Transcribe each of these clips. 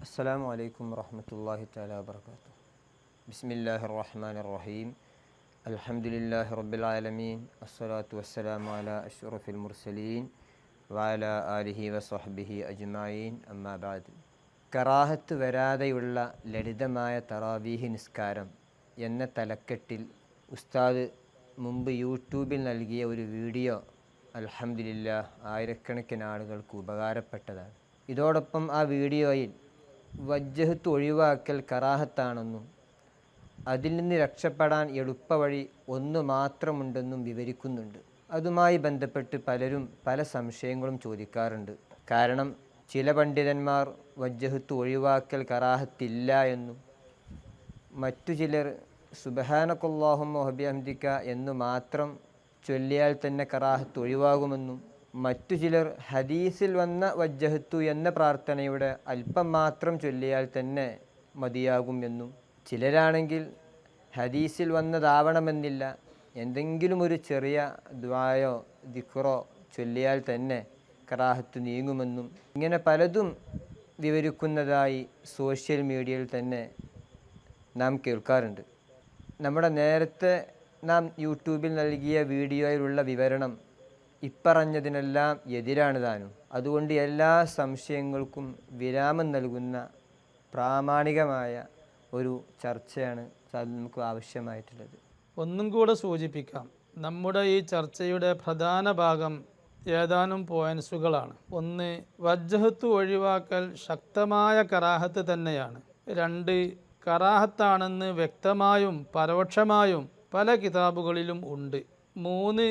അസ്സലാമു അലൈക്കും വറഹ്മത്തുള്ളാഹി തആല വബറകാതുഹു. ബിസ്മില്ലാഹിർ റഹ്മാനിർ റഹീം. അൽഹംദുലില്ലാഹി റബ്ബിൽ ആലമീൻ. അസ്സലാത്തു വസ്സലാമു അലാ അഷ്റഫിൽ മുർസലീൻ വഅലാ ആലിഹി വസ്വഹ്ബിഹി അജ്മഈൻ. അമ്മാ ബഅദ്. കറാഹത്ത് വരാതെയുള്ള ലളിതമായ തറാവീഹ് നിസ്കാരം എന്ന തലക്കെട്ടിൽ ഉസ്താദ് മുമ്പ് യൂട്യൂബിൽ നൽകിയ ഒരു വീഡിയോ അൽഹംദുലില്ലാഹ് ആയിരക്കണക്കിന് ആളുകൾക്ക് ഉപകാരപ്പെട്ടതാണ്. ഇതോടൊപ്പം ആ വീഡിയോയിൽ വജ്ഹത്ത് ഒഴിവാക്കൽ കറാഹത്താണെന്നും അതിൽ നിന്ന് രക്ഷപ്പെടാൻ എളുപ്പവഴി ഒന്ന് മാത്രമുണ്ടെന്നും വിവരിക്കുന്നുണ്ട്. അതുമായി ബന്ധപ്പെട്ട് പലരും പല സംശയങ്ങളും ചോദിക്കാറുണ്ട്. കാരണം ചില പണ്ഡിതന്മാർ വജ്ഹത്ത് ഒഴിവാക്കൽ കറാഹത്തില്ല എന്നും മറ്റു ചിലർ സുബ്ഹാനക്കല്ലാഹുമ്മ വബിഹംദിക എന്നു മാത്രം ചൊല്ലിയാൽ തന്നെ കറാഹത്ത് ഒഴിവാകുമെന്നും മറ്റു ചിലർ ഹദീസിൽ വന്ന വജ്ജഹത്തു എന്ന പ്രാർത്ഥനയുടെ അല്പം മാത്രം ചൊല്ലിയാൽ തന്നെ മതിയാകും എന്നും ചിലരാണെങ്കിൽ ഹദീസിൽ വന്നതാവണമെന്നില്ല, എന്തെങ്കിലും ഒരു ചെറിയ ദുആയോ ദിക്റോ ചൊല്ലിയാൽ തന്നെ കറാഹത്ത് നീങ്ങുമെന്നും ഇങ്ങനെ പലതും വിവരിക്കുന്നതായി സോഷ്യൽ മീഡിയയിൽ തന്നെ നാം കേൾക്കാറുണ്ട്. നമ്മുടെ നേരത്തെ നാം യൂട്യൂബിൽ നൽകിയ വീഡിയോയിലുള്ള വിവരണം ഇപ്പറഞ്ഞതിനെല്ലാം എതിരാണ് താനും. അതുകൊണ്ട് എല്ലാ സംശയങ്ങൾക്കും വിരാമം നൽകുന്ന പ്രാമാണികമായ ഒരു ചർച്ചയാണ് നമുക്ക് ആവശ്യമായിട്ടുള്ളത്. ഒന്നും കൂടെ സൂചിപ്പിക്കാം, നമ്മുടെ ഈ ചർച്ചയുടെ പ്രധാന ഭാഗം ഏതാനും പോയിന്റ്സുകളാണ്. ഒന്ന്, വജ്ഹത്ത് ഒഴിവാക്കൽ ശക്തമായ കറാഹത്ത് തന്നെയാണ്. രണ്ട്, കറാഹത്താണെന്ന് വ്യക്തമായും പരോക്ഷമായും പല കിതാബുകളിലും ഉണ്ട്. മൂന്ന്,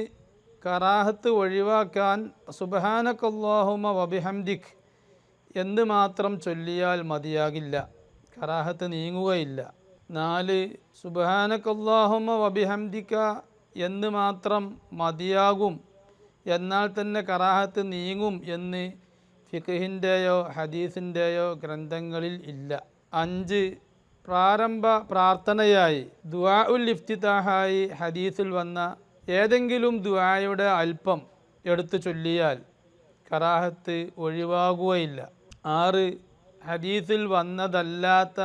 കറാഹത്ത് ഒഴിവാക്കാൻ സുബ്ഹാനക്കല്ലാഹുമ്മ വബിഹംദിക് എന്ന് മാത്രം ചൊല്ലിയാൽ മതിയാകില്ല, കറാഹത്ത് നീങ്ങുകയില്ല. നാല്, സുബ്ഹാനക്കല്ലാഹുമ്മ വബിഹംദിക എന്ന് മാത്രം മതിയാകും, എന്നാൽ തന്നെ കറാഹത്ത് നീങ്ങും എന്ന് ഫിഖ്ഹിൻ്റെയോ ഹദീസിൻ്റെയോ ഗ്രന്ഥങ്ങളിൽ ഇല്ല. അഞ്ച്, പ്രാരംഭ പ്രാർത്ഥനയായി ദുആഉൽ ഇഫ്തിതാഹായി ഹദീസിൽ വന്ന ഏതെങ്കിലും ദുആയുടെ അല്പം എടുത്തു ചൊല്ലിയാൽ കറാഹത്ത് ഒഴിവാകുകയില്ല. ആറ്, ഹദീസിൽ വന്നതല്ലാത്ത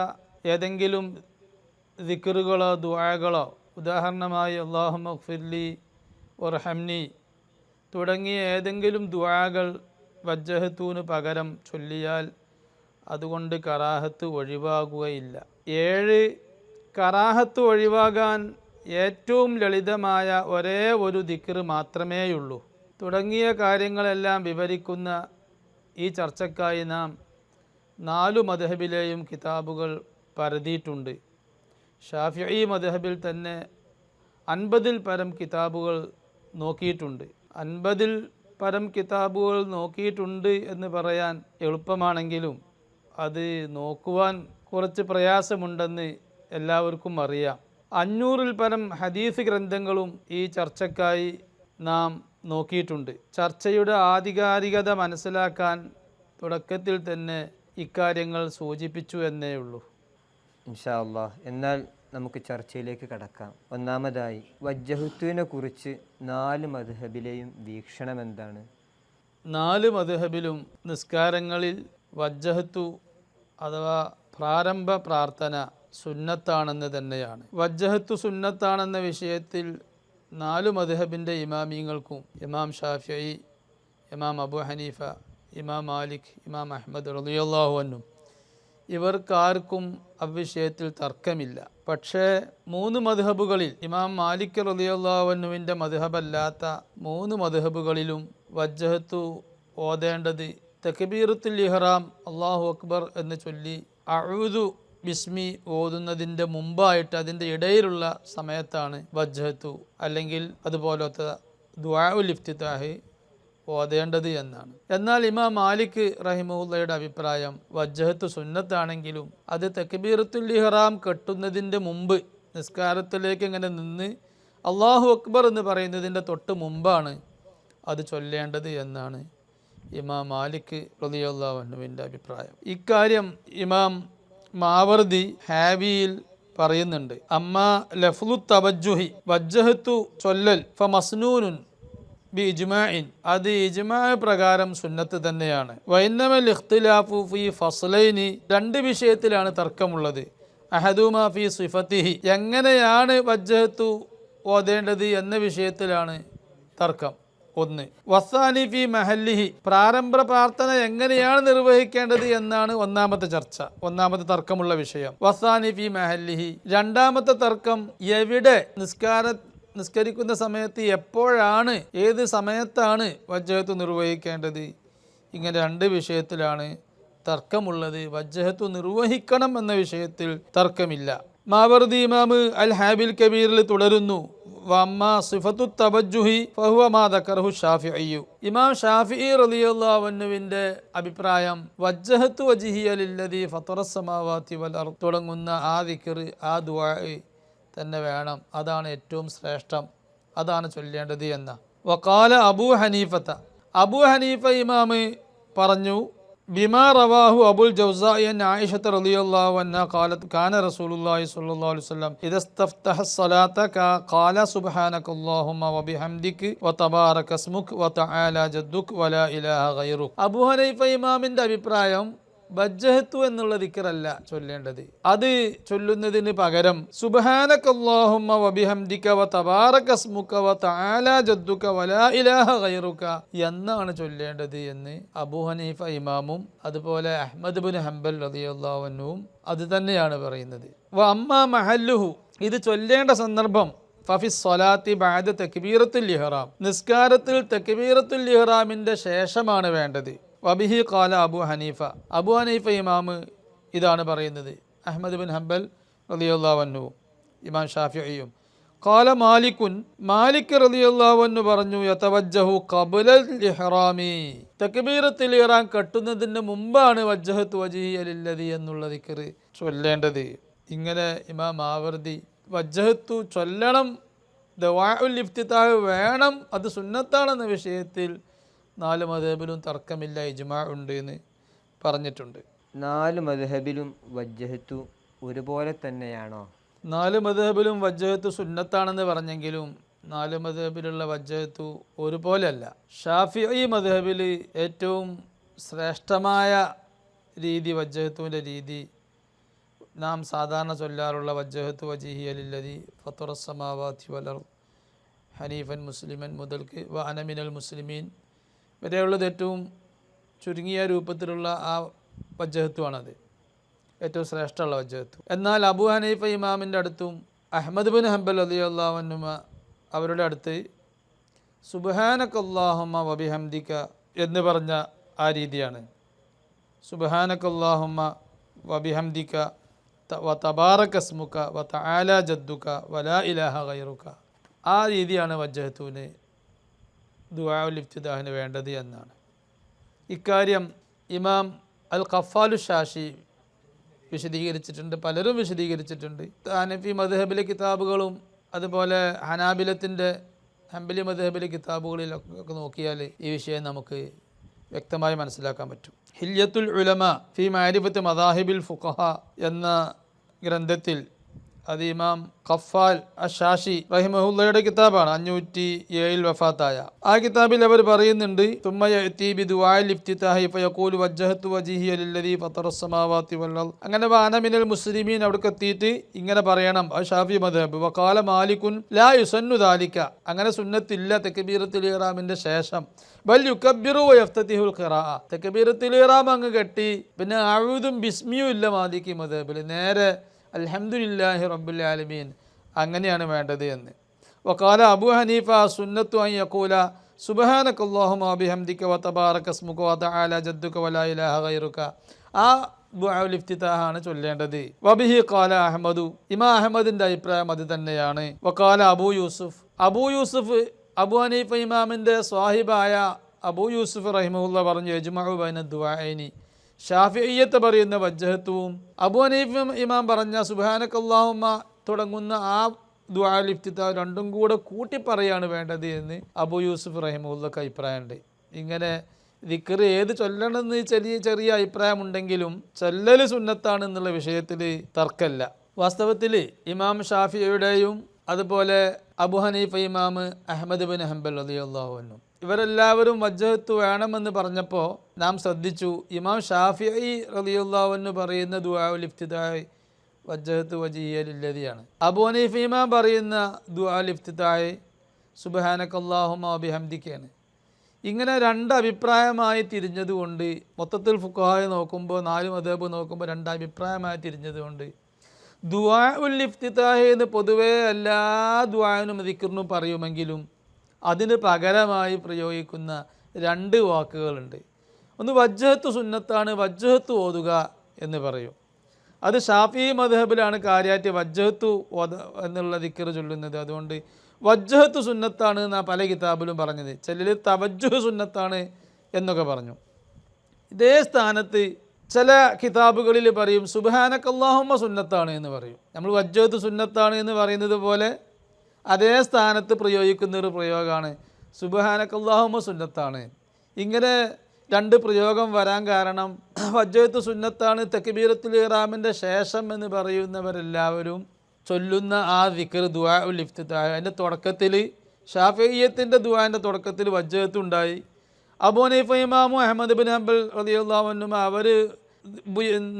ഏതെങ്കിലും ദിക്റുകളോ ദുആകളോ, ഉദാഹരണമായി അല്ലാഹുമ്മ ഗ്ഫിർലി വർഹംനി തുടങ്ങിയ ഏതെങ്കിലും ദുആകൾ വജ്ഹത്തുന് പകരം ചൊല്ലിയാൽ അതുകൊണ്ട് കറാഹത്ത് ഒഴിവാകുകയില്ല. ഏഴ്, കറാഹത്ത് ഒഴിവാകാൻ ഏറ്റവും ലളിതമായ ഒരേ ഒരു ദിക്ർ മാത്രമേയുള്ളൂ. തുടങ്ങിയ കാര്യങ്ങളെല്ലാം വിവരിക്കുന്ന ഈ ചർച്ചക്കായി നാം 4 മദ്ഹബിലെയും കിതാബുകൾ പരതിയിട്ടുണ്ട്. ഷാഫിഈ മദ്ഹബിൽ തന്നെ 50-ൽ പരം കിതാബുകൾ നോക്കിയിട്ടുണ്ട്. 50-ൽ പരം കിതാബുകൾ നോക്കിയിട്ടുണ്ട് എന്ന് പറയാൻ എളുപ്പമാണെങ്കിലും അത് നോക്കുവാൻ കുറച്ച് പ്രയാസമുണ്ടെന്ന് എല്ലാവർക്കും അറിയാം. 500-ൽ പരം ഹദീസ് ഗ്രന്ഥങ്ങളും ഈ ചർച്ചക്കായി നാം നോക്കിയിട്ടുണ്ട്. ചർച്ചയുടെ ആധികാരികത മനസ്സിലാക്കാൻ തുടക്കത്തിൽ തന്നെ ഇക്കാര്യങ്ങൾ സൂചിപ്പിച്ചു എന്നേ ഉള്ളൂ. ഇൻഷാ അല്ലാഹ്. എന്നാൽ നമുക്ക് ചർച്ചയിലേക്ക് കടക്കാം. ഒന്നാമതായി വജ്ഹത്തുവിനെ കുറിച്ച് 4 മദ്ഹബിലെയും വീക്ഷണം എന്താണ്? 4 മദ്ഹബിലും നിസ്കാരങ്ങളിൽ വജ്ഹത്തു അഥവാ പ്രാരംഭ പ്രാർത്ഥന സുന്നത്താണെന്ന് തന്നെയാണ്. വജ്ഹത്തു സുന്നത്താണെന്ന വിഷയത്തിൽ 4 മദ്ഹബിൻ്റെ ഇമാമിങ്ങൾക്കും, ഇമാം ഷാഫിഈ, ഇമാം അബൂ ഹനീഫ, ഇമാം മാലിക്, ഇമാം അഹ്മദ് റളിയല്ലാഹു അൻഹും ഇവർക്കാർക്കും അവിഷയത്തിൽ തർക്കമില്ല. പക്ഷേ 3 മദ്ഹബുകളിൽ ഇമാം മാലിക് റളിയല്ലാഹു അൻഹുവിൻ്റെ മദ്ഹബല്ലാത്ത 3 മദ്ഹബുകളിലും വജ്ഹത്തു ഓതേണ്ടത് തക്ബീറത്തുൽ ഇഹ്റാം അല്ലാഹു അക്ബർ എന്ന് ചൊല്ലി അഊദു ബിസ്മി ഓതുന്നതിൻ്റെ മുമ്പായിട്ട് അതിൻ്റെ ഇടയിലുള്ള സമയത്താണ് വജ്ഹത്തു അല്ലെങ്കിൽ അതുപോലത്തെ ദുആഉൽ ഇഫ്തിതാഹ് ഓതേണ്ടത് എന്നാണ്. എന്നാൽ ഇമാം മാലിക് റഹിമഹുള്ളയുടെ അഭിപ്രായം വജ്ഹത്തു സുന്നത്താണെങ്കിലും അത് തക്ബീറത്തുൽ ഇഹ്റാം കെട്ടുന്നതിൻ്റെ മുമ്പ് നിസ്കാരത്തിലേക്ക് ഇങ്ങനെ നിന്ന് അല്ലാഹു അക്ബർ എന്ന് പറയുന്നതിൻ്റെ തൊട്ട് മുമ്പാണ് അത് ചൊല്ലേണ്ടത് എന്നാണ് ഇമാം മാലിക് റളിയല്ലാഹു അൻഹുവിൻ്റെ അഭിപ്രായം. ഇക്കാര്യം ഇമാം മാവർദി ഹാവിയിൽ പറയുന്നുണ്ട്. അമ്മ ലഫ്ലു തവജ്ജുഹി വജ്ഹത്തു ചൊല്ലൽ ഫമസ്നൂനുൻ ബി ഇജ്മാഇൻ, അത് ഇജ്മാ പ്രകാരം സുന്നത്ത് തന്നെയാണ്. വൈന്നമൽ ഇഖ്തിലാഫു ഫീ ഫസ്ലൈനി, രണ്ട് വിഷയത്തിലാണ് തർക്കമുള്ളത്. അഹദുമാ ഫീ സിഫത്തിഹി, എങ്ങനെയാണ് വജ്ഹത്തു ഓതേണ്ടത് എന്ന വിഷയത്തിലാണ് തർക്കം ഒന്ന്. വസാനി ഫി മഹല്ലിഹി, പ്രാരംഭ പ്രാർത്ഥന എങ്ങനെയാണ് നിർവഹിക്കേണ്ടത് എന്നാണ് ഒന്നാമത്തെ ചർച്ച, ഒന്നാമത്തെ തർക്കമുള്ള വിഷയം. വസാനി ഫി മഹല്ലിഹി, രണ്ടാമത്തെ തർക്കം എവിടെ നിസ്കരിക്കുന്ന സമയത്ത് എപ്പോഴാണ്, ഏത് സമയത്താണ് വജ്ഹത്തു നിർവഹിക്കേണ്ടത്. ഇങ്ങനെ രണ്ട് വിഷയത്തിലാണ് തർക്കമുള്ളത്. വജ്ഹത്തു നിർവഹിക്കണം എന്ന വിഷയത്തിൽ തർക്കമില്ല. മാവർദി ഇമാം അൽ ഹാബിൽ കബീറിൽ തുടരുന്നു. വമ്മാ സിഫത്തു തവജ്ജുഹി ഫഹുവ മാ ദക്കറഹു ശാഫിഈ, ഇമാം ഷാഫിഈ റളിയല്ലാഹു അൻഹുവിന്റെ അഭിപ്രായം വജ്ഹത്തു വജ്ഹിയ ലില്ലദീ ഫത്തറസ് സമാവാതി വൽ അർദ് തുടങ്ങുന്ന ആ ദിക്ർ, ആ ദുആ തന്നെ വേണം, അതാണ് ഏറ്റവും ശ്രേഷ്ഠം, അതാണ് ചൊല്ലേണ്ടത് എന്ന. വഖാല അബൂ ഹനീഫത്ത, അബൂ ഹനീഫ ഇമാം പറഞ്ഞു ബിമാ റവാഹു അബുൽ ജൗസാഇ അൻ ആയിഷത റളിയല്ലാഹു അൻഹാ ഖാലത് കാന റസൂലുള്ളാഹി സ്വല്ലല്ലാഹു അലൈഹി വസല്ലം ഇദാ ഇസ്തഫ്തഹ الصലാത ഖാല സുബ്ഹാനകല്ലാഹുമ്മ വബിഹംദിക വതബാറക ഇസ്മുക വതആല ജദ്ദുക വലാ ഇലാഹ ഗൈറുക. അബൂ ഹനീഫ ഇമാമിന്റെ അഭിപ്രായം വജ്ഹത്തു എന്നുള്ള ദിക്റല്ല ചൊല്ലേണ്ടത്, അത് ചൊല്ലുന്നതിന് പകരം സുബ്ഹാനകല്ലാഹുമ്മ വബിഹംദിക വതബാറക ഇസ്മുക വതആല ജദ്ദുക വലാ ഇലാഹ ഗൈറുക എന്നാണ് ചൊല്ലേണ്ടത് എന്ന് അബൂ ഹനീഫ ഇമാമും അതുപോലെ അഹ്മദ് ബിൻ ഹംബൽ റളിയല്ലാഹു അൻഹുവും അത് തന്നെയാണ് പറയുന്നത്. വഅമ്മാ മഹല്ലുഹു, ഇത് ചൊല്ലേണ്ട സന്ദർഭം ഫഫിസ് സ്വലാത്തി ബഅദ തക്ബീറത്തുൽ ഇഹ്റാം, നിസ്കാരത്തിൽ തക്ബീറത്തുൽ ഇഹ്റാമിന്റെ ശേഷമാണ് വേണ്ടത്. വബിഹി ഖാല അബൂ ഹനീഫ, അബൂ ഹനീഫ ഇമാമ് ഇതാണ് പറയുന്നത്. അഹ്മദ് ബിൻ ഹംബൽ റളിയല്ലാഹു അൻഹു, ഇമാം ഷാഫിഈയും. ഖാല മാലിക്കുൻ, മാലിക് റളിയല്ലാഹു അൻഹു പറഞ്ഞു യതവജ്ജഹു ഖബ്ലൽ ഇഹ്റാമി, തക്ബീറത്തുൽ ഇഹ്റാം കെട്ടുന്നതിന് മുമ്പാണ് വജ്ഹത്തു വജ്ഹിയ ലില്ലദി എന്നുള്ള ദിക്ർ ചൊല്ലേണ്ടത്. ഇങ്ങനെ ഇമാം മാവർദി വജ്ഹത്തു ചൊല്ലണം, ദുആഉൽ ഇഫ്തിതാഹ് വേണം, അത് സുന്നത്താണെന്ന വിഷയത്തിൽ നാല് മദ്ഹബിലും തർക്കമില്ല, ഇജ്മാ ഉണ്ട് എന്ന് പറഞ്ഞിട്ടുണ്ട്. നാല് മദ്ഹബിലും വജ്ഹത്തു ഒരുപോലെ തന്നെയാണോ? നാല് മദ്ഹബിലും വജ്ഹത്തു സുന്നത്താണെന്ന് പറഞ്ഞെങ്കിലും നാല് മദ്ഹബിലുള്ള വജ്ഹത്തു ഒരുപോലെയല്ല. ഷാഫിഈ മദ്ഹബിൽ ഏറ്റവും ശ്രേഷ്ഠമായ രീതി, വജ്ഹത്തുവിൻ്റെ രീതി, നാം സാധാരണ ചൊല്ലാറുള്ള വജ്ഹത്തു വജ്ഹിയ ലില്ലദീ ഫത്തറസ് സമാവാതി വൽ അർദ് ഹനീഫൻ മുസ്ലിമൻ മുതൽക്ക് വ അന മിനൽ മുസ്ലിമീൻ വരെയുള്ളത് ഏറ്റവും ചുരുങ്ങിയ രൂപത്തിലുള്ള ആ വജ്ഹത്തുവാണത്, ഏറ്റവും ശ്രേഷ്ഠമുള്ള വജ്ഹത്തു. എന്നാൽ അബൂ ഹനീഫ ഇമാമിൻ്റെ അടുത്തും അഹ്മദ് ബിൻ ഹംബൽ റളിയല്ലാഹു അൻഹുമ അവരുടെ അടുത്ത് സുബ്ഹാനകല്ലാഹുമ്മ വബിഹംദിക എന്ന് പറഞ്ഞ ആ രീതിയാണ്. സുബ്ഹാനകല്ലാഹുമ്മ വബിഹംദിക വതബാറക ഇസ്മുക വതആല ജദ്ദുക വലാ ഇലാഹ ഗൈറുക, ആ രീതിയാണ് വജ്ഹത്തുവിന് ദുആഉൽ ഇഫ്തിതാഹിന് വേണ്ടത് എന്നാണ്. ഇക്കാര്യം ഇമാം അൽ ഖഫാലു ഷാഷി വിശദീകരിച്ചിട്ടുണ്ട്, പലരും വിശദീകരിച്ചിട്ടുണ്ട്. ഹനഫി മദ്ഹബിലെ കിതാബുകളും അതുപോലെ ഹംബലി മദ്ഹബിലെ കിതാബുകളിലൊക്കെ നോക്കിയാൽ ഈ വിഷയം നമുക്ക് വ്യക്തമായി മനസ്സിലാക്കാൻ പറ്റും. ഹില്യത്തുൽ ഉലമ ഫി മാരിഫത്ത് മദാഹിബിൽ ഫുഖഹ എന്ന ഗ്രന്ഥത്തിൽ, അത് ഇമാം ഖഫാൽ അഷാഷി റഹിമഹുല്ലയുടെ കിതാബാണ്, 507 വഫാത്തായ ആ കിതാബിൽ അവർ പറയുന്നുണ്ട് തുമ്മ യഅതി ബിദുആഇൽ ഇഫ്തിതാഹി ഫയഖൂലു വജ്ജഹതു വജ്ഹിയ ലില്ലദീ ഫത്തറസ് സമാവാതി വൽ അർദ്, അങ്ങനെ വഅന മിനൽ മുസ്ലിമീൻ അവിടേക്ക് എത്തിയിട്ട് ഇങ്ങനെ പറയണം. അത് ഷാഫി മദ്ഹബ്. വഖാല മാലിക്കുൻ ലാ യുസന്നു ദാലിക, അങ്ങനെ സുന്നത്തില്ല തക്ബീറത്തുൽ ഇഹ്റാമിന്റെ ശേഷം. ബൽ യുകബ്ബിറു വയഫ്തതിഹുൽ ഖിറാഅ, തക്ബീറത്തുൽ ഇഹ്റാം അങ്ങ് കെട്ടി പിന്നെ അഊദും ബിസ്മിയും ഇല്ല മാലിക്കി മദ്ഹബിൽ, നേരെ അൽഹംദുലില്ലാഹി റബ്ബിൽ ആലമീൻ, അങ്ങനെയാണ് വേണ്ടത് എന്ന്. വഖാല അബൂ ഹനീഫ സുന്നത്തു അൻ യഖൂല സുബ്ഹാനകല്ലാഹുമ്മ വബിഹംദിക വതബാറക ഇസ്മുക വതആല ജദ്ദുക വലാ ഇലാഹ ഗൈറുക, ആ ദുആഉൽ ഇഫ്തിതാഹാണ് ചൊല്ലേണ്ടത്. വബിഹി ഖാല അഹ്മദു, ഇമാം അഹ്മദിന്റെ അഭിപ്രായം അത് തന്നെയാണ്. വഖാല അബൂ യൂസുഫ് അബൂ ഹനീഫ ഇമാമിന്റെ സ്വാഹിബായ അബൂ യൂസുഫ് റഹിമഹുല്ല പറഞ്ഞു യജ്മഉ ബൈന ദുആഇനി, ഷാഫിഈയ്യത്ത് പറയുന്ന വജ്ഹത്തുവും അബൂ ഹനീഫ ഇമാം പറഞ്ഞ സുബ്ഹാനകല്ലാഹുമ്മ തുടങ്ങുന്ന ആ ദുആഉൽ ഇഫ്തിതാഹ് രണ്ടും കൂടെ കൂട്ടി പറയാണ് വേണ്ടത് എന്ന് അബൂ യൂസുഫ് റഹിമഹുല്ലക്ക് അഭിപ്രായമുണ്ട്. ഇങ്ങനെ ദിക്ർ ഏത് ചൊല്ലണമെന്ന് ചെറിയ അഭിപ്രായമുണ്ടെങ്കിലും ചൊല്ലൽ സുന്നത്താണ് എന്നുള്ള വിഷയത്തിൽ തർക്കമില്ല. വാസ്തവത്തിൽ ഇമാം ഷാഫിഈയുടെയും അതുപോലെ അബു ഹനീഫ ഇമാം, അഹ്മദ് ബിൻ ഹംബൽ റളിയല്ലാഹു അൻഹു ഇവരെല്ലാവരും വജ്ഹത്ത് വേണമെന്ന് പറഞ്ഞപ്പോൾ നാം ശ്രദ്ധിച്ചു. ഇമാം ഷാഫിഈ റളിയല്ലാഹു അൻഹു പറയുന്ന ദുആഉൽ ഇഫ്തിതാഹ് വജ്ഹത്ത് വജ്ഹിയ ലില്ലദിയാണ്. അബു ഹനീഫ ഇമാം പറയുന്ന ദുആഉൽ ഇഫ്തിതാഹ് സുബ്ഹാനകല്ലാഹുമ്മ വബിഹംദികയാണ്. ഇങ്ങനെ രണ്ട് അഭിപ്രായമായി തിരിഞ്ഞതുകൊണ്ട് മൊത്തത്തിൽ ഫുഖഹായെ നോക്കുമ്പോൾ, 4 മദ്ഹബ് നോക്കുമ്പോൾ 2 അഭിപ്രായമായി തിരിഞ്ഞതുകൊണ്ട് ദുആഉൽ ഇഫ്തിതാഹ് എന്ന് പൊതുവേ എല്ലാ ദുആനും ദിക്റിനും പറയുമെങ്കിലും അതിന് പകരമായി പ്രയോഗിക്കുന്ന 2 വാക്കുകളുണ്ട്. ഒന്ന് വജ്ഹത്ത് സുന്നത്താണ്, വജ്ഹത്ത് ഓതുക എന്ന് പറയും. അത് ഷാഫിഈ മദ്ഹബിലാണ് കാര്യമായിട്ട് വജ്ഹത്ത് എന്നുള്ള ദിക്ർ ചൊല്ലുന്നത്. അതുകൊണ്ട് വജ്ഹത്ത് സുന്നത്താണ് എന്നാണ് പല കിതാബിലും പറഞ്ഞത്. ചിലർ തവജ്ജുഹ് സുന്നത്താണ് എന്നൊക്കെ പറഞ്ഞു. ഇതേ സ്ഥാനത്ത് ചില കിതാബുകളിൽ പറയും സുബ്ഹാനകല്ലാഹുമ്മ സുന്നത്താണ് എന്ന് പറയും. നമ്മൾ വജ്ഹത്ത് സുന്നത്താണ് എന്ന് പറയുന്നത് പോലെ അതേ സ്ഥാനത്ത് പ്രയോഗിക്കുന്ന ഒരു പ്രയോഗമാണ് സുബ്ഹാനകല്ലാഹുമ്മ സുന്നത്താണ്. ഇങ്ങനെ 2 പ്രയോഗം വരാൻ കാരണം വജ്ഹത്ത് സുന്നത്താണ് തക്ബീറത്തുൽ ഇഹ്റാമിൻ്റെ ശേഷം എന്ന് പറയുന്നവരെല്ലാവരും ചൊല്ലുന്ന ആ ദിക്ർ ദുആഉൽ ഇഫ്തിതാഹ്. അതിൻ്റെ തുടക്കത്തിൽ ഷാഫിഈയത്തിൻ്റെ ദുആൻ്റെ തുടക്കത്തിൽ വജ്ഹത്ത് ഉണ്ടായി. അബൂ ഹനീഫ ഇമാമും അഹ്മദ് ബിൻ ഹംബൽ റളിയല്ലാഹു അൻഹും അവർ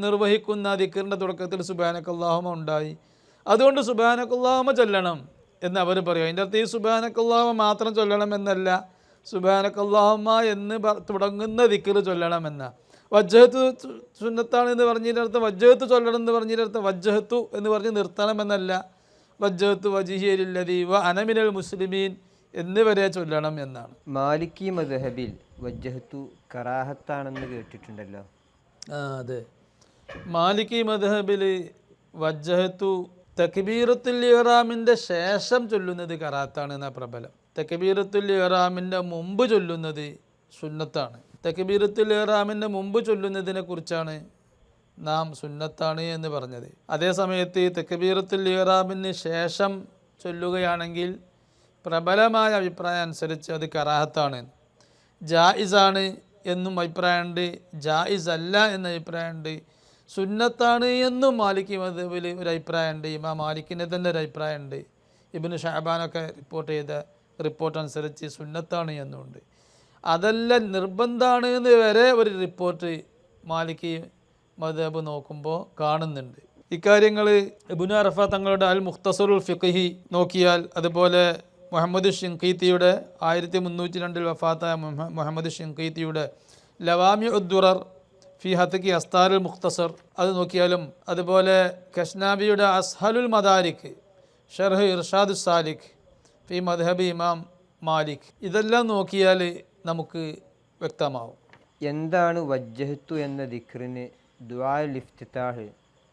നിർവഹിക്കുന്ന ദിക്റിൻ്റെ തുടക്കത്തിൽ സുബ്ഹാനകല്ലാഹുമ്മ ഉണ്ടായി. അതുകൊണ്ട് സുബ്ഹാനകല്ലാഹുമ്മ ചൊല്ലണം എന്ന് അവർ പറയും. അതിൻ്റെ അർത്ഥം ഈ സുബ്ഹാനകല്ലാഹുമ്മ മാത്രം ചൊല്ലണം എന്നല്ല, സുബ്ഹാനകല്ലാഹുമ്മ എന്ന് തുടങ്ങുന്ന ദിക്ർ ചൊല്ലണമെന്ന. വജ്ഹത്ത് സുന്നത്താണ് എന്ന് പറഞ്ഞതിൻ്റെ അർത്ഥം വജ്ഹത്ത് ചൊല്ലണം എന്ന് പറഞ്ഞതിൻ്റെ അർത്ഥം വജ്ഹത്തു എന്ന് പറഞ്ഞ് നിർത്തണമെന്നല്ല, വജ്ഹത്തു വജ്ഹിയ ലില്ലദീ വ അന മിനൽ മുസ്ലിമീൻ എന്നിവരെ ചൊല്ലണം എന്നാണ്. മാലിക്കി മദ്ഹബിൽ വജ്ഹത്തു കറാഹത്താണെന്ന് കേട്ടിട്ടുണ്ടല്ലോ. അതെ, മാലിക്കി മദ്ഹബിൽ വജ്ഹത്തു തക്ബീറത്തുൽ ഇഹ്റാമിൻ്റെ ശേഷം ചൊല്ലുന്നത് കറാഹത്താണ് എന്നാണ് പ്രബലം. തക്ബീറത്തുൽ ഇഹ്റാമിൻ്റെ മുമ്പ് ചൊല്ലുന്നത് സുന്നത്താണ്. തക്ബീറത്തുൽ ഇഹ്റാമിൻ്റെ മുമ്പ് ചൊല്ലുന്നതിനെ കുറിച്ചാണ് നാം സുന്നത്താണ് എന്ന് പറഞ്ഞത്. അതേ സമയത്ത് തക്ബീറത്തുൽ ഇഹ്റാമിന് ശേഷം ചൊല്ലുകയാണെങ്കിൽ പ്രബലമായ അഭിപ്രായം അനുസരിച്ച് അത് കറാഹത്താണ്. ജായിസാണ് എന്നും അഭിപ്രായമുണ്ട്, ജായിസ് അല്ല എന്ന അഭിപ്രായമുണ്ട്, സുന്നത്താണ് എന്നും മാലിക്കി മദ്ഹബിൽ ഒരു അഭിപ്രായമുണ്ട്. ഇമാം മാലിക്കിൻ്റെ തന്നെ ഒരു അഭിപ്രായമുണ്ട്. ഇബ്നു ഷഅബാനൊക്കെ റിപ്പോർട്ട് ചെയ്ത റിപ്പോർട്ട് അനുസരിച്ച് സുന്നത്താണ് എന്നുണ്ട്. അതെല്ലാം നിർബന്ധമാണ് എന്ന് വരെ ഒരു റിപ്പോർട്ട് മാലിക്കി മദ്ഹബ് നോക്കുമ്പോൾ കാണുന്നുണ്ട്. ഇക്കാര്യങ്ങൾ ഇബ്നു അറഫ തങ്ങളുടെ അൽ മുഖ്തസറുൽ ഫിഖ്ഹി നോക്കിയാൽ, അതുപോലെ മുഹമ്മദ് ഷിൻഖീത്തിയുടെ 1302 വഫാത്തായ മുഹമ്മദ് ഷിൻഖീത്തിയുടെ ലവാമി ഉദ്ദുറർ ഫി ഹത്കി അസ്താറുൽ മുഖ്തസർ അത് നോക്കിയാലും, അതുപോലെ കശ്നാബിയുടെ അസ്ഹലുൽ മദാരിക് ഷർഹ് ഇർഷാദു സാലിഖ് ഫി മദ്ഹബി ഇമാം മാലിക്, ഇതെല്ലാം നോക്കിയാൽ നമുക്ക് വ്യക്തമാവും. എന്താണ് വജ്ഹത്തു എന്ന ദിക്റിന് ദുആഉൽ ഇഫ്തിതാഹ്,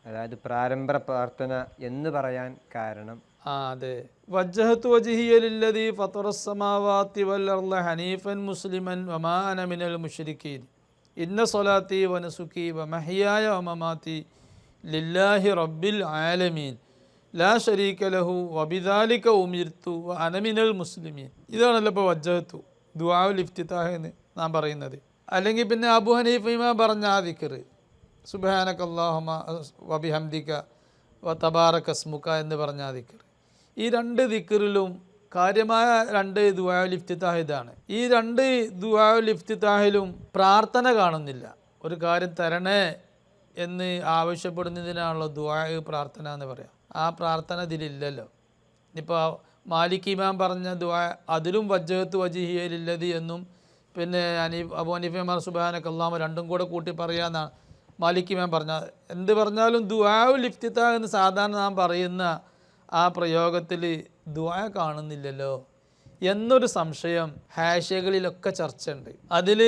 അതായത് പ്രാരംഭ പ്രാർത്ഥന എന്ന് പറയാൻ കാരണം? അതെ, വജ്ഹത്തു വജ്ഹിയ ലില്ലദീ ഫത്തറസ് സമാവാതി വൽ അർള ഹനീഫൻ മുസ്ലിമൻ വമാ അന മിനൽ മുശ്രിക്കീൻ ഇന്ന സ്വലാത്തി വനസുക്കി വമഹ്യായ വമമാതി ലില്ലാഹി റബ്ബിൽ ആലമീൻ ലാ ശരീക ലഹു വബിദാലിക ഉമിർതു വ അന മിനൽ മുസ്ലിമീൻ. ഇതാണല്ലോ ഇപ്പോൾ വജ്ഹത്തു ദുആഉൽ ഇഫ്തിതാഹ് എന്ന് നാം പറയുന്നത്. അല്ലെങ്കിൽ പിന്നെ അബൂ ഹനീഫ ഇമാം പറഞ്ഞ ആ ദിക്ർ സുബ്ഹാനകല്ലാഹുമ്മ വബിഹംദിക വ തബാറക സ്മുക എന്ന് പറഞ്ഞ ആ ദിക്ർ, ഈ 2 ദിക്റിലും കാര്യമായ 2 ദുആഉൽ ഇഫ്തിതാഹ് ഇതാണ്. ഈ 2 ദുആഉൽ ഇഫ്തിതാഹിലും പ്രാർത്ഥന കാണുന്നില്ല. ഒരു കാര്യം തരണേ എന്ന് ആവശ്യപ്പെടുന്നതിനാണല്ലോ ദുആ പ്രാർത്ഥന എന്ന് പറയാം. ആ പ്രാർത്ഥന ഇതിലില്ലല്ലോ. ഇപ്പോൾ മാലിക് ഇമാം പറഞ്ഞ ദുആ അതിലും വജ്ഹത്തു വജ്ഹിയ ലില്ലദീ എന്നും പിന്നെ അബൂ ഹനീഫ ഇമാം സുബ്ഹാനകല്ലാഹുമ്മ രണ്ടും കൂടെ കൂട്ടി പറയാമെന്നാണ് മാലിക് ഇമാം പറഞ്ഞത്. എന്ത് പറഞ്ഞാലും ദുആഉൽ ഇഫ്തിതാഹ് എന്ന് സാധാരണ നാം പറയുന്ന ആ പ്രയോഗത്തിൽ ദുആ കാണുന്നില്ലല്ലോ എന്നൊരു സംശയം ഹാഷ്യകളിലൊക്കെ ചർച്ചയുണ്ട്. അതിൽ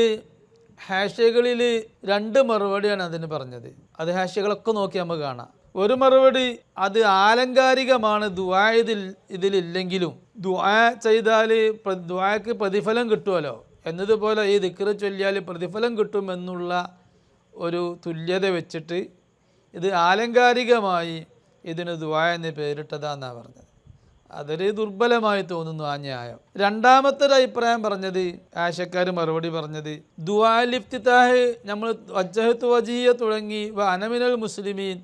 ഹാഷ്യകളിൽ 2 മറുപടിയാണ് അതിന് പറഞ്ഞത്. അത് ഹാഷ്യകളൊക്കെ നോക്കി നമുക്ക് കാണാം. ഒരു മറുപടി അത് ആലങ്കാരികമാണ്, ദുആ ഇതിലില്ലെങ്കിലും ദുആ ചെയ്താൽ ദുആക്ക് പ്രതിഫലം കിട്ടുമല്ലോ എന്നതുപോലെ ഈ ദിക്ർ ചൊല്ലിയാൽ പ്രതിഫലം കിട്ടുമെന്നുള്ള ഒരു തുല്യത വെച്ചിട്ട് ഇത് ആലങ്കാരികമായി ഇതിന് ദുആ എന്ന് പേരിട്ടതാന്നാണ് പറഞ്ഞത്. അതൊരു ദുർബലമായി തോന്നുന്നു ആ ന്യായം. രണ്ടാമത്തെ ഒരു അഭിപ്രായം പറഞ്ഞത്, ആശക്കാർ മറുപടി പറഞ്ഞത്, ദുആഉൽ ഇഫ്തിതാഹ് നമ്മൾ വജ്ഹത്തു വജ്ഹിയ തുടങ്ങി വ അന മിനൽ മുസ്ലിമീൻ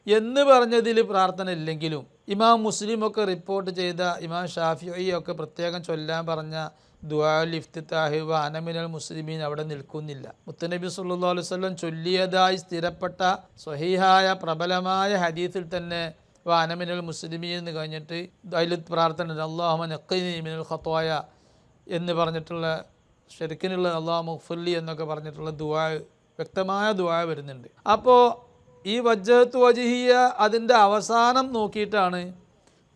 എന്ന് പറഞ്ഞതിൽ പ്രാർത്ഥന ഇല്ലെങ്കിലും ഇമാം മുസ്ലിമൊക്കെ റിപ്പോർട്ട് ചെയ്ത ഇമാം ഷാഫിഈ ഒക്കെ പ്രത്യേകം ചൊല്ലാൻ പറഞ്ഞ ദുആഉൽ ഇഫ്തിതാഹി വ അന മിനൽ മുസ്ലിമീൻ അവിടെ നിൽക്കുന്നില്ല. മുത്തനബി സല്ലല്ലാഹു അലൈഹി വസല്ലം ചൊല്ലിയതായി സ്ഥിരപ്പെട്ട സ്വഹീഹായ പ്രബലമായ ഹദീസിൽ തന്നെ വ അന മിനൽ മുസ്ലിമീൻ എന്ന് കഴിഞ്ഞിട്ട് അതിൽ പ്രാർത്ഥന ഉണ്ട്, അല്ലാഹുമ്മ നഖ്ഖിനി മിനൽ ഖത്വായ എന്ന് പറഞ്ഞിട്ടുള്ള ശരിക്കിനുള്ള അല്ലാഹു മഗ്ഫിർലി എന്നൊക്കെ പറഞ്ഞിട്ടുള്ള ദുആ, വ്യക്തമായ ദുആ വരുന്നുണ്ട്. അപ്പോൾ ഈ വജ്ജഹത്തു വജ്ഹിയ അതിൻ്റെ അവസാനം നോക്കിയിട്ടാണ്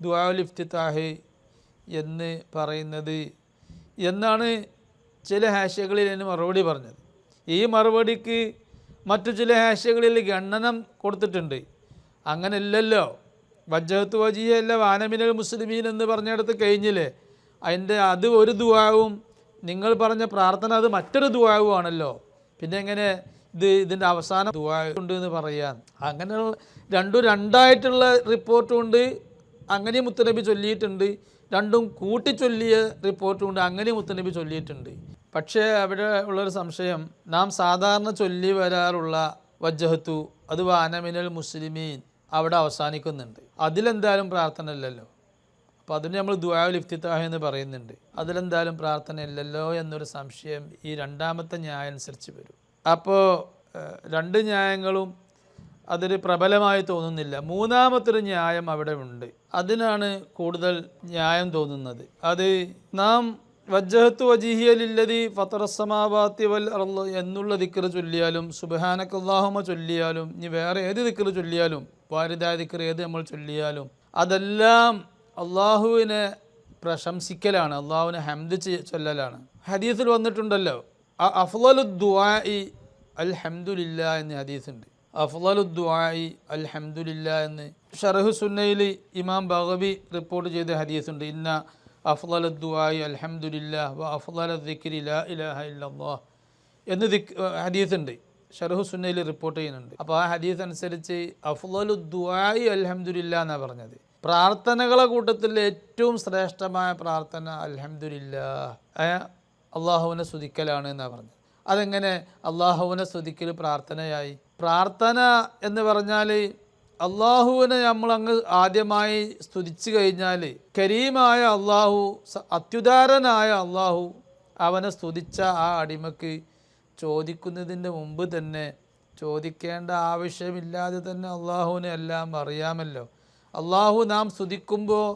ദുആഉൽ ഇഫ്തിതാഹ് എന്ന് പറയുന്നത് എന്നാണ് ചില ഹാഷ്യകളിൽ അതിന് മറുപടി പറഞ്ഞത്. ഈ മറുപടിക്ക് മറ്റു ചില ഹാഷ്യകളിൽ ഗണ്ണനം കൊടുത്തിട്ടുണ്ട്. അങ്ങനെയല്ലല്ലോ, വജ്ജഹത്തു വജ്ഹിയ അല്ല വാനമിനൽ മുസ്ലിമീൻ എന്ന് പറഞ്ഞിടത്ത് കഴിഞ്ഞില്ലേ, അതിൻ്റെ അത് ഒരു ദുആവും നിങ്ങൾ പറഞ്ഞ പ്രാർത്ഥന അത് മറ്റൊരു ദുആവും ആണല്ലോ. പിന്നെ എങ്ങനെ ഇതിൻ്റെ അവസാനം ദുആ ഉണ്ട് എന്ന് പറയാൻ? അങ്ങനെയുള്ള രണ്ടായിട്ടുള്ള റിപ്പോർട്ടുമുണ്ട്, അങ്ങനെ മുത്തനബി ചൊല്ലിയിട്ടുണ്ട്. രണ്ടും കൂട്ടിച്ചൊല്ലിയ റിപ്പോർട്ടുമുണ്ട്, അങ്ങനെ മുത്തനബി ചൊല്ലിയിട്ടുണ്ട്. പക്ഷേ അവിടെ ഉള്ളൊരു സംശയം, നാം സാധാരണ ചൊല്ലി വരാറുള്ള വജ്ജഹത്തു അത് വാനമിനൽ മുസ്ലിമീൻ അവിടെ അവസാനിക്കുന്നുണ്ട്. അതിലെന്തായാലും പ്രാർത്ഥന ഇല്ലല്ലോ. അപ്പോൾ അതിന് നമ്മൾ ദുആഉൽ ഇഫ്തിതാഹ് എന്ന് പറയുന്നുണ്ട്. അതിലെന്തായാലും പ്രാർത്ഥന ഇല്ലല്ലോ എന്നൊരു സംശയം ഈ രണ്ടാമത്തെ ന്യായം അനുസരിച്ച് വരും. അപ്പോൾ രണ്ട് ന്യായങ്ങളും അതൊരു പ്രബലമായി തോന്നുന്നില്ല. മൂന്നാമത്തൊരു ന്യായം അവിടെ ഉണ്ട്, അതിനാണ് കൂടുതൽ ന്യായം തോന്നുന്നത്. അത് നാം വജ്ജഹത്തു വജ്ഹിയ ലില്ലദി ഫത്തറസ്സമാവാതി വൽ അർള് എന്നുള്ള ദിക്ർ ചൊല്ലിയാലും സുബ്ഹാനക്കല്ലാഹുമ്മ ചൊല്ലിയാലും ഇനി വേറെ ഏത് ദിക്ർ ചൊല്ലിയാലും വാരിദായ ദിക്ർ ഏത് നമ്മൾ ചൊല്ലിയാലും അതെല്ലാം അള്ളാഹുവിനെ പ്രശംസിക്കലാണ്, അള്ളാഹുവിനെ ഹംദ് ചൊല്ലലാണ്. ഹദീസിൽ വന്നിട്ടുണ്ടല്ലോ, അഫ്ളലു ദുആഇ അൽഹംദുലില്ലാ എന്ന് ഹദീസുണ്ട്. അഫ്ളലു ദുആഇ അൽഹംദുലില്ലാ എന്ന് ശറഹ് സുന്നയിൽ ഇമാം ബഗവി റിപ്പോർട്ട് ചെയ്ത ഹദീസുണ്ട്. ഇന്ന അഫ്ളലു ദുആഇ അൽഹംദുലില്ലാ വ അഫ്ളലു ദിക്രി ലാ ഇലാഹ ഇല്ലല്ലാഹ് എന്ന് ഹദീസുണ്ട്, ശറഹ് സുന്നയിൽ റിപ്പോർട്ട് ചെയ്യുന്നുണ്ട്. അപ്പോൾ ആ ഹദീസ് അനുസരിച്ച് അഫ്ളലു ദുആഇ അൽഹംദുലില്ലാ എന്നാണ് പറഞ്ഞത്. പ്രാർത്ഥനകളെ കൂട്ടത്തിൽ ഏറ്റവും ശ്രേഷ്ഠമായ പ്രാർത്ഥന അൽഹംദുലില്ലാഹ് അള്ളാഹുവിനെ സ്തുതിക്കലാണ് എന്നാണ് പറഞ്ഞത്. അതെങ്ങനെ അള്ളാഹുവിനെ സ്തുതിക്കൽ പ്രാർത്ഥനയായി? പ്രാർത്ഥന എന്ന് പറഞ്ഞാൽ അള്ളാഹുവിനെ നമ്മളങ്ങ് ആദ്യമായി സ്തുതിച്ചു കഴിഞ്ഞാൽ കരീമായ അള്ളാഹു, അത്യുദാരനായ അള്ളാഹു, അവനെ സ്തുതിച്ച ആ അടിമക്ക് ചോദിക്കുന്നതിൻ്റെ മുമ്പ് തന്നെ, ചോദിക്കേണ്ട ആവശ്യമില്ലാതെ തന്നെ അള്ളാഹുവിനെ എല്ലാം അറിയാമല്ലോ. അള്ളാഹു നാം സ്തുതിക്കുമ്പോൾ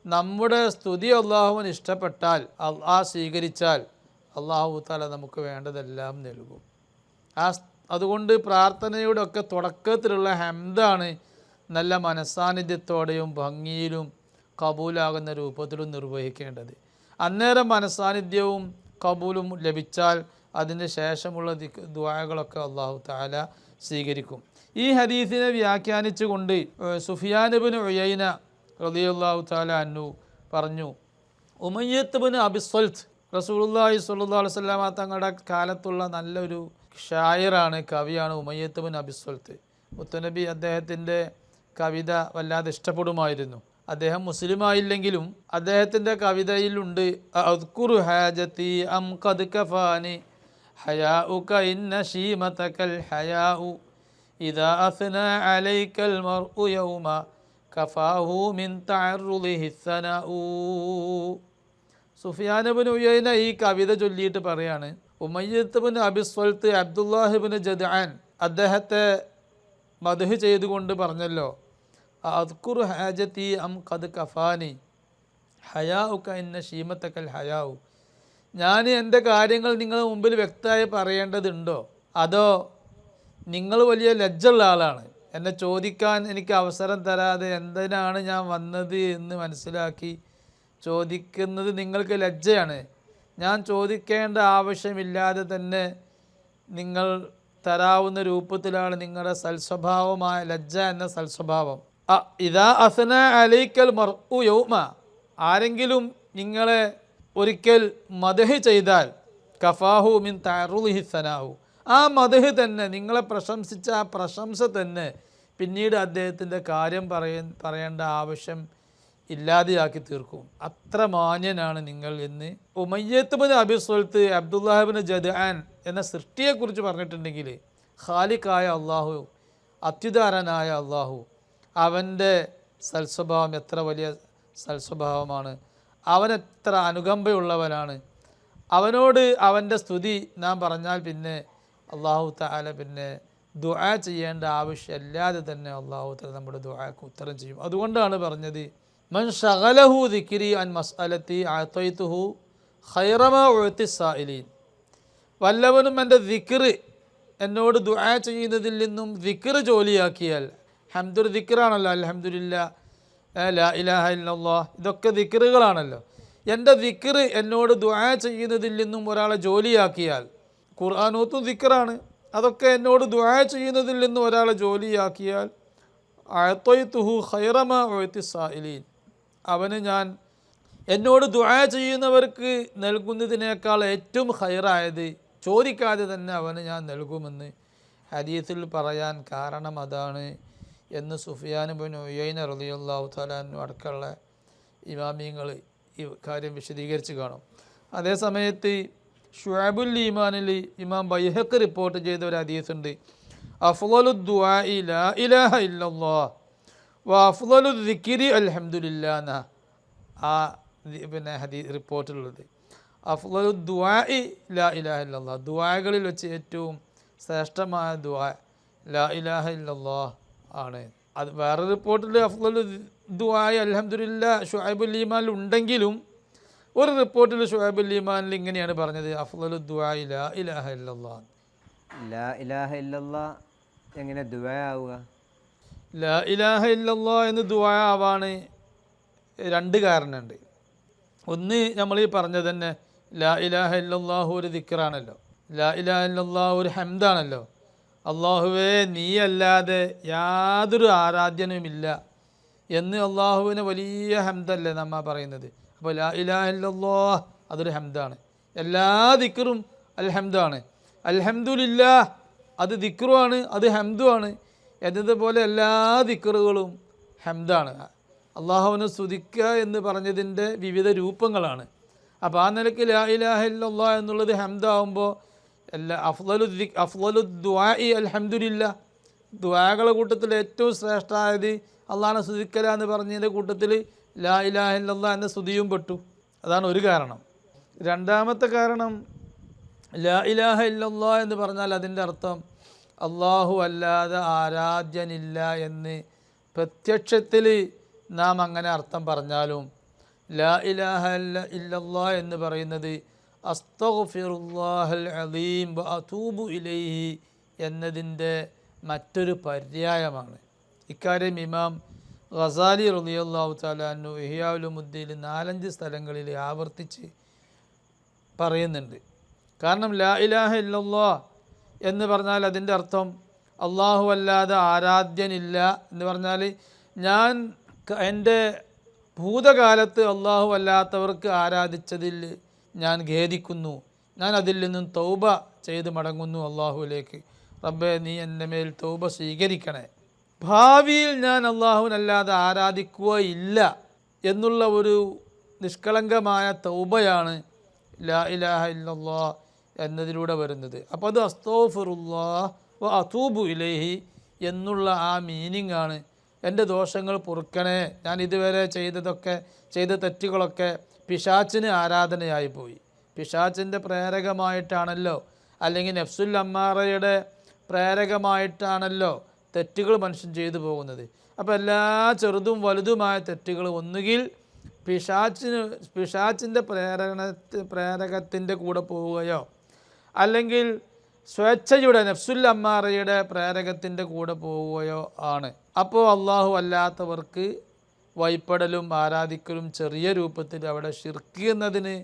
നമ്മുടെ സ്തുതി അള്ളാഹുവിന് ഇഷ്ടപ്പെട്ടാൽ, സ്വീകരിച്ചാൽ അള്ളാഹു തആല നമുക്ക് വേണ്ടതെല്ലാം നൽകും. അതുകൊണ്ട് പ്രാർത്ഥനയുടെ ഒക്കെ തുടക്കത്തിലുള്ള ഹംദാണ് നല്ല മനസ്സാന്നിധ്യത്തോടെയും ഭംഗിയിലും കബൂലാകുന്ന രൂപത്തിലും നിർവഹിക്കേണ്ടത്. അന്നേരം മനസ്സാന്നിധ്യവും കബൂലും ലഭിച്ചാൽ അതിന് ശേഷമുള്ള ദുആകളൊക്കെ അള്ളാഹു തആല സ്വീകരിക്കും. ഈ ഹദീസിനെ വ്യാഖ്യാനിച്ചുകൊണ്ട് സുഫിയാൻ ഇബ്നു ഉയൈന റളിയല്ലാഹു തആല അൻഹു പറഞ്ഞു, ഉമയ്യത്ത് ഇബ്നു അബി സ്വൽത്ത് റസൂലുള്ളാഹി സ്വല്ലല്ലാഹു അലൈഹി വസല്ലം തങ്ങളുടെ കാലത്തുള്ള നല്ലൊരു ഷായിറാണ്, കവിയാണ് ഉമയ്യത്ത് ഇബ്നു അബി സ്വൽത്ത്. മുത്തനബി അദ്ദേഹത്തിൻ്റെ കവിത വല്ലാതെ ഇഷ്ടപ്പെടുമായിരുന്നു. അദ്ദേഹം മുസ്ലിമായില്ലെങ്കിലും അദ്ദേഹത്തിൻ്റെ കവിതയിലുണ്ട്, അദ്കുറു ഹാജതി അം ഖദ് കഫാനി ഹയാഉക ഇന്ന ശീമതകൽ ഹയാഉ ഇദാ അസ്നാ അലൈക്കൽ മർഉ യൗമ കഫാഹു മിൻ തഅറുദിഹി സനാഉ. സുഫിയാൻ ഇബ്നു ഉയൈന ഈ കവിത ചൊല്ലിയിട്ട് പറയാണ്, ഉമയ്യത്ത് ഇബ്നു അബി സ്വൽത്ത് അബ്ദുല്ലാഹ് ഇബ്നു ജദ്ആൻ അദ്ദേഹത്തെ മദ്ഹ് ചെയ്തുകൊണ്ട് പറഞ്ഞല്ലോ, അദ്കുറു ഹാജതി അം ഖദ് കഫാനി ഹയാഉക ഇന്ന ശീമതകൽ ഹയാഉ. ഞാൻ എൻ്റെ കാര്യങ്ങൾ നിങ്ങളുടെ മുമ്പിൽ വ്യക്തമായി പറയേണ്ടതുണ്ടോ, അതോ നിങ്ങൾ വലിയ ലജ്ജുള്ള ആളാണ്, എന്നെ ചോദിക്കാൻ എനിക്ക് അവസരം തരാതെ എന്തിനാണ് ഞാൻ വന്നത് എന്ന് മനസ്സിലാക്കി ചോദിക്കുന്നത് നിങ്ങൾക്ക് ലജ്ജയാണ്, ഞാൻ ചോദിക്കേണ്ട ആവശ്യമില്ലാതെ തന്നെ നിങ്ങൾ തരാവുന്ന രൂപത്തിലാണ് നിങ്ങളുടെ സൽസ്വഭാവമായ ലജ്ജ എന്ന സൽസ്വഭാവം. ഇദാ അസ്ന അലൈക്കൽ മർഉ യൗമ, ആരെങ്കിലും നിങ്ങളെ ഒരിക്കൽ മദ്ഹ് ചെയ്താൽ കഫാഹു മിൻ തഅറുദിഹി സനാഉ, ആ മദ്ഹ് തന്നെ, നിങ്ങളെ പ്രശംസിച്ച ആ പ്രശംസ തന്നെ പിന്നീട് അദ്ദേഹത്തിൻ്റെ കാര്യം പറയേണ്ട ആവശ്യം ഇല്ലാതെയാക്കി തീർക്കും. അത്ര മാന്യനാണ് നിങ്ങൾ എന്ന് ഉമയ്യത്ത് ഇബ്നു അബി സ്വൽത്ത് അബ്ദുല്ലാഹ് ഇബ്നു ജദ്ആൻ എന്ന സൃഷ്ടിയെക്കുറിച്ച് പറഞ്ഞിട്ടുണ്ടെങ്കിൽ ഖാലിഖായ അള്ളാഹു, അത്യുദാരനായ അള്ളാഹു അവൻ്റെ സൽസ്വഭാവം എത്ര വലിയ സൽസ്വഭാവമാണ്, അവനെത്ര അനുകമ്പയുള്ളവനാണ്. അവനോട് അവൻ്റെ സ്തുതി നാം പറഞ്ഞാൽ പിന്നെ അള്ളാഹു തആല പിന്നെ ദുആ ചെയ്യേണ്ട ആവശ്യമില്ലാതെ തന്നെ അള്ളാഹു തആല നമ്മുടെ ദുആക്ക് ഉത്തരം ചെയ്യും. അതുകൊണ്ടാണ് പറഞ്ഞത്, മൻ ശഗലഹു ദിക്രി അൻ മസ്അലത്തി അഅതൈതുഹു ഖൈറമാ ഉഅതി സായിലീൻ. വല്ലവനും എൻ്റെ ദിക്ർ, എന്നോട് ദുആ ചെയ്യുന്നതിൽ നിന്നും ദിക്ർ ജോലിയാക്കിയാൽ, ഹംദുൽ ദിക്റാണല്ലോ, അൽഹംദുലില്ലാ, ലാ ഇലാഹ ഇല്ലല്ലാഹ്, ഇതൊക്കെ ദിക്റുകളാണല്ലോ. എൻ്റെ ദിക്ർ എന്നോട് ദുആ ചെയ്യുന്നതിൽ നിന്നും ഒരാളെ ജോലിയാക്കിയാൽ, ഖുർആനോത്തും ദിക്റാണ്, അതൊക്കെ എന്നോട് ദുആ ചെയ്യുന്നതിൽ നിന്നും ഒരാളെ ജോലിയാക്കിയാൽ, അഅതൈതുഹു ഖൈറമാ ഉഅതി സായിലീൻ, അവന് ഞാൻ എന്നോട് ദുആ ചെയ്യുന്നവർക്ക് നൽകുന്നതിനേക്കാൾ ഏറ്റവും ഖൈറായത് ചോദിക്കാതെ തന്നെ അവന് ഞാൻ നൽകുമെന്ന് ഹദീസിൽ പറയാൻ കാരണം അതാണ് എന്ന് സുഫിയാൻ ഇബ്നു ഉയൈന റളിയല്ലാഹു തആല അൻഹു അടക്കമുള്ള ഇമാമിയങ്ങൾ ഈ കാര്യം വിശദീകരിച്ച് കാണും. അതേസമയത്ത് ശുഅബുൽ ഈമാനിൽ ഇമാം ബൈഹഖി റിപ്പോർട്ട് ചെയ്ത ഒരു ഹദീസുണ്ട്, അഫ്ളലു ദുആഇ ലാ ഇലാഹ ഇല്ലല്ലാഹ് വ അഫ്ളലു ദിക്രി അൽഹംദുലില്ലാ എന്ന ആ പിന്നെ ഹദീസ് റിപ്പോർട്ടിലുള്ളത്. അഫ്ളലു ദുആഇ ലാ ഇലാഹ ഇല്ലല്ലാഹ്, ദുആകളിൽ വെച്ച് ഏറ്റവും ശ്രേഷ്ഠമായ ദുആ ലാ ഇലാഹ ഇല്ലല്ലാഹ് ആണ്. അത് വേറെ റിപ്പോർട്ടിൽ അഫ്ളലു ദുആഇ അൽഹംദുലില്ലാ ശുഐബുൽ ഈമാനിൽ ഉണ്ടെങ്കിലും ഒരു റിപ്പോർട്ടിൽ ശുഐബുൽ ഈമാനിൽ ഇങ്ങനെയാണ് പറഞ്ഞത്, അഫ്ളലു ദുആഇ ലാ ഇലാഹ ഇല്ലല്ലാഹ്. ലാ ഇലാഹ ഇല്ലല്ലാഹ് എങ്ങനെ ദുആ ആവുക? ലാ ഇലാഹ ഇല്ലല്ലാഹ് എന്ന് ദുആ ആവാണ് രണ്ട് കാരണമുണ്ട്. ഒന്ന് നമ്മൾ ഈ പറഞ്ഞത് തന്നെ, ലാ ഇലാഹ ഇല്ലല്ലാഹു ഒരു ദിക്റാണല്ലോ, ലാ ഇലാഹ ഇല്ലല്ലാഹു ഒരു ഹംദാണല്ലോ. അള്ളാഹുവേ നീ അല്ലാതെ യാതൊരു ആരാധ്യനുമില്ല എന്ന് അള്ളാഹുവിന് വലിയ ഹംദല്ലേ നമ്മ പറയുന്നത്. അപ്പോൾ ലാ ഇലാഹ ഇല്ലല്ലാഹ് അതൊരു ഹംദാണ്. എല്ലാ ദിക്റും അൽഹംദാണ്. അൽഹംദുലില്ലാ അത് ദിക്റുമാണ്, അത് ഹംദുമാണ്. എന്നതുപോലെ എല്ലാ ദിക്റുകളും ഹംദാണ്. അള്ളാഹുവിനെ സ്തുതിക്കുക എന്ന് പറഞ്ഞതിൻ്റെ വിവിധ രൂപങ്ങളാണ്. അപ്പോൾ ആ നിലയ്ക്ക് ലാ ഇലാഹ ഇല്ലല്ലാഹ് എന്നുള്ളത് ഹംദാവുമ്പോൾ എല്ലാ അഫ്ളലു ദുആഇ അൽഹംദുലില്ലാ, ദുആകളുടെ കൂട്ടത്തിൽ ഏറ്റവും ശ്രേഷ്ഠമായത് അള്ളാഹിനെ സ്തുതിക്കല എന്ന് പറഞ്ഞതിൻ്റെ കൂട്ടത്തിൽ ലാ ഇലാഹ ഇല്ലല്ലാഹ് എന്ന സ്തുതിയും പെട്ടു. അതാണ് ഒരു കാരണം. രണ്ടാമത്തെ കാരണം, ലാ ഇലാഹ ഇല്ലല്ലാഹ് എന്ന് പറഞ്ഞാൽ അതിൻ്റെ അർത്ഥം അള്ളാഹു അല്ലാതെ ആരാധ്യനില്ല എന്ന് പ്രത്യക്ഷത്തിൽ നാം അങ്ങനെ അർത്ഥം പറഞ്ഞാലും, ലാ ഇലാഹ ഇല്ലല്ലാഹ് എന്ന് പറയുന്നത് അസ്തഗ്ഫിറുല്ലാഹൽ അലീം വ അതൂബു ഇലൈഹി എന്നതിൻ്റെ മറ്റൊരു പര്യായമാണ്. ഇക്കാര്യം ഇമാം ഗസാലി റളിയല്ലാഹു തആല അൻഹു ഇഹ്യാ ഉലൂമുദ്ദീനിൽ 4-5 സ്ഥലങ്ങളിൽ ആവർത്തിച്ച് പറയുന്നുണ്ട്. കാരണം ലാ ഇലാഹ ഇല്ലല്ലാഹ് എന്ന് പറഞ്ഞാൽ അതിൻ്റെ അർത്ഥം അള്ളാഹു അല്ലാതെ ആരാധ്യനില്ല എന്ന് പറഞ്ഞാൽ, ഞാൻ എൻ്റെ ഭൂതകാലത്ത് അള്ളാഹു അല്ലാത്തവർക്ക് ആരാധിച്ചതിൽ ഞാൻ ഖേദിക്കുന്നു, ഞാൻ അതിൽ നിന്നും തൗബ ചെയ്ത് മടങ്ങുന്നു അള്ളാഹുവിലേക്ക്. റബ്ബേ നീ എൻ്റെ മേൽ തൗബ സ്വീകരിക്കണേ. ഭാവിയിൽ ഞാൻ അള്ളാഹുവിനല്ലാതെ ആരാധിക്കുകയില്ല എന്നുള്ള ഒരു നിഷ്കളങ്കമായ തൗബയാണ് ലാ ഇലാഹ ഇല്ലല്ലാഹ് എന്നതിലൂടെ വരുന്നത്. അപ്പോൾ അത് അസ്തഗ്ഫിറുല്ലാഹ് വ അതൂബു ഇലൈഹി എന്നുള്ള ആ മീനിങ് ആണ്. എൻ്റെ ദോഷങ്ങൾ പൊറുക്കണേ, ഞാൻ ഇതുവരെ ചെയ്ത തെറ്റുകളൊക്കെ പിശാച്ചിന് ആരാധനയായി പോയി. പിശാച്ചിൻ്റെ പ്രേരകമായിട്ടാണല്ലോ, അല്ലെങ്കിൽ നഫ്സുൽ അമ്മാറയുടെ പ്രേരകമായിട്ടാണല്ലോ തെറ്റുകൾ മനുഷ്യൻ ചെയ്തു പോകുന്നത്. അപ്പോൾ എല്ലാ ചെറുതും വലുതുമായ തെറ്റുകൾ ഒന്നുകിൽ പിശാച്ചിൻ്റെ പ്രേരകത്തിൻ്റെ കൂടെ പോവുകയോ അല്ലെങ്കിൽ സ്വേച്ഛയുടെ നഫ്സുൽ അമ്മാറയുടെ പ്രേരകത്തിൻ്റെ കൂടെ പോവുകയോ ആണ്. അപ്പോൾ അള്ളാഹു അല്ലാത്തവർക്ക് വഴിപ്പെടലും ആരാധിക്കലും ചെറിയ രൂപത്തിൽ അവിടെ ശിർക്ക് എന്നതിന്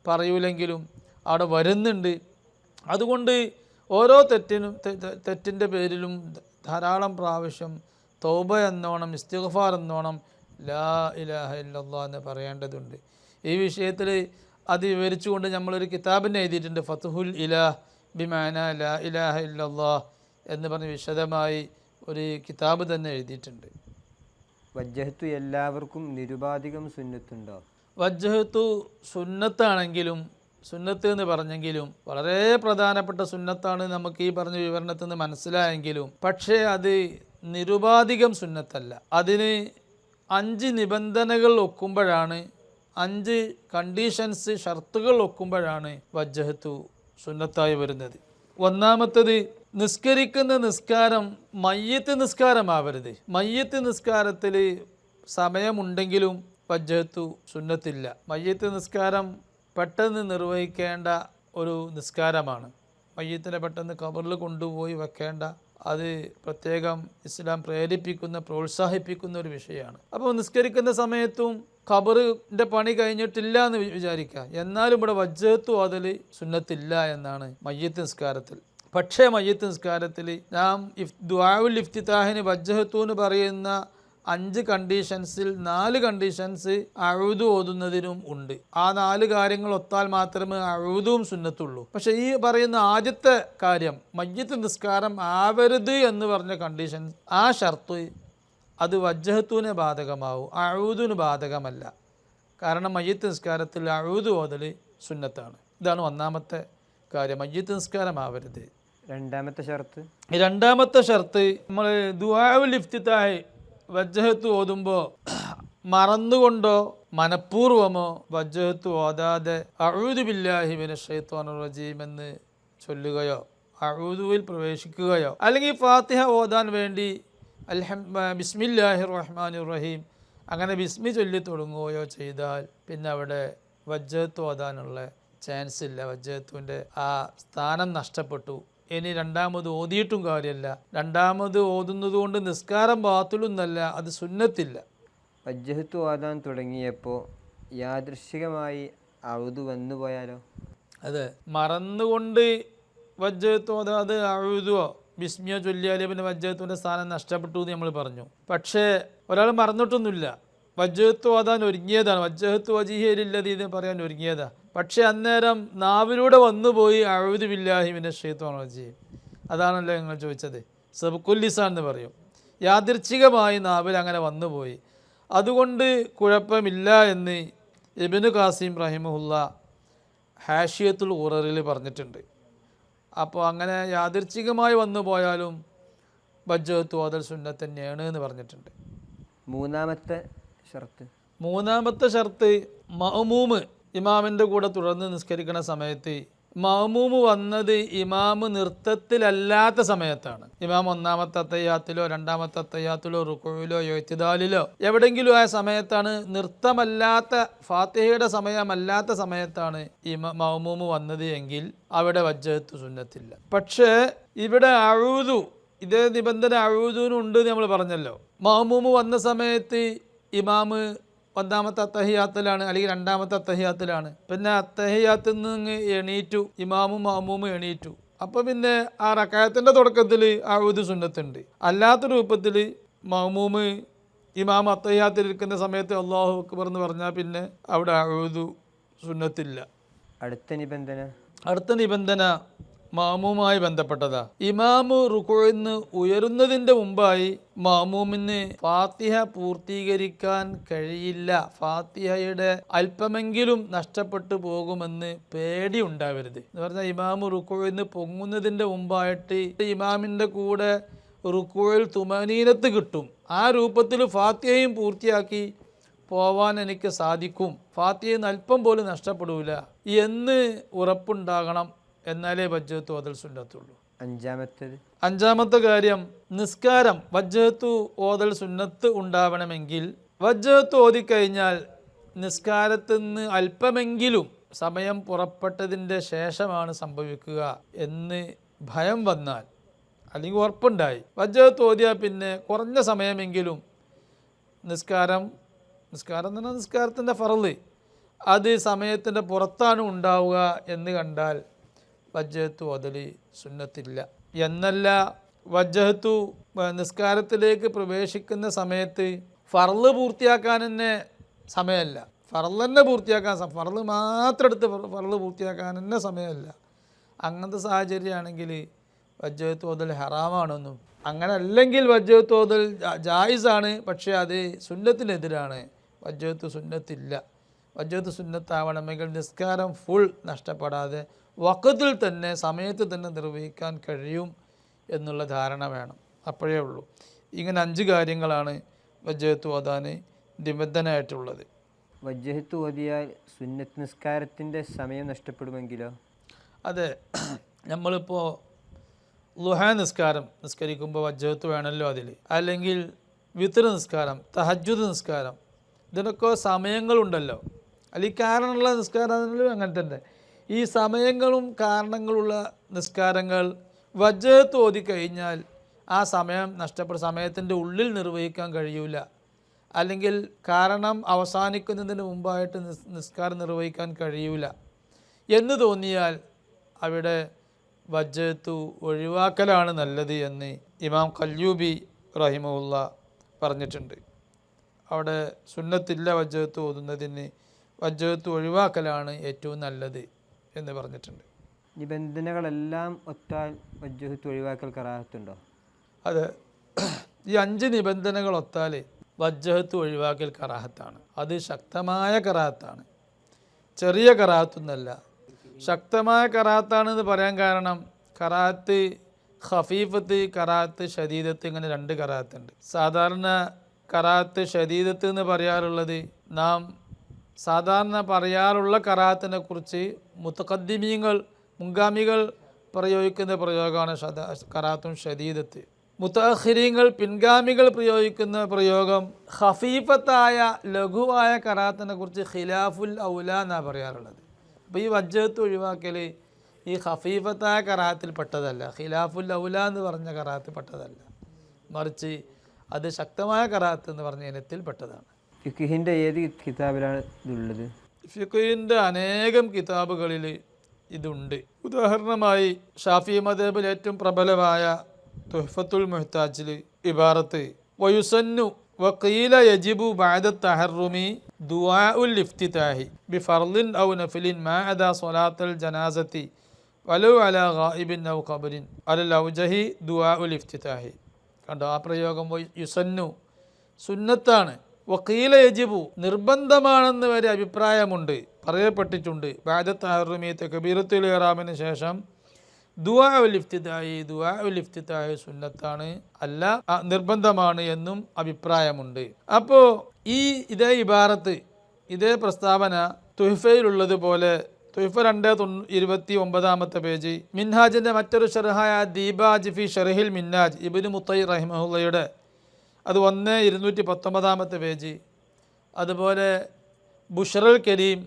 പറയൂലെങ്കിലും അവിടെ വരുന്നുണ്ട്. അതുകൊണ്ട് ഓരോ തെറ്റിൻ്റെ പേരിലും ധാരാളം പ്രാവശ്യം തൗബ എന്നോണം ഇസ്തിഗ്ഫാർ എന്നോണം ലാ ഇലാഹ ഇല്ലല്ലാഹ് എന്ന് പറയേണ്ടതുണ്ട്. ഈ വിഷയത്തിൽ അത് വിവരിച്ചുകൊണ്ട് നമ്മളൊരു കിതാബിനെ എഴുതിയിട്ടുണ്ട്, ഫത്ഹുൽ ഇലാഹ് ബിമാന ലാ ഇലാഹ ഇല്ലല്ലാഹ് എന്ന് പറഞ്ഞ് വിശദമായി ഒരു കിതാബ് തന്നെ എഴുതിയിട്ടുണ്ട്. വജ്ജഹത്തു എല്ലാവർക്കും നിരുപാധികം സുന്നത്തുണ്ടോ? വജ്ജഹത്തു സുന്നത്താണെങ്കിലും, സുന്നത്ത് എന്ന് പറഞ്ഞെങ്കിലും വളരെ പ്രധാനപ്പെട്ട സുന്നത്താണ് നമുക്ക് ഈ പറഞ്ഞ വിവരണത്തിൽ നിന്ന് മനസ്സിലായെങ്കിലും, പക്ഷേ അത് നിരുപാധികം സുന്നത്തല്ല. അതിന് 5 നിബന്ധനകൾ ഒക്കുമ്പോഴാണ്, 5 കണ്ടീഷൻസ് ഷർത്തുകൾ ഒക്കുമ്പോഴാണ് വജ്ജഹത്തു സുന്നത്തായി വരുന്നത്. ഒന്നാമത്തത്, നിസ്കരിക്കുന്ന നിസ്കാരം മയ്യത്ത് നിസ്കാരമാവരുത്. മയ്യത്ത് നിസ്കാരത്തിൽ സമയമുണ്ടെങ്കിലും വജ്ജഹത്തു സുന്നത്തില്ല. മയ്യത്ത് നിസ്കാരം പെട്ടെന്ന് നിർവഹിക്കേണ്ട ഒരു നിസ്കാരമാണ്. മയ്യത്തിനെ പെട്ടെന്ന് ഖബറിൽ കൊണ്ടുപോയി വെക്കേണ്ട, അത് പ്രത്യേകം ഇസ്ലാം പ്രേരിപ്പിക്കുന്ന, പ്രോത്സാഹിപ്പിക്കുന്ന ഒരു വിഷയമാണ്. അപ്പോൾ നിസ്കരിക്കുന്ന സമയത്തും ഖബറിൻ്റെ പണി കഴിഞ്ഞിട്ടില്ല എന്ന് വിചാരിക്കുക, എന്നാലും ഇവിടെ വജ്ജഹത്തു ഓതൽ സുന്നത്തില്ല എന്നാണ് മയ്യത്ത് നിസ്കാരത്തിൽ. പക്ഷേ മയ്യത്ത് നിസ്കാരത്തിൽ നാം ദുആഉൽ ഇഫ്തിതാഹിന് വജ്ജഹത്തു എന്ന് പറയുന്ന 5 കണ്ടീഷൻസിൽ 4 കണ്ടീഷൻസ് അഊദ് ഓതുന്നതിനും ഉണ്ട്. ആ 4 കാര്യങ്ങൾ ഒത്താൽ മാത്രമേ അഊദും സുന്നത്തുള്ളൂ. പക്ഷേ ഈ പറയുന്ന ആദ്യത്തെ കാര്യം, മയ്യത്ത് നിസ്കാരം ആവരുത് എന്ന് പറഞ്ഞ കണ്ടീഷൻ, ആ ഷർത്ത് അത് വജ്ജഹത്തുവിനെ ബാധകമാവും, അഊദിന് ബാധകമല്ല. കാരണം മയ്യത്ത് നിസ്കാരത്തിൽ അഊദ് ഓതൽ സുന്നത്താണ്. ഇതാണ് ഒന്നാമത്തെ കാര്യം, മയ്യത്ത് നിസ്കാരം ആവരുത്. രണ്ടാമത്തെ ഷർത്ത് നമ്മൾ ദുആഉൽ ഇഫ്തിതാഹ് വജ്ജഹത്ത് ഓതുമ്പോൾ മറന്നുകൊണ്ടോ മനഃപൂർവമോ വജ്ജഹത്ത് ഓതാതെ അഊദു ബില്ലാഹി മിനശ് ശൈത്വാനിർ റജീം എന്ന് ചൊല്ലുകയോ അഊദുവിൽ പ്രവേശിക്കുകയോ അല്ലെങ്കിൽ ഫാത്തിഹ ഓതാൻ വേണ്ടി ബിസ്മില്ലാഹിർ റഹ്മാനിർ റഹീം അങ്ങനെ ബിസ്മി ചൊല്ലി തുടങ്ങുകയോ ചെയ്താൽ പിന്നെ അവിടെ വജ്ജഹത്ത് ഓതാനുള്ള ചാൻസ് ഇല്ല. വജ്ജഹത്തുവിൻ്റെ ആ സ്ഥാനം നഷ്ടപ്പെട്ടു. ഇനി രണ്ടാമത് ഓതിയിട്ടും കാര്യമല്ല. രണ്ടാമത് ഓതുന്നത് കൊണ്ട് നിസ്കാരം ബാത്തുലൊന്നല്ല, അത് സുന്നത്തില്ല. വജ്ജഹത്ത് ഓതാൻ തുടങ്ങിയപ്പോൾ യാദൃശ്ചികമായി അഊദ് വന്നു പോയാലോ? അതെ, മറന്നുകൊണ്ട് വജ്ജഹത്ത് ഓതാതെ അഊദോ ബിസ്മിയോ ചൊല്ലിയാൽ പിന്നെ വജ്ജഹത്തിൻ്റെ സ്ഥാനം നഷ്ടപ്പെട്ടു എന്ന് നമ്മൾ പറഞ്ഞു. പക്ഷേ ഒരാൾ മറന്നിട്ടൊന്നുമില്ല, വജ്ജഹത്ത് ഓതാൻ ഒരുങ്ങിയതാണ്, വജ്ജഹത്ത് വജിഹലില്ലതി എന്ന് പറയാൻ ഒരുങ്ങിയതാണ്. പക്ഷെ അന്നേരം നാവിലൂടെ വന്നുപോയി അഊദു ബില്ലാഹി മിനശ് ശൈത്വാനിർ റജീം. അതാണല്ലോ നിങ്ങൾ ചോദിച്ചത്, സബ്ഖുൽ ലിസാൻ എന്ന് പറയും. യാദൃച്ഛികമായി നാവിൽ അങ്ങനെ വന്നുപോയി, അതുകൊണ്ട് കുഴപ്പമില്ല എന്ന് ഇബ്നു ഖാസിം റഹിമഹുല്ല ഹാഷിയത്തുൽ ഖുററിൽ പറഞ്ഞിട്ടുണ്ട്. അപ്പോൾ അങ്ങനെ യാദൃച്ഛികമായി വന്നു പോയാലും വജ്ജഹത്ത് ഓതൽ സുന്നത്ത് തന്നെയാണ് എന്ന് പറഞ്ഞിട്ടുണ്ട്. മൂന്നാമത്തെ ഷർത്ത് മഅ്മൂമ് ഇമാമിൻ്റെ കൂടെ തുടർന്ന് നിസ്കരിക്കുന്ന സമയത്ത് മഅ്മൂമ് വന്നത് ഇമാമ് നൃത്തത്തിലല്ലാത്ത സമയത്താണ്. ഇമാം ഒന്നാമത്തെ അത്തഹിയ്യാത്തിലോ രണ്ടാമത്തെ അത്തഹിയ്യാത്തിലോ റുകൂഇലോ ഇഅ്തിദാലിലോ എവിടെയെങ്കിലും ആയ സമയത്താണ്, നൃത്തമല്ലാത്ത ഫാത്തിഹയുടെ സമയമല്ലാത്ത സമയത്താണ് മഅ്മൂമ് വന്നത് എങ്കിൽ അവിടെ വജ്ജഹത്ത് സുന്നത്തില്ല. പക്ഷേ ഇവിടെ അഊദു, ഇതേ നിബന്ധന അഊദുനുണ്ട് നമ്മൾ പറഞ്ഞല്ലോ. മഅ്മൂമ് വന്ന സമയത്ത് ഇമാമ് ഒന്നാമത്തെ അത്തഹിയ്യാത്തിലാണ് അല്ലെങ്കിൽ രണ്ടാമത്തെ അത്തഹിയ്യാത്തിലാണ്, പിന്നെ അത്തഹിയ്യാത്തിൽ നിന്ന് എണീറ്റു, ഇമാമും മഅ്മൂമും എണീറ്റു. അപ്പോൾ പിന്നെ ആ റക്അത്തിന്റെ തുടക്കത്തിൽ അഊദ് സുന്നത്തുണ്ട്. അല്ലാത്ത രൂപത്തിൽ മഅ്മൂമ് ഇമാം അത്തഹിയ്യാത്തിലിരിക്കുന്ന സമയത്ത് അല്ലാഹു അക്ബർ എന്ന് പറഞ്ഞാൽ പിന്നെ അവിടെ അഊദ് സുന്നത്തില്ല. അടുത്ത നിബന്ധന മഅ്മൂമായി ബന്ധപ്പെട്ടതാ. ഇമാമു റുകൂഇൽ നിന്ന് ഉയരുന്നതിൻ്റെ മുമ്പായി മഅ്മൂമിന് ഫാത്തിഹ പൂർത്തീകരിക്കാൻ കഴിയില്ല. ഫാത്തിഹയുടെ അല്പമെങ്കിലും നഷ്ടപ്പെട്ടു പോകുമെന്ന് പേടി ഉണ്ടാവരുത് എന്ന് പറഞ്ഞാൽ, ഇമാമു റുകൂഇൽ നിന്ന് പൊങ്ങുന്നതിൻ്റെ മുമ്പായിട്ട് ഇമാമിൻ്റെ കൂടെ റുകൂഇൽ തുമനീനത്ത് കിട്ടും, ആ രൂപത്തിൽ ഫാത്തിഹയും പൂർത്തിയാക്കി പോവാൻ എനിക്ക് സാധിക്കും, ഫാത്തിഹയിൽ നിന്ന് അല്പം പോലും നഷ്ടപ്പെടില്ല എന്ന് ഉറപ്പുണ്ടാകണം. എന്നാലേ വജ്ജഹത്ത് ഓതൽ സുന്നത്തുള്ളൂ. അഞ്ചാമത്തെ കാര്യം, നിസ്കാരം വജ്ജഹത്ത് ഓതൽ സുന്നത്ത് ഉണ്ടാവണമെങ്കിൽ വജ്ജഹത്ത് ഓതിക്കഴിഞ്ഞാൽ നിസ്കാരത്തിൽ നിന്ന് അല്പമെങ്കിലും സമയം പുറപ്പെട്ടതിൻ്റെ ശേഷമാണ് സംഭവിക്കുക എന്ന് ഭയം വന്നാൽ അല്ലെങ്കിൽ ഉറപ്പുണ്ടായി വജ്ജഹത്ത് ഓതിയാൽ പിന്നെ കുറഞ്ഞ സമയമെങ്കിലും നിസ്കാരം എന്ന് പറഞ്ഞാൽ നിസ്കാരത്തിൻ്റെ ഫർള് അത് സമയത്തിൻ്റെ പുറത്താണ് ഉണ്ടാവുക എന്ന് കണ്ടാൽ വജ്ജഹത്ത് ഓതൽ സുന്നത്തില്ല. എന്നല്ല, വജ്ജഹത്തു നിസ്കാരത്തിലേക്ക് പ്രവേശിക്കുന്ന സമയത്ത് ഫർള് പൂർത്തിയാക്കാൻ തന്നെ സമയമല്ല, ഫർള് തന്നെ പൂർത്തിയാക്കാൻ, ഫർള് മാത്രം എടുത്ത് ഫർള് പൂർത്തിയാക്കാൻ തന്നെ സമയമല്ല. അങ്ങനത്തെ സാഹചര്യമാണെങ്കിൽ വജ്ജഹത്ത് ഓതൽ ഹറാമാണെന്നും, അങ്ങനെ അല്ലെങ്കിൽ വജ്ജഹത്ത് ഓതൽ ജായിസാണ്, പക്ഷേ അത് സുന്നത്തിനെതിരാണ്. വജ്ജഹത്ത് സുന്നത്തില്ല. വജ്ജഹത്ത് സുന്നത്താവണമെങ്കിൽ നിസ്കാരം ഫുൾ നഷ്ടപ്പെടാതെ വഖത്തിൽ തന്നെ സമയത്ത് തന്നെ നിർവഹിക്കാൻ കഴിയും എന്നുള്ള ധാരണ വേണം, അപ്പോഴേ ഉള്ളൂ. ഇങ്ങനെ 5 കാര്യങ്ങളാണ് വജ്ജഹത്ത് ഓതാൻ നിബന്ധനയായിട്ടുള്ളത്. വജ്ജഹത്ത് ഓതിയാൽ സുന്നത്ത് നിസ്കാരത്തിൻ്റെ സമയം നഷ്ടപ്പെടുമെങ്കിലോ? അതെ, നമ്മളിപ്പോൾ ളുഹ നിസ്കാരം നിസ്കരിക്കുമ്പോൾ വജ്ജഹത്ത് വേണമല്ലോ അതിൽ, അല്ലെങ്കിൽ വിത്ർ നിസ്കാരം, തഹജ്ജുദ് നിസ്കാരം, ഇതിനൊക്കെ സമയങ്ങളുണ്ടല്ലോ. അല്ലെങ്കിൽ കാരണമുള്ള നിസ്കാരങ്ങളിലും അങ്ങനെ തന്നെ. ഈ സമയങ്ങളും കാരണങ്ങളുള്ള നിസ്കാരങ്ങൾ വജ്ജഹത്ത് ഓതിക്കഴിഞ്ഞാൽ ആ സമയം സമയത്തിൻ്റെ ഉള്ളിൽ നിർവഹിക്കാൻ കഴിയൂല. അല്ലെങ്കിൽ കാരണം അവസാനിക്കുന്നതിന് മുമ്പായിട്ട് നിസ്കാരം നിർവഹിക്കാൻ കഴിയൂല എന്ന് തോന്നിയാൽ അവിടെ വജ്ജഹത്ത് ഒഴിവാക്കലാണ് നല്ലത് എന്ന് ഇമാം ഖൽയൂബി റഹിമഹുല്ല പറഞ്ഞിട്ടുണ്ട്. അവിടെ സുന്നത്തില്ല വജ്ജഹത്ത് ഓതുന്നതിന്, വജ്ജഹത്ത് ഒഴിവാക്കലാണ് ഏറ്റവും നല്ലത് എന്ന് പറഞ്ഞിട്ടുണ്ട്. നിബന്ധനകളെല്ലാം ഒത്താൽ വജ്ജഹത്ത് ഒഴിവാക്കൽ കറാഹത്തുണ്ടോ? അതെ, ഈ 5 നിബന്ധനകൾ ഒത്താൽ വജ്ജഹത്ത് ഒഴിവാക്കൽ കറാഹത്താണ്. അത് ശക്തമായ കറാഹത്താണ്, ചെറിയ കറാഹത്തൊന്നല്ല. ശക്തമായ കറാഹത്താണെന്ന് പറയാൻ കാരണം കറാഹത്ത് ഖഫീഫത്ത്, കറാഹത്ത് ഷദീദത്ത്, ഇങ്ങനെ 2 കറാഹത്തുണ്ട്. സാധാരണ കറാഹത്ത് ഷദീദത്ത് എന്ന് പറയാറുള്ളത്, നാം സാധാരണ പറയാറുള്ള കറാഹത്തിനെ കുറിച്ച് മുൻഗാമികൾ പ്രയോഗിക്കുന്ന പ്രയോഗമാണ് കറാഹത്തും ഷദീദത്ത്. മുതഅഖിരീങ്ങൾ പിൻഗാമികൾ പ്രയോഗിക്കുന്ന പ്രയോഗം ഖഫീഫത്തായ ലഘുവായ കറാഹത്തിനെ കുറിച്ച് ഖിലാഫുൽ ഔല എന്നാണ് പറയാറുള്ളത്. അപ്പോൾ ഈ വജ്ജഹത്ത് ഒഴിവാക്കൽ ഈ ഖഫീഫത്തായ കറാഹത്തിൽ പെട്ടതല്ല, ഖിലാഫുൽ ഔല എന്ന് പറഞ്ഞ കറാഹത്തിൽ പെട്ടതല്ല, മറിച്ച് അത് ശക്തമായ കറാഹത്ത് എന്ന് പറഞ്ഞ ഇനത്തിൽ പെട്ടതാണ്. ഫിഖ്ഹിൻ്റെ ഏത് കിതാബിലാണ് ഇതുള്ളത്? ഫിഖ്ഹിൻ്റെ അനേകം കിതാബുകളിൽ ഇതുണ്ട്. ഉദാഹരണമായി ഷാഫി മദ്ഹബിൽ ഏറ്റവും പ്രബലമായ തുഹ്ഫത്തുൽ മുഹ്താജിൽ ഇബാറത്ത് വയുസന്നു വഖീല യജിബു ബഅദ തഹറുമി ദുആഉൽ ഇഫ്തിതാഹി ബിഫർളിൻ ഔ നഫിലിൻ മാ അദാ സ്വലാത്തുൽ ജനാസത്തി വലൗ അലാ ഗായിബിൻ ഔ ഖബറിൻ അലൽ ഔജഹി ദുആഉൽ ഇഫ്തിതാഹി. കണ്ടോ, ആ പ്രയോഗം യുസന്നു സുന്നത്താണ്, വഖീല യജിബു നിർബന്ധമാണെന്ന് വരെ അഭിപ്രായമുണ്ട്, പറയപ്പെട്ടിട്ടുണ്ട്. ബഅദ തഹറുമി തക്ബീറത്തുൽ ഇഹ്റാമിന് ശേഷം ദുആഉൽ ഇഫ്തിതാഹി സുന്നത്താണ്, അല്ല നിർബന്ധമാണ് എന്നും അഭിപ്രായമുണ്ട്. അപ്പോൾ ഇതേ ഇബാറത്ത്, ഇതേ പ്രസ്താവന തുഹ്ഫയിലുള്ളതുപോലെ തുഹ്ഫ 229 പേജ്, മിൻഹാജിൻ്റെ മറ്റൊരു ഷർഹായ ദീബാജ് ഫി ഷർഹിൽ മിന്നാജ് ഇബ്നു മുത്തൈ റഹിമഹുല്ലയുടെ അത് 1219 പേജ്, അതുപോലെ ബുഷ്റൽ കരീം,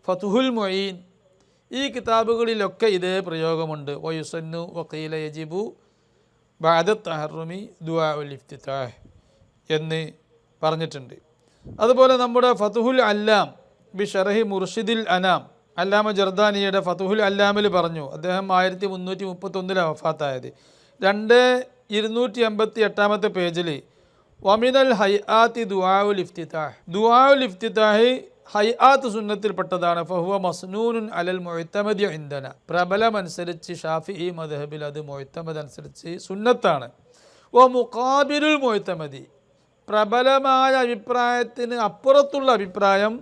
ഫതുഹുൽ മുഈൻ, ഈ കിതാബുകളിലൊക്കെ ഇതേ പ്രയോഗമുണ്ട്. വയുസന്നു വഖീല യജിബു ബഅദ തഹറുമി ദുആഉൽ ഇഫ്തിതാഹ് എന്ന് പറഞ്ഞിട്ടുണ്ട്. അതുപോലെ നമ്മുടെ ഫതുഹുൽ അല്ലാം ബി ഷറഹി മുർഷിദിൽ അനാം, അല്ലാമ ജർദാനിയുടെ ഫതുഹുൽ അല്ലാമിൽ പറഞ്ഞു, അദ്ദേഹം 1331 വഫാത്തായത്. 288 പേജിൽ വമിനൽ ഹൈആത്തി ദുആഉൽ ഇഫ്തിതാഹ് ഹൈആത്ത് സുന്നത്തിൽപ്പെട്ടതാണ്. ഫഹുവ മസ്നൂനുൻ അലൽ മുഅ്തമദി ഇൻദന, പ്രബലമനുസരിച്ച് ഷാഫിഈ മദ്ഹബിൽ അത് മുഅ്തമദ് അനുസരിച്ച് സുന്നത്താണ്. വ മുഖാബിലുൽ മുഅ്തമദി, പ്രബലമായ അഭിപ്രായത്തിന് അപ്പുറത്തുള്ള അഭിപ്രായം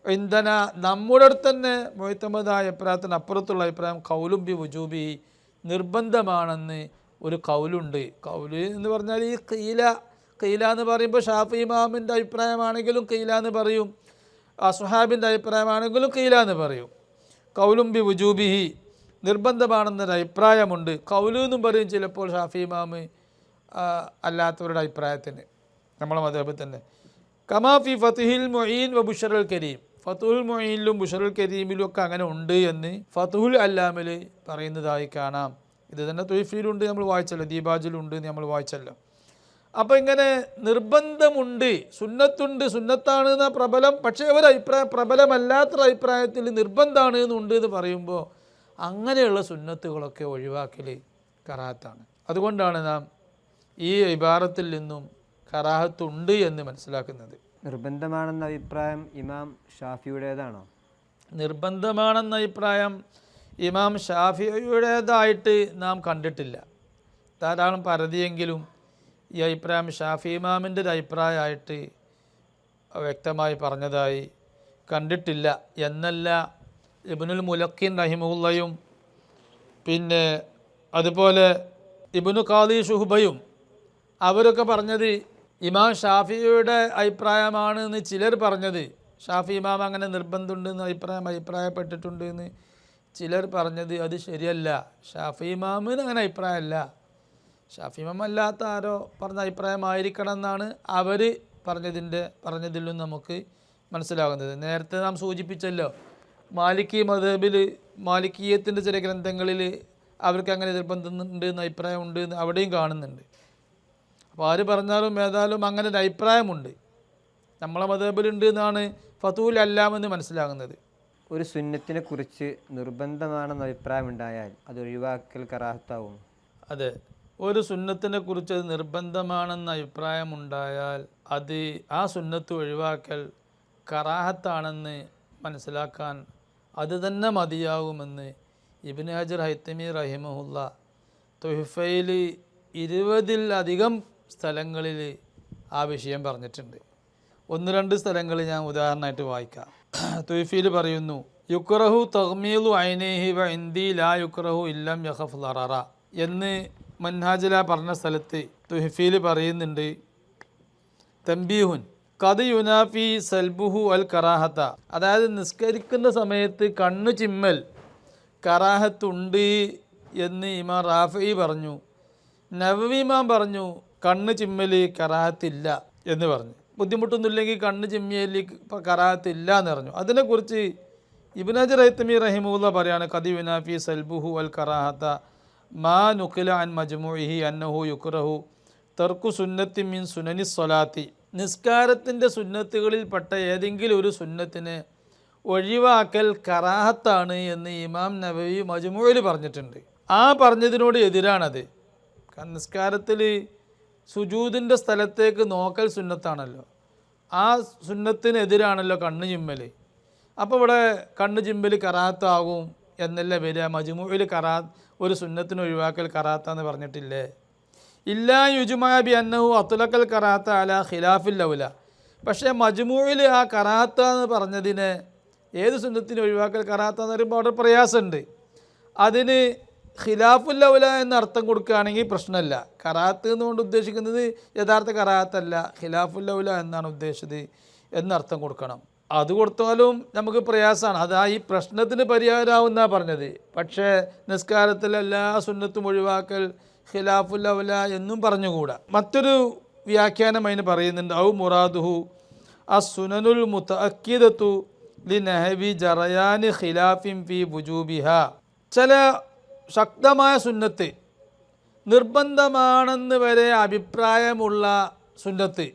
ഇൻദന, നമ്മുടെ അടുത്ത് തന്നെ മുഅ്തമദായ അഭിപ്രായത്തിന് അപ്പുറത്തുള്ള അഭിപ്രായം ഖൗലും ബി വുജൂബി, നിർബന്ധമാണെന്ന് ഒരു കൗലുണ്ട്. കൗല് എന്ന് പറഞ്ഞാൽ ഈ ഖീല എന്ന് പറയുമ്പോൾ ഷാഫി ഇമാമിൻ്റെ അഭിപ്രായമാണെങ്കിലും ഖീല എന്ന് പറയും, അസ്ഹാബിൻ്റെ അഭിപ്രായമാണെങ്കിലും ഖീല എന്ന് പറയും. കൗലും ബി വുജൂബിഹി, നിർബന്ധമാണെന്നൊരു അഭിപ്രായമുണ്ട്. കൗലു എന്നും പറയും ചിലപ്പോൾ ഷാഫി ഇമാമ് അല്ലാത്തവരുടെ അഭിപ്രായത്തിന്, നമ്മളെ മദ്ഹബിൽ തന്നെ. കമാഫി ഫതുഹിൽ മുഈൻ വ ബുഷ്റൽ കരീം, ഫതുഹുൽ മുഈനിലും ബുഷ്റൽ കരീമിലും ഒക്കെ അങ്ങനെ ഉണ്ട് എന്ന് ഫതുഹുൽ അല്ലാമിൽ പറയുന്നതായി കാണാം. ഇത് തന്നെ തുഹ്ഫയിലുണ്ട്, നമ്മൾ വായിച്ചല്ലോ, ദീബാജിലുണ്ട് നമ്മൾ വായിച്ചല്ലോ. അപ്പോൾ ഇങ്ങനെ നിർബന്ധമുണ്ട്, സുന്നത്തുണ്ട്, സുന്നത്താണ് എന്ന പ്രബലം, പക്ഷേ ഒരു അഭിപ്രായം പ്രബലമല്ലാത്തൊരു അഭിപ്രായത്തിൽ നിർബന്ധമാണ് എന്നുണ്ട് എന്ന് പറയുമ്പോൾ അങ്ങനെയുള്ള സുന്നത്തുകളൊക്കെ ഒഴിവാക്കൽ കറാഹത്താണ്. അതുകൊണ്ടാണ് നാം ഈ ഇബാറത്തിൽ നിന്നും കറാഹത്തുണ്ട് എന്ന് മനസ്സിലാക്കുന്നത്. നിർബന്ധമാണെന്ന അഭിപ്രായം ഇമാം ഷാഫിയുടേതാണോ? നിർബന്ധമാണെന്ന അഭിപ്രായം ഇമാം ഷാഫിയുടേതായിട്ട് നാം കണ്ടിട്ടില്ല. ധാരാളം പരതിയെങ്കിലും ഈ അഭിപ്രായം ഷാഫി ഇമാമിൻ്റെ ഒരു അഭിപ്രായമായിട്ട് വ്യക്തമായി പറഞ്ഞതായി കണ്ടിട്ടില്ല. എന്നല്ല, ഇബ്നുൽ മുലക്കിൻ റഹിമഹുല്ലയും പിന്നെ അതുപോലെ ഇബ്നു ഖാദി ശുഹബയും അവരൊക്കെ പറഞ്ഞത് ഇമാം ഷാഫിയുടെ അഭിപ്രായമാണ് എന്ന് ചിലർ പറഞ്ഞത്. ഷാഫി ഇമാം അങ്ങനെ നിർബന്ധമുണ്ട് എന്ന് അഭിപ്രായപ്പെട്ടിട്ടുണ്ട് എന്ന് ചിലർ പറഞ്ഞത് അത് ശരിയല്ല. ഷാഫി ഇമാമിന് അങ്ങനെ അഭിപ്രായമല്ല. ഷാഫി ഇമാം അല്ലാത്ത ആരോ പറഞ്ഞ അഭിപ്രായമായിരിക്കണം എന്നാണ് അവർ പറഞ്ഞതിലും നമുക്ക് മനസ്സിലാകുന്നത്. നേരത്തെ നാം സൂചിപ്പിച്ചല്ലോ, മാലിക്കി മദ്ഹബിൽ മാലിക്കീയത്തിൻ്റെ ചില ഗ്രന്ഥങ്ങളിൽ അവർക്ക് അങ്ങനെ നിർബന്ധമുണ്ട് എന്ന് അഭിപ്രായമുണ്ട് എന്ന് അവിടെയും കാണുന്നുണ്ട്. അപ്പോൾ ആര് പറഞ്ഞാലും ഏതായാലും അങ്ങനെ ഒരു അഭിപ്രായമുണ്ട്, നമ്മളെ മദ്ഹബിലുണ്ട് എന്നാണ് ഫതൂൽ അല്ലാമെന്ന് മനസ്സിലാകുന്നത്. ഒരു സുന്നത്തിനെ കുറിച്ച് നിർബന്ധമാണെന്ന് അഭിപ്രായമുണ്ടായാൽ അത് ഒഴിവാക്കൽ കറാഹത്താവും. അതെ, ഒരു സുന്നത്തിനെ കുറിച്ച് അത് നിർബന്ധമാണെന്ന് അഭിപ്രായമുണ്ടായാൽ അത് ആ സുന്നത്ത് ഒഴിവാക്കൽ കറാഹത്താണെന്ന് മനസ്സിലാക്കാൻ അത് തന്നെ മതിയാകുമെന്ന് ഇബ്നു ഹജർ ഹൈത്തമി റഹിമഹുല്ല തുഹ്ഫയിൽ 20-ലധികം സ്ഥലങ്ങളിൽ ആ വിഷയം പറഞ്ഞിട്ടുണ്ട്. 1-2 സ്ഥലങ്ങളിൽ ഞാൻ ഉദാഹരണമായിട്ട് വായിക്കാം. തുഹ്ഫയിൽ പറയുന്നു, യുക്റഹു തഗ്മീലു ഐനൈഹി വ ഇൻദി ലാ യുക്റഹു ഇല്ലം യഖഫ് ദററ എന്ന് മൻഹാജില പറഞ്ഞ സ്ഥലത്ത് തുഹ്ഫയിൽ പറയുന്നുണ്ട്. തംബീഹുൻ ഖദ് യുനാഫി സൽബുഹു അൽ കറാഹത്ത, അതായത് നിസ്കരിക്കുന്ന സമയത്ത് കണ്ണു ചിമ്മൽ കറാഹത്തുണ്ട് എന്ന് ഇമാം റാഫി പറഞ്ഞു. നവവി ഇമാം പറഞ്ഞു കണ്ണ് ചിമ്മൽ കറാഹത്തില്ല എന്ന് പറഞ്ഞു. ബുദ്ധിമുട്ടൊന്നുമില്ലെങ്കിൽ കണ്ണ് ചിമ്മിയൽ കറാഹത്തില്ല എന്ന് പറഞ്ഞു. അതിനെക്കുറിച്ച് ഇബ്നു ഹജർ ഹൈത്തമി റഹിമഹുല്ലാ പറയാണ്, ഖദ് യുനാഫി സൽബുഹു അൽ കറാഹത്ത മാ നുഖില അൻ മജ്മുഇഹി അന്നഹു യുക്റഹു തർക്കു സുന്നത്തി മിൻ സുനനി സ്വലാത്തി, നിസ്കാരത്തിൻ്റെ സുന്നത്തുകളിൽപ്പെട്ട ഏതെങ്കിലും ഒരു സുന്നത്തിനെ ഒഴിവാക്കൽ കറാഹത്താണ് എന്ന് ഇമാം നവവി മജ്മുഇൽ പറഞ്ഞിട്ടുണ്ട്. ആ പറഞ്ഞതിനോട് എതിരാണത്. നിസ്കാരത്തിൽ സുജൂദിൻ്റെ സ്ഥലത്തേക്ക് നോക്കൽ സുന്നത്താണല്ലോ, ആ സുന്നത്തിനെതിരാണല്ലോ കണ്ണ് ചിമ്മൽ. അപ്പോൾ ഇവിടെ കണ്ണ് ചിമ്മൽ കറാഹത്താകും എന്നല്ല വരിക. മജ്മുഇൽ ഒരു സുന്നത്തിന് ഒഴിവാക്കൽ കറാഹത്താന്ന് പറഞ്ഞിട്ടില്ലേ? ഇല്ലാ യുജ്മഅ ബി അന്നഹു അത്ലഖൽ കറാഹത്ത അലാ ഖിലാഫിൽ ഔല. പക്ഷേ മജ്മുഇൽ ആ കറാഹത്ത എന്ന് പറഞ്ഞതിനെ ഏത് സുന്നത്തിന് ഒഴിവാക്കൽ കറാഹത്ത എന്ന് പറയുമ്പോൾ അവിടെ പ്രയാസമുണ്ട്. അതിന് ഖിലാഫുൽ ഔല എന്ന അർത്ഥം കൊടുക്കുകയാണെങ്കിൽ പ്രശ്നമല്ല. കറാഹത്ത് എന്നുകൊണ്ട് ഉദ്ദേശിക്കുന്നത് യഥാർത്ഥ കറാഹത്തല്ല, ഖിലാഫുൽ ഔല എന്നാണ് ഉദ്ദേശിച്ചത് എന്നർത്ഥം കൊടുക്കണം. അത് കൊടുത്താലും നമുക്ക് പ്രയാസമാണ്. അതാ ഈ പ്രശ്നത്തിന് പരിഹാരമാവുന്ന പറഞ്ഞത്. പക്ഷേ നിസ്കാരത്തിൽ എല്ലാ സുന്നത്തും ഒഴിവാക്കൽ ഖിലാഫുൽ ഔല എന്നും പറഞ്ഞുകൂടാ. മറ്റൊരു വ്യാഖ്യാനം അതിന് പറയുന്നുണ്ട്, ഔ മുറാദുഹു അസ്സുനനുൽ മുതഅക്കിദതു ലിനഹവി ജറയാനി ഖിലാഫിൻ ഫി വുജൂബിഹ. ചില ശക്തമായ സുന്നത്ത് നിർബന്ധമാണെന്ന് വരെ അഭിപ്രായമുള്ള സുന്നത്ത്,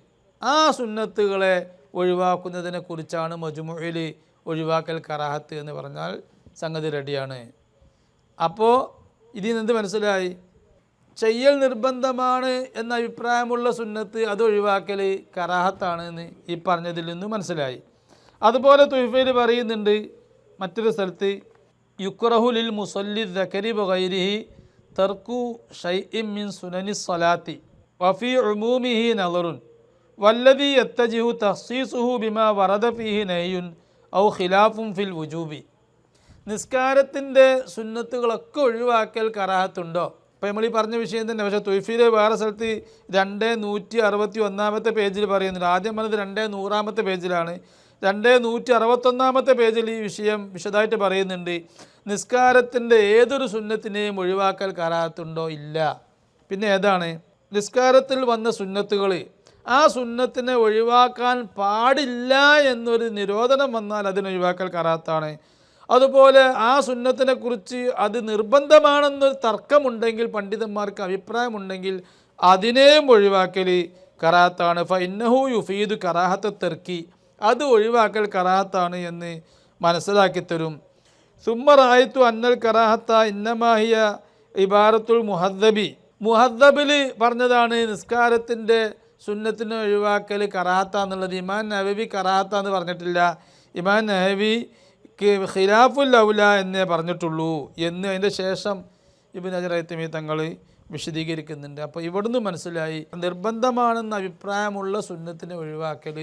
ആ സുന്നത്തുകളെ ഒഴിവാക്കുന്നതിനെ കുറിച്ചാണ് മജ്മുഇൽ ഒഴിവാക്കൽ കറാഹത്ത് എന്ന് പറഞ്ഞാൽ സംഗതി റെഡിയാണ്. അപ്പോൾ ഇതിൽ നിന്ന് മനസ്സിലായി, ചെയ്യൽ നിർബന്ധമാണ് എന്ന അഭിപ്രായമുള്ള സുന്നത്ത് അത് ഒഴിവാക്കൽ കറാഹത്താണ് എന്ന് ഈ പറഞ്ഞതിൽ നിന്ന് മനസ്സിലായി. അതുപോലെ തുഹ്ഫയിൽ പറയുന്നുണ്ട് മറ്റൊരു സ്ഥലത്ത്, യുക്റഹു ലിൽ മുസല്ലി ദക്കരി വഗൈരിഹി തർക്കു ഷൈഇൻ മിൻ സുനനി സ്വലാത്തി വഫി ഉമൂമിഹി നളറുൻ വല്ലദി യത്തജിഹു തഖ്സീസുഹു ബിമാ വറദ ഫീഹി നഹ്യുൻ ഔ ഖിലാഫുൻ ഫിൽ വുജൂബി. നിസ്കാരത്തിൻ്റെ സുന്നത്തുകളൊക്കെ ഒഴിവാക്കൽ കറാഹത്തുണ്ടോ? ഇപ്പോൾ നമ്മൾ ഈ പറഞ്ഞ വിഷയം തന്നെ. പക്ഷേ തുഹ്ഫയിലെ വേറെ സ്ഥലത്ത് 261 പേജിൽ പറയുന്നുണ്ട്. ആദ്യം പറഞ്ഞത് 200 പേജിലാണ്. 261 പേജിൽ ഈ വിഷയം വിശദമായിട്ട് പറയുന്നുണ്ട്. നിസ്കാരത്തിൻ്റെ ഏതൊരു സുന്നത്തിനെയും ഒഴിവാക്കൽ കറാഹത്തുണ്ടോ? ഇല്ല. പിന്നെ ഏതാണ്? നിസ്കാരത്തിൽ വന്ന സുന്നത്തുകൾ, ആ സുന്നത്തിനെ ഒഴിവാക്കാൻ പാടില്ല എന്നൊരു നിരോധനം വന്നാൽ അതിനൊഴിവാക്കൽ കറാഹത്താണ്. അതുപോലെ ആ സുന്നത്തിനെ കുറിച്ച് അത് നിർബന്ധമാണെന്നൊരു തർക്കമുണ്ടെങ്കിൽ, പണ്ഡിതന്മാർക്ക് അഭിപ്രായമുണ്ടെങ്കിൽ അതിനെയും ഒഴിവാക്കൽ കറാഹത്താണ്. ഫഇന്നഹു യുഫീദു കറാഹത്ത തർക്കി, അത് ഒഴിവാക്കൽ കറാഹത്താണ് എന്ന് മനസ്സിലാക്കി തരും. സുമ്മ റായിത്തു അന്നൽ കറാഹത്ത ഇന്നമാഹിയ ഇബാറത്തുൽ മുഹദ്ദബി, മുഹദ്ദബിൽ പറഞ്ഞതാണ് നിസ്കാരത്തിൻ്റെ സുന്നത്തിനെ ഒഴിവാക്കൽ കറാഹത്ത എന്നുള്ളത്. ഇമാം നവവി കറാഹത്ത എന്ന് പറഞ്ഞിട്ടില്ല. ഇമാം നവവി ഖിലാഫുൽ ഔല എന്നേ പറഞ്ഞിട്ടുള്ളൂ എന്ന് അതിൻ്റെ ശേഷം ഇബ്നു ഹജർ ഹൈത്തമി തങ്ങൾ വിശദീകരിക്കുന്നുണ്ട്. അപ്പോൾ ഇവിടുന്ന് മനസ്സിലായി നിർബന്ധമാണെന്ന അഭിപ്രായമുള്ള സുന്നത്തിനെ ഒഴിവാക്കൽ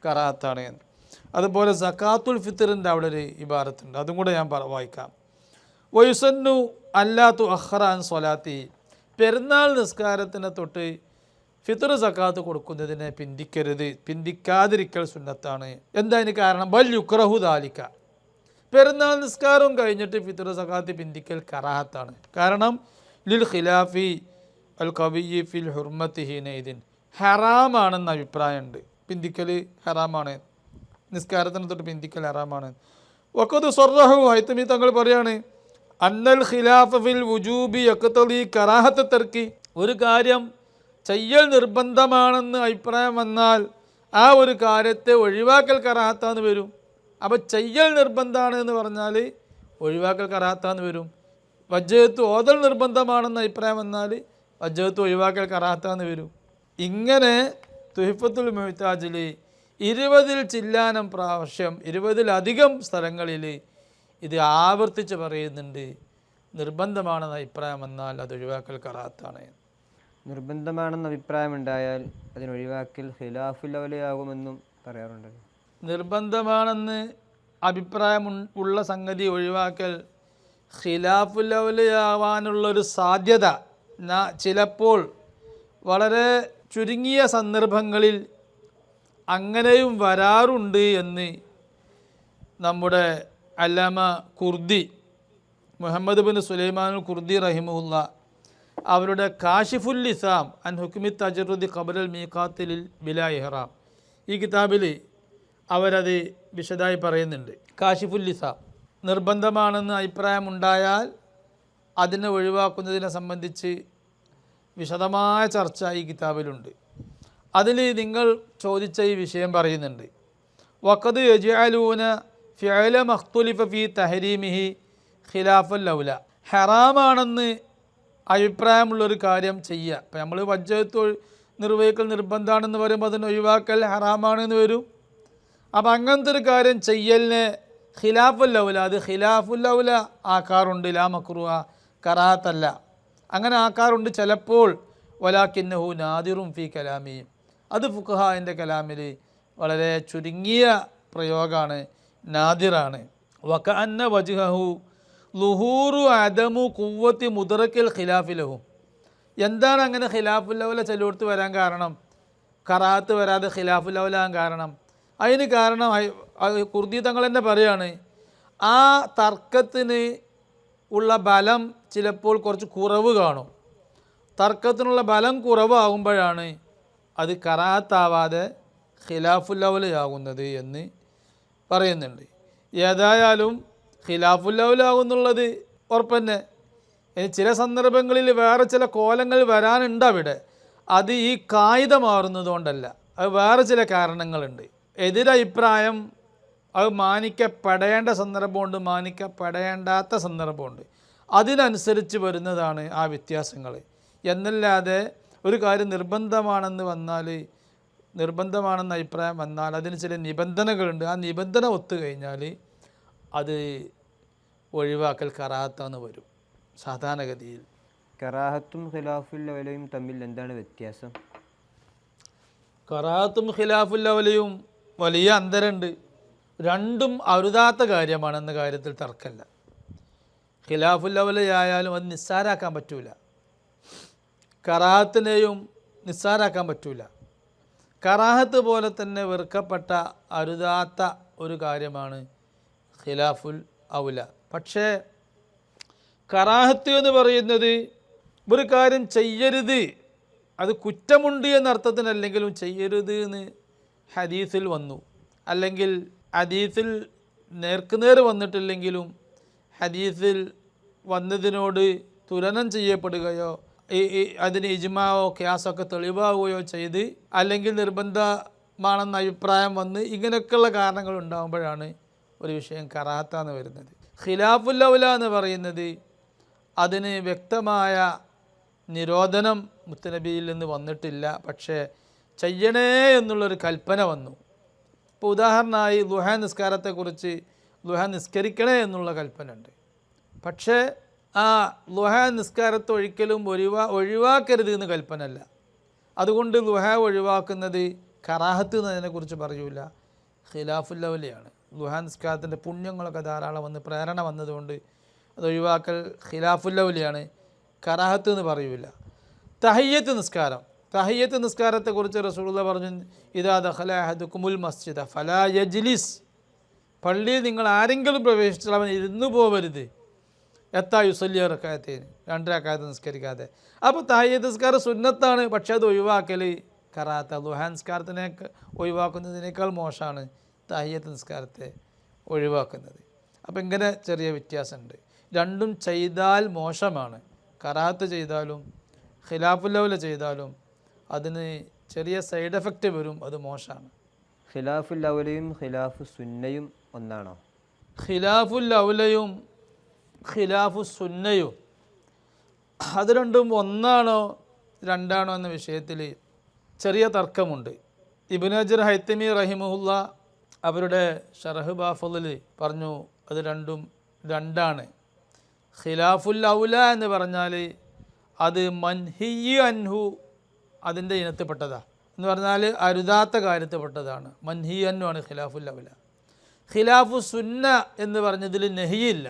കറാഹത്താണ് എന്ന്. അതുപോലെ സക്കാത്തുൽ ഫിത്തറിൻ്റെ അവിടെ ഒരു ഇബാറത്തുണ്ട്, അതും കൂടെ ഞാൻ വായിക്കാം. വയുസന്നു അല്ലാത്തു അഖ്റ അൻ സ്വലാത്തി, പെരുന്നാൾ നിസ്കാരത്തിനെ തൊട്ട് ഫിത്ർ സക്കാത്ത് കൊടുക്കുന്നതിനെ പിന്തിക്കാതിരിക്കൽ സുന്നത്താണ്. എന്താ അതിന് കാരണം? ബൽ യുക്റഹു ദാലിക, പെരുന്നാൾ നിസ്കാരവും കഴിഞ്ഞിട്ട് ഫിത്ർ സക്കാത്ത് പിന്തിക്കൽ കറാഹത്താണ്. കാരണം ലിൽ ഖിലാഫി അൽ ഖവിയ്യി ഫിൽ ഹുർമത്തി ഹീനൈദിൻ, ഹറാമാണെന്ന് അഭിപ്രായമുണ്ട്. പിന്തിക്കൽ ഹറാമാണ്, നിസ്കാരത്തിന് തൊട്ട് പിന്തിക്കൽ ഹറാമാണ്. വഖദ് സറഹു, ഹൈതമി തങ്ങൾ പറയാണ്, അന്നൽ ഖിലാഫ ഫിൽ വുജൂബി യഖ്തദി കറാഹത്ത് തർക്കി, ഒരു കാര്യം ചെയ്യൽ നിർബന്ധമാണെന്ന് അഭിപ്രായം വന്നാൽ ആ ഒരു കാര്യത്തെ ഒഴിവാക്കൽ കറാഹത്താന്ന് വരും. അപ്പോൾ ചെയ്യൽ നിർബന്ധമാണ് എന്ന് പറഞ്ഞാൽ ഒഴിവാക്കൽ കറാഹത്താന്ന് വരും. വജ്ജഹത്ത് ഓതൽ നിർബന്ധമാണെന്ന് അഭിപ്രായം വന്നാൽ വജ്ജഹത്ത് ഒഴിവാക്കൽ കറാഹത്താന്ന് വരും. ഇങ്ങനെ തുഹ്ഫത്തുൽ മുഹ്താജിൽ 20-ൽ ചില്ലാനം പ്രാവശ്യം 20-ലധികം സ്ഥലങ്ങളിൽ ഇത് ആവർത്തിച്ച് പറയുന്നുണ്ട്. നിർബന്ധമാണെന്ന് അഭിപ്രായം വന്നാൽ അത് ഒഴിവാക്കൽ കറാഹത്താണ്. നിർബന്ധമാണെന്ന് അഭിപ്രായമുണ്ടായാൽ അതിനൊഴിവാക്കൽ ഖിലാഫുൽ ഔലയാകുമെന്നും പറയാറുണ്ടല്ലോ. നിർബന്ധമാണെന്ന് അഭിപ്രായം ഉള്ള സംഗതി ഒഴിവാക്കൽ ഖിലാഫുൽ ഔലയാവാനുള്ളൊരു സാധ്യത ചിലപ്പോൾ വളരെ ചുരുങ്ങിയ സന്ദർഭങ്ങളിൽ അങ്ങനെയും വരാറുണ്ട് എന്ന് നമ്മുടെ അല്ലാമ Kurdi, Muhammad bin Sulaiman Kurdi റഹിമഹുല്ല, അവരുടെ കാശിഫുൽ ലിസാം അൻ ഹുക്മി തജറുദി ഖബലൽ മീഖാത്തിൽ ബിലാ ഇഹ്റാം, ഈ കിതാബിൽ അവരത് വിശദമായി പറയുന്നുണ്ട്. കാശിഫുൽ ലിസാം, നിർബന്ധമാണെന്ന് അഭിപ്രായമുണ്ടായാൽ അതിനെ ഒഴിവാക്കുന്നതിനെ സംബന്ധിച്ച് വിശദമായ ചർച്ച ഈ കിതാബിലുണ്ട്. അതിൽ നിങ്ങൾ ചോദിച്ച ഈ വിഷയം പറയുന്നുണ്ട്. വഖദ് യജ്അലൂന ഫിഅല മഖ്തുലിഫ ഫീ തഹരീമിഹി ഖിലാഫൽ ഔല, ഹറാമാണെന്ന് അഭിപ്രായമുള്ളൊരു കാര്യം ചെയ്യുക. ഇപ്പം നമ്മൾ വജ്ജഹത്ത് നിർവഹിക്കൽ നിർബന്ധമാണെന്ന് പറയുമ്പോൾ അതിന് ഒഴിവാക്കൽ ഹറാമാണെന്ന് വരും. അപ്പം അങ്ങനത്തെ ഒരു കാര്യം ചെയ്യലിനെ ഖിലാഫുൽ ഔല, അത് ഖിലാഫുൽ ഔല ആക്കാറുണ്ട്. ലാ മക്റൂഹ, കറാഹത്തല്ല. അങ്ങനെ ആക്കാറുണ്ട് ചിലപ്പോൾ. വലാകിന്നഹു നാദിറും ഫീ കലാമി, അത് ഫുഖഹാഇൻ്റെ കലാമിൽ വളരെ ചുരുങ്ങിയ പ്രയോഗമാണ്, നാദിറാണ്. വകഅന്ന വജ്ഹഹു ലുഹൂറു അദമു ഖുവ്വത്തി മുദ്റക്കിൽ ഖിലാഫിലഹു, എന്താണ് അങ്ങനെ ഖിലാഫുൽ ഔല ചിലയിടത്ത് വരാൻ കാരണം, കറാഹത്ത് വരാതെ ഖിലാഫുൽ ഔല ആകാൻ കാരണം? അതിന് കാരണം കുർദി തങ്ങൾ തന്നെ പറയാണ്, ആ തർക്കത്തിന് ഉള്ള ബലം ചിലപ്പോൾ കുറച്ച് കുറവ് കാണും. തർക്കത്തിനുള്ള ബലം കുറവാകുമ്പോഴാണ് അത് കറാഹത്താവാതെ ഖിലാഫുൽ ഔലയാകുന്നത് എന്ന് പറയുന്നുണ്ട്. ഏതായാലും ഖിലാഫുൽ ഔലാകുന്നുള്ളത് ഉറപ്പന്നെ. ഇനി ചില സന്ദർഭങ്ങളിൽ വേറെ ചില കോലങ്ങൾ വരാനുണ്ട് അവിടെ. അത് ഈ കായിക മാറുന്നത് കൊണ്ടല്ല, അത് വേറെ ചില കാരണങ്ങളുണ്ട്. എതിരഭിപ്രായം അത് മാനിക്കപ്പെടേണ്ട സന്ദർഭമുണ്ട്, മാനിക്കപ്പെടേണ്ടാത്ത സന്ദർഭമുണ്ട്. അതിനനുസരിച്ച് വരുന്നതാണ് ആ വ്യത്യാസങ്ങൾ. എന്നല്ലാതെ ഒരു കാര്യം നിർബന്ധമാണെന്ന് വന്നാൽ, നിർബന്ധമാണെന്ന് അഭിപ്രായം വന്നാൽ അതിന് ചില നിബന്ധനകളുണ്ട്. ആ നിബന്ധന ഒത്തു കഴിഞ്ഞാൽ അത് ഒഴിവാക്കൽ കറാഹത്താന്ന് വരും സാധാരണഗതിയിൽ. കറാഹത്തും ഖിലാഫുൽ ഔലയും തമ്മിൽ എന്താണ് വ്യത്യാസം? കറാഹത്തും ഖിലാഫുൽ ഔലയും വലിയ അന്തരമുണ്ട്. രണ്ടും അരുതാത്ത കാര്യമാണെന്ന കാര്യത്തിൽ തർക്കമല്ല. ഖിലാഫുൽ ഔലയായാലും അത് നിസ്സാരാക്കാൻ പറ്റൂല, കറാഹത്തിനെയും നിസ്സാരാക്കാൻ പറ്റൂല. കറാഹത്ത് പോലെ തന്നെ വെറുക്കപ്പെട്ട അരുതാത്ത ഒരു കാര്യമാണ് ഖിലാഫുൽ ഔല. പക്ഷേ കറാഹത്ത് എന്ന് പറയുന്നത് ഒരു കാര്യം ചെയ്യരുത്, അത് കുറ്റമുണ്ട് എന്ന അർത്ഥത്തിനല്ലെങ്കിലും ചെയ്യരുത് എന്ന് ഹദീസിൽ വന്നു, അല്ലെങ്കിൽ ഹദീസിൽ നേർക്കുനേർ വന്നിട്ടില്ലെങ്കിലും ഹദീസിൽ വന്നതിനോട് തുലനം ചെയ്യപ്പെടുകയോ അതിന് ഇജ്മാവോ ഖിയാസൊക്കെ തെളിവാകുകയോ ചെയ്ത്, അല്ലെങ്കിൽ നിർബന്ധമാണെന്ന അഭിപ്രായം വന്ന് ഇങ്ങനെയൊക്കെയുള്ള കാരണങ്ങൾ ഉണ്ടാകുമ്പോഴാണ് ഒരു വിഷയം കറാഹത്താന്ന് വരുന്നത്. ഖിലാഫുൽ ഔല എന്ന് പറയുന്നത് അതിന് വ്യക്തമായ നിരോധനം മുത്തനബിയിൽ നിന്ന് വന്നിട്ടില്ല, പക്ഷേ ചെയ്യണേ എന്നുള്ളൊരു കൽപ്പന വന്നു. ഇപ്പോൾ ഉദാഹരണമായി ദുഹ നിസ്കാരത്തെക്കുറിച്ച് ദുഹ നിസ്കരിക്കണേ എന്നുള്ള കൽപ്പന ഉണ്ട്. പക്ഷേ ആ ദുഹ നിസ്കാരത്തെ ഒരിക്കലും ഒഴിവാക്കരുത് എന്ന് കൽപ്പനല്ല. അതുകൊണ്ട് ദുഹ ഒഴിവാക്കുന്നത് കറാഹത്ത് എന്നതിനെക്കുറിച്ച് പറയൂല, ഖിലാഫുൽ ഔലയാണ്. ദുഹ നിസ്കാരത്തിൻ്റെ പുണ്യങ്ങളൊക്കെ ധാരാളം വന്ന് പ്രേരണ വന്നതുകൊണ്ട് അത് ഒഴിവാക്കൽ ഖിലാഫുൽ ഔലയാണ്, കറാഹത്ത് എന്ന് പറയൂല. തഹയ്യത്ത് നിസ്കാരം, തഹിയ്യത്ത് നിസ്കാരത്തെക്കുറിച്ച് റസൂലുള്ളാഹി പറഞ്ഞു, ഇദാ ദഖല അഹദുകുമുൽ മസ്ജിദ ഫലാ യജ്ലിസ്, പള്ളിയിൽ നിങ്ങൾ ആരെങ്കിലും പ്രവേശിച്ചാൽ അവൻ ഇരുന്നു പോവരുത്, എത്താ യുസല്ലി റകഅത്തൈൻ, 2 റകഅത്ത് നിസ്കരിക്കാതെ. അപ്പോൾ തഹിയ്യത്ത് നിസ്കാരം സുന്നത്താണ്, പക്ഷേ അത് ഒഴിവാക്കൽ കറാത്ത, ദുഹാ നിസ്കാരത്തിനെ ഒഴിവാക്കുന്നതിനേക്കാൾ മോശമാണ് തഹിയ്യത്ത് നിസ്കാരത്തെ ഒഴിവാക്കുന്നത്. അപ്പോൾ ഇങ്ങനെ ചെറിയ വ്യത്യാസമുണ്ട്. രണ്ടും ചെയ്താൽ മോശമാണ്. കറാത്ത് ചെയ്താലും ഖിലാഫുൽ ഔല ചെയ്താലും അതിന് ചെറിയ സൈഡ് എഫക്റ്റ് വരും, അത് മോശമാണ്. ഖിലാഫുൽ ഔലയും ഖിലാഫു സുന്നയും ഒന്നാണോ? ഖിലാഫുൽ ഔലയും ഖിലാഫു സുന്നയും അത് രണ്ടും ഒന്നാണോ രണ്ടാണോ എന്ന വിഷയത്തിൽ ചെറിയ തർക്കമുണ്ട്. ഇബ്നു ഹജർ ഹൈത്തമി റഹിമഹുല്ല അവരുടെ ഷറഹ് ബാഫളിൽ പറഞ്ഞു അത് രണ്ടും രണ്ടാണ്. ഖിലാഫുൽ ഔല എന്ന് പറഞ്ഞാൽ അത് മൻഹിയ്യു അൻഹു, അതിൻ്റെ ഇനത്തിൽപ്പെട്ടതാണ് എന്ന് പറഞ്ഞാൽ അരുതാത്ത കാര്യത്തിൽപ്പെട്ടതാണ്. മൻഹിയ്യു അൻഹു ആണ് ഖിലാഫുൽ ഔല. ഖിലാഫു സുന്ന എന്ന് പറഞ്ഞതിൽ നെഹിയില്ല.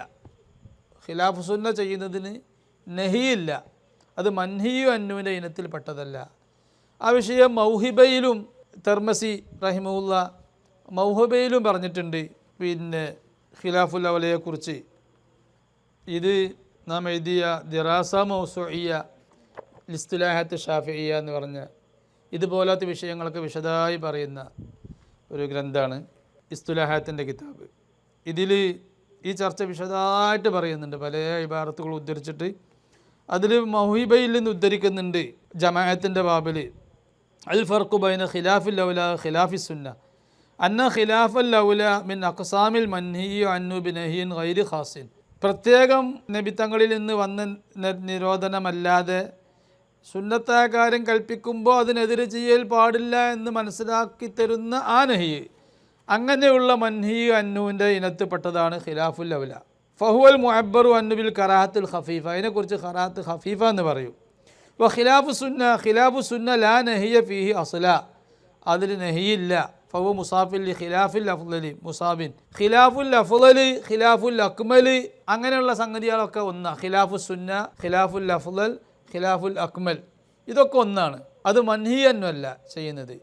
ഖിലാഫു സുന്ന ചെയ്യുന്നതിന് നെഹിയില്ല, അത് മൻഹിയ്യു അൻഹുവിൻ്റെ ഇനത്തിൽപ്പെട്ടതല്ല. ആ വിഷയം മൗഹിബയിലും തെർമസി റഹിമഹുല്ല മൗഹിബയിലും പറഞ്ഞിട്ടുണ്ട്. പിന്നെ ഖിലാഫുൽ ഔലയെക്കുറിച്ച് ഇത് നാം എഴുതിയ ദിറാസ മൗസുഇയ്യ ലിസ്തിലാഹത്ത് ഷാഫിഇയ്യ എന്ന് പറഞ്ഞ ഇതുപോലത്തെ വിഷയങ്ങളൊക്കെ വിശദമായി പറയുന്ന ഒരു ഗ്രന്ഥമാണ് ഇസ്തുലാഹത്തിൻ്റെ കിതാബ്. ഇതിൽ ഈ ചർച്ച വിശദമായിട്ട് പറയുന്നുണ്ട്, പല ഇബാറത്തുകൾ ഉദ്ധരിച്ചിട്ട്. അതിൽ മൗഹിബയിൽ നിന്ന് ഉദ്ധരിക്കുന്നുണ്ട് ജമാഅത്തിൻ്റെ ബാബിൽ, അൽ ഫർഖു ബൈന ഖിലാഫുൽ ഔല ഖിലാഫി സുന്ന അന്ന ഖിലാഫുൽ ഔല മിൻ അഖ്സാമിൽ മൻഹിയ്യു അൻഹു ബിനഹിയിൻ ഗൈരി ഖാസിൻ. പ്രത്യേകം നബിത്തങ്ങളിൽ നിന്ന് വന്ന നിരോധനമല്ലാതെ സുന്നത്തായ കാര്യം കൽപ്പിക്കുമ്പോൾ അതിനെതിരെ ചെയ്യൽ പാടില്ല എന്ന് മനസ്സിലാക്കി തരുന്ന ആ നഹി, അങ്ങനെയുള്ള മൻഹിയ്യു അൻഹുവിൻ്റെ ഇനത്തിൽപ്പെട്ടതാണ് ഖിലാഫുൽ ഔല. ഫഹുവൽ മുഅബ്ബറു അൻഹു ബിൽ കറാഹത്തുൽ ഖഫീഫ, അതിനെക്കുറിച്ച് ഖറാത്ത് ഖഫീഫ എന്ന് പറയും. വ ഖിലാഫു സുന്ന ലാ നഹിയ ഫീഹി അസ്ല, അതിൽ നഹിയില്ല. ഫഹു മുസാഫിൽ ഖിലാഫുൽ അഫ്ളലി മുസാബിൻ, ഖിലാഫുൽ അഫ്ളലി ഖിലാഫുൽ അക്മലി, അങ്ങനെയുള്ള സംഗതികളൊക്കെ ഒന്നാണ്. ഖിലാഫു സുന്ന, ഖിലാഫുൽ അഫ്ളൽ, ഖിലാഫുൽ അക്മൽ, ഇതൊക്കെ ഒന്നാണ്. അത് മൻഹിയന്നല്ല ചെയ്യുന്നത്.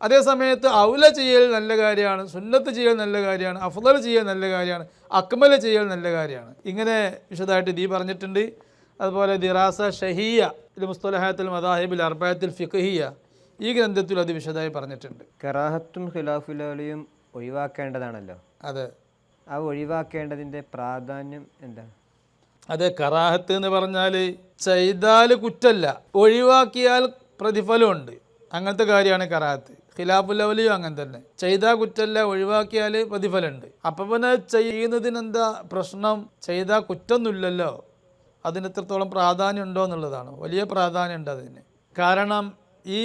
അതേസമയത്ത് ഔല ചെയ്യൽ നല്ല കാര്യമാണ്, സുന്നത്ത് ചെയ്യൽ നല്ല കാര്യമാണ്, അഫ്ളൽ ചെയ്യൽ നല്ല കാര്യമാണ്, അക്മൽ ചെയ്യൽ നല്ല കാര്യമാണ്. ഇങ്ങനെ വിശദമായിട്ട് ദീ പറഞ്ഞിട്ടുണ്ട്. അതുപോലെ ദിറാസ ഷഹിയ മുസ്തലഹാത്തുൽ മദാഹിബിൽ അർബഅത്തുൽ ഫിഖ്ഹിയ, ഈ ഗ്രന്ഥത്തിൽ അത് വിശദമായി പറഞ്ഞിട്ടുണ്ട്. കറാഹത്തും ഖിലാഫുൽ ഔലയും ഒഴിവാക്കേണ്ടതാണല്ലോ. അതെ, ആ ഒഴിവാക്കേണ്ടതിൻ്റെ പ്രാധാന്യം എന്താണ്? അതെ, കറാഹത്ത് എന്ന് പറഞ്ഞാൽ ചെയ്താൽ കുറ്റല്ല, ഒഴിവാക്കിയാൽ പ്രതിഫലമുണ്ട്, അങ്ങനത്തെ കാര്യമാണ് കറാഹത്ത്. ഖിലാഫുൽ ഔലയും അങ്ങനെ തന്നെ, ചെയ്താൽ കുറ്റല്ല, ഒഴിവാക്കിയാൽ പ്രതിഫലമുണ്ട്. അപ്പം പിന്നെ ചെയ്യുന്നതിനെന്താ പ്രശ്നം? ചെയ്താൽ കുറ്റമൊന്നുമില്ലല്ലോ, അതിന് എത്രത്തോളം പ്രാധാന്യം ഉണ്ടോ എന്നുള്ളതാണ്. വലിയ പ്രാധാന്യമുണ്ട് അതിന്. കാരണം ഈ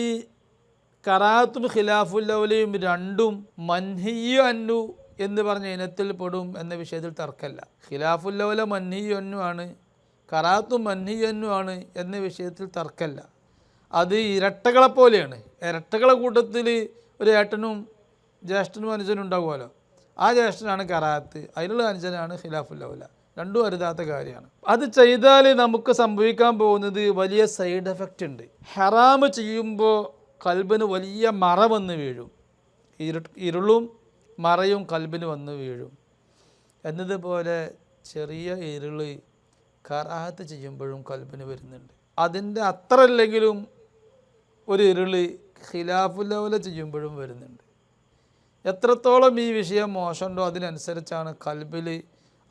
കറാഹത്തും ഖിലാഫുൽ ഔലയും രണ്ടും മൻഹിയ്യു അൻഹു എന്ന് പറഞ്ഞ ഇനത്തിൽ പെടും എന്ന വിഷയത്തിൽ തർക്കമല്ല. ഖിലാഫുൽ ഔല മൻഹിയ്യു അൻഹു ആണ്, കറാഹത്തും മൻഹിയ്യു അൻഹു ആണ് എന്ന വിഷയത്തിൽ തർക്കമല്ല. അത് ഇരട്ടകളെപ്പോലെയാണ്. ഇരട്ടകളെ കൂട്ടത്തിൽ ഒരു ഏട്ടനും ജ്യേഷ്ഠനും അനുജനും ഉണ്ടാകുമല്ലോ, ആ ജ്യേഷ്ഠനാണ് കറാഹത്ത്, അതിലുള്ള അനുജനാണ് ഖിലാഫുൽ ഔല. രണ്ടും അരുതാത്ത കാര്യമാണ്. അത് ചെയ്താൽ നമുക്ക് സംഭവിക്കാൻ പോകുന്നത് വലിയ സൈഡ് എഫക്റ്റ് ഉണ്ട്. ഹറാമ് ചെയ്യുമ്പോൾ കൽബിന് വലിയ മറ വന്ന് വീഴും, ഇരുളും മറയും കൽബിന് വന്ന് വീഴും. എന്നതുപോലെ ചെറിയ ഇരുള് കറാഹത്ത് ചെയ്യുമ്പോഴും കൽബിന് വരുന്നുണ്ട്. അതിൻ്റെ അത്ര അല്ലെങ്കിലും ഒരു ഇരുള് ഖിലാഫുൽ ഔല ചെയ്യുമ്പോഴും വരുന്നുണ്ട്. എത്രത്തോളം ഈ വിഷയം മോശമുണ്ടോ അതിനനുസരിച്ചാണ് കൽബിൽ